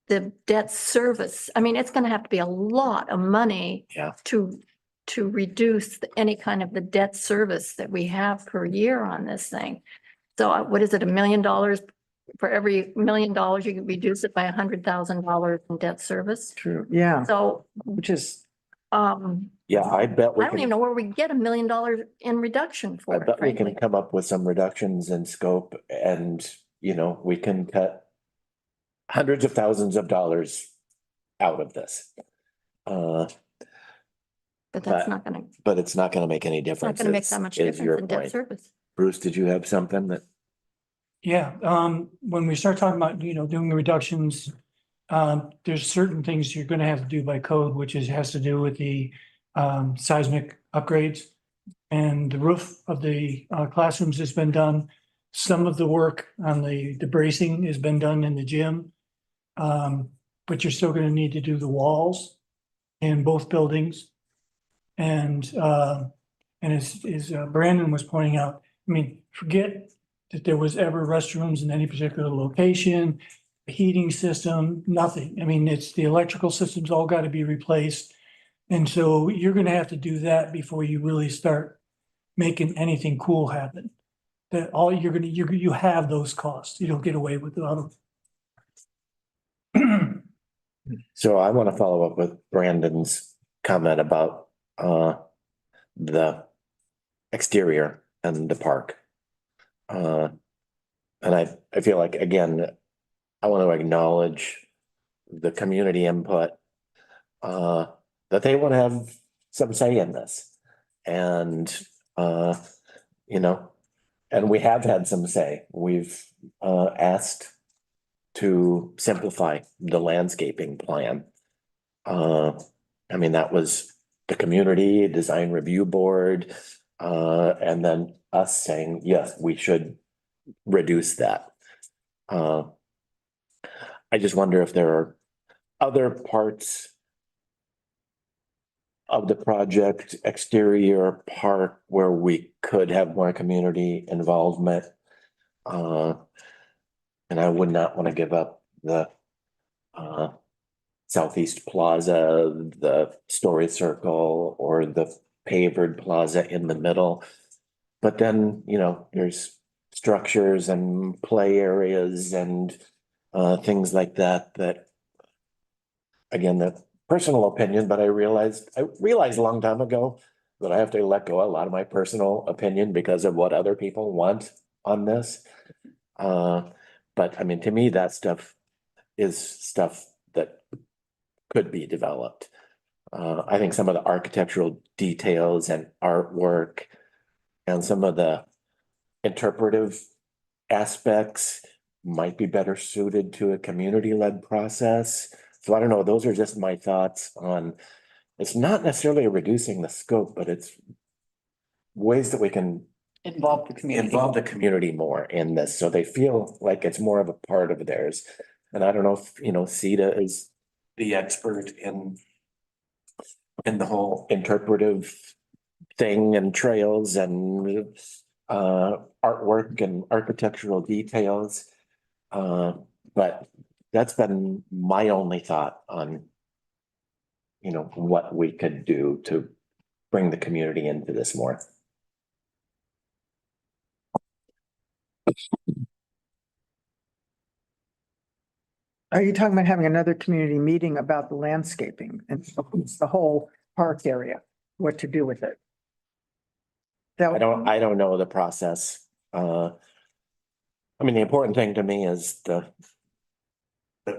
the debt service. I mean, it's going to have to be a lot of money to reduce any kind of the debt service that we have per year on this thing. So what is it, $1 million? For every $1 million, you can reduce it by $100,000 in debt service. True. Yeah. So, which is. Yeah, I bet we I don't even know where we get $1 million in reduction for I it, bet we can frankly. come up with some reductions in scope and, you know, we can cut hundreds of thousands of dollars out of this. But that's not gonna, But it's not gonna make any it's not difference. gonna make that much is your difference in debt point. service. Bruce, did you have something that? Yeah, when we start talking about, doing the reductions, there's certain things you're gonna have to do by code, which has to do with the seismic upgrades. And the roof of the classrooms has been done. Some of the work on the bracing has been done in the gym. But you're still gonna need to do the walls in both buildings. And as Brandon was pointing out, I mean, forget that there was ever restrooms in any particular location, heating system, nothing. I mean, it's the electrical systems all got to be replaced. And so you're going to have to do that before you really start making anything cool happen. That all you have those costs. You don't get away with them. So I want to follow up with Brandon's comment about the exterior and the park. And I feel like, again, I want to acknowledge the community input, that they want to have some say in this. And, and we have had some say. We've asked to simplify the landscaping plan. I mean, that was the community design review board, and then us saying, yes, we should reduce that. I just wonder if there are other parts of the project, exterior part where we could have more community involvement. And I would not want to give up the Southeast Plaza, the Story Circle, or the pavered plaza in the middle. But then, you know, there's structures and play areas and things like that, that again, the personal opinion, but I realized a long time ago that I have to let go a lot of my personal opinion because of what other people want on this. But I mean, to me, that stuff is stuff that could be developed. I think some of the architectural details and artwork and some of the interpretive aspects might be better suited to a community-led process. So I don't know, those are just my thoughts on, it's not necessarily reducing the scope, but it's ways that we can Involve the community. involve the community more in this, so they feel like it's more of a part of theirs. And I don't know if, you know, Sita is the expert in the whole interpretive thing and trails and artwork and architectural details. But that's been my only thought on, you know, what we could do to bring the community into this more. Are you talking about having another community meeting about the landscaping and the whole park area, what to do with it? I don't know the process. I mean, the important thing to me is that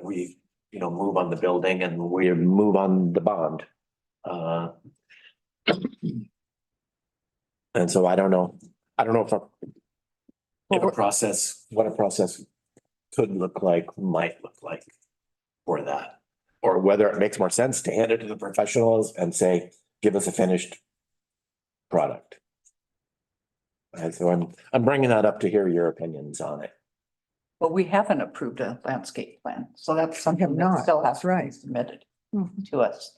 we, you know, move on the building and we move on the bond. And so I don't know if a process, what a process could look like, might look like for that. Or whether it makes more sense to hand it to the professionals and say, give us a finished product. And so I'm bringing that up to hear your opinions on it. But we haven't approved a landscape plan, so that's something that not, still has that's to be right. submitted to us.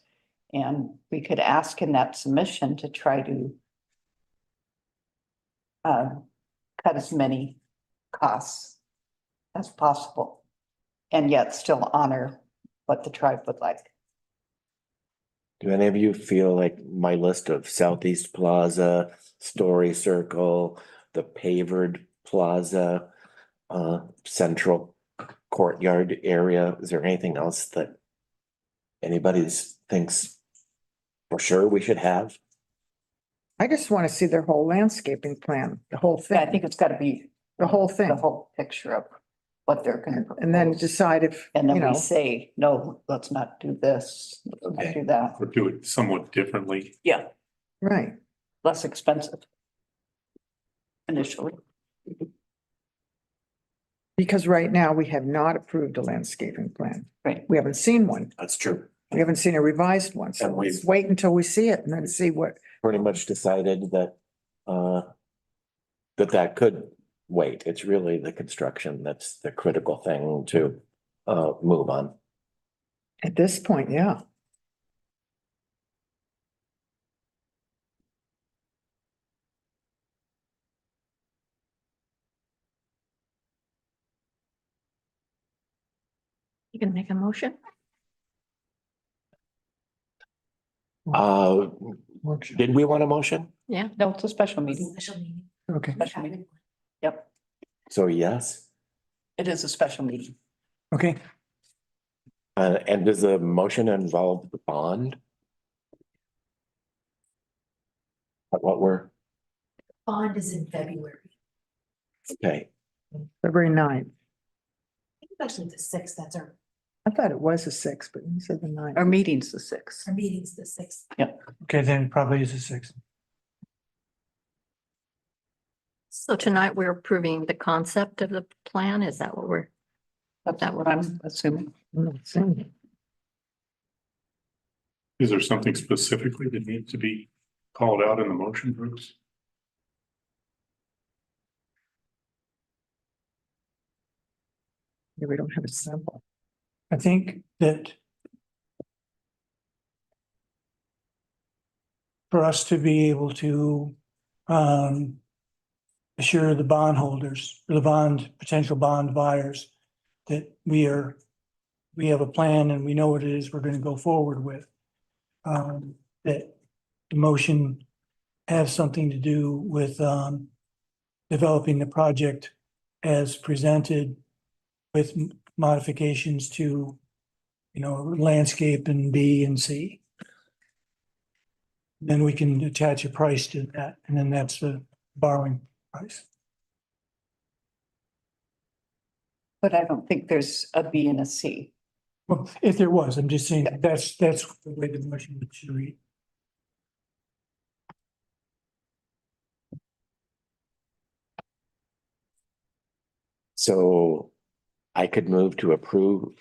And we could ask in that submission to try to cut as many costs as possible and yet still honor what the tribe would like. Do any of you feel like my list of Southeast Plaza, Story Circle, the pavered plaza, central courtyard area, is there anything else that anybody thinks for sure we should have? I just want to see their whole landscaping plan, the whole Yeah, I thing, think it's got to be the whole thing, the whole picture of what they're going to. and then decide if, And then you we know, say, no, let's not do this, let's not Okay. do that. Or do it somewhat differently. Yeah, right. less expensive. Initially. Because right now we have not approved a landscaping plan. Right. We haven't seen one. That's true. We haven't seen a revised one. So And let's we've- wait until we see it and then see what, Pretty much decided that that could wait. It's really the construction that's the critical thing to move on. at this point, yeah. You can make a motion? Did we want a motion? Yeah. No, it's a special meeting. Special meeting. Okay. Special meeting. Yep, So yes, it is a special meeting. Okay, and does the motion involve the bond? What we're, Bond is in February. okay, February 9th. I think it's actually the sixth, that's our I thought it was the 6th, but you said the 9th. Our meeting's the 6th. meeting's the sixth. okay, then it probably is a 6. So tonight we're approving the concept of the plan. Is that what we're? That's what I'm assuming. I'm not saying it. Is there something specifically that needs to be called out in the motion, Bruce? Yeah, we don't have a sample. I think that for us to be able to assure the bondholders, the potential bond buyers, that we have a plan and we know what it is we're gonna go forward with. That the motion has something to do with developing the project as presented with modifications to, landscape and B and C. Then we can attach a price to that, and then that's the borrowing price. But I don't think there's a B and a C. Well, if there was, I'm just saying that's the way the motion should read. So I could move to approve.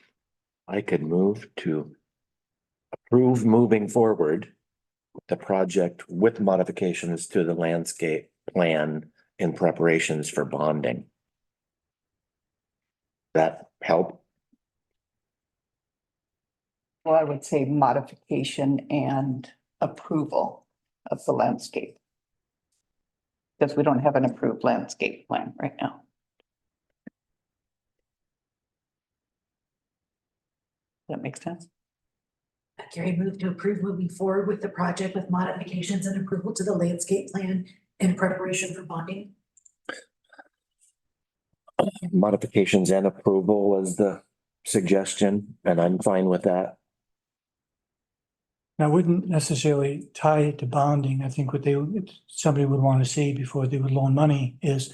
I could move to approve moving forward the project with modifications to the landscape plan in preparations for bonding. That help? Well, I would say modification and approval of the landscape. Because we don't have an approved landscape plan right now. That makes sense? Gary moved to approve moving forward with the project with modifications and approval to the landscape plan in preparation for bonding. Modifications and approval is the suggestion, and I'm fine with that. I wouldn't necessarily tie it to bonding. I think what somebody would want to see before they would loan money is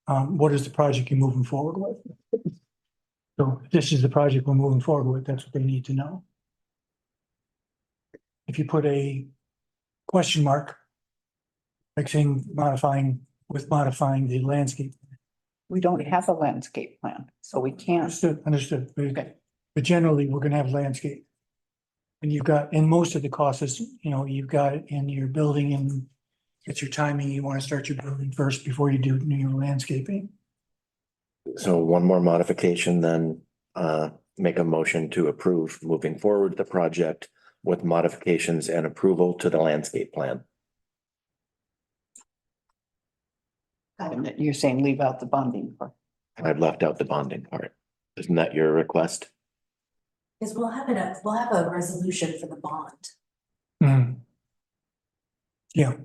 what is the project you're moving forward with? So if this is the project we're moving forward with, that's what they need to know. If you put a question mark, like saying modifying the landscape. We don't have a landscape plan, so we can't. Understood. But generally, we're gonna have landscape. And you've got, and most of the costs is, you've got it in your building and it's your timing. You want to start your building first before you do your landscaping. So one more modification, then make a motion to approve moving forward the project with modifications and approval to the landscape plan. And you're saying leave out the bonding part. I've left out the bonding part. Isn't that your request? Because we'll have a resolution for the bond. Mhm. Yeah.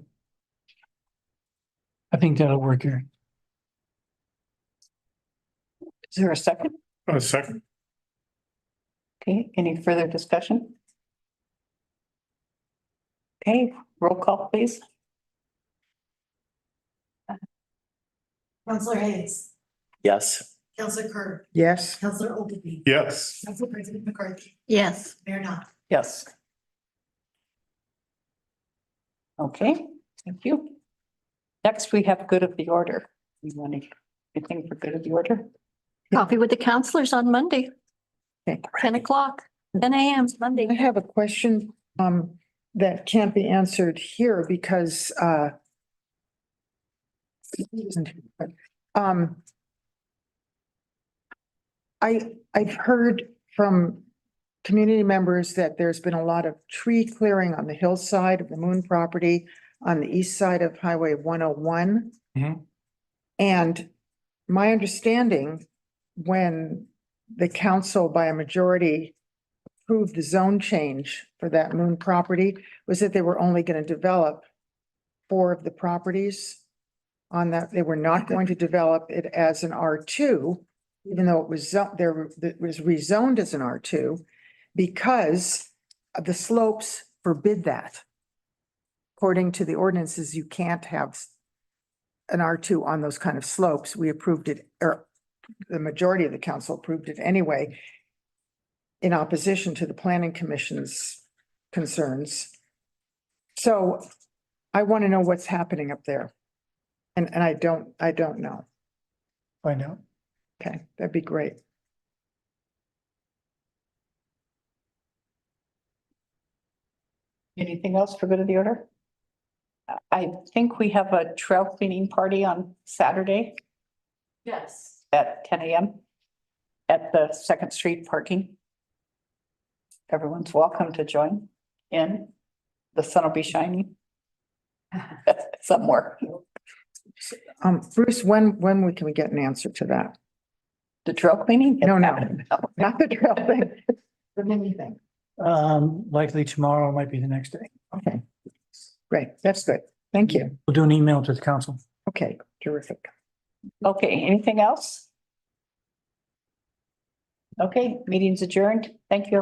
I think that'll work here. Is there a second? A second. Okay, any further discussion? Okay, roll call, please. Counselor Hayes, Yes. Counselor Kerr, Yes. Counselor Ogilvy, Yes. Council President McCarthy, Yes. Mayor Knopf. Yes. Okay, thank you. Next, we have good of the order. You want anything for good of the order? Coffee with the counselors on Monday, Okay. 10:00, 10 a.m. Monday. I have a question that can't be answered here because I've heard from community members that there's been a lot of tree clearing on the hillside of the Moon property on the east side of Highway 101. Mhm. And my understanding, when the council by a majority approved the zone change for that Moon property, was that they were only going to develop 4 of the properties on that. They were not going to develop it as an R2, even though it was it was rezoned as an R2, because the slopes forbid that. According to the ordinances, you can't have an R2 on those kind of slopes. We approved it, or the majority of the council approved it anyway, in opposition to the planning commission's concerns. So I want to know what's happening up there. And I don't know. Find out. Okay, that'd be great. Anything else for good of the order? I think we have a trail cleaning party on Saturday Yes. at 10 a.m. at the Second Street parking. Everyone's welcome to join in. The sun will be shining. somewhere. Bruce, when can we get an answer to that? The trail cleaning? No, not the trail thing. The mini thing. Likely tomorrow might be the next day. Okay. Great. That's good. Thank you. We'll do an email to the council. Okay, terrific. Okay, anything else? Okay, meeting's adjourned. Thank you.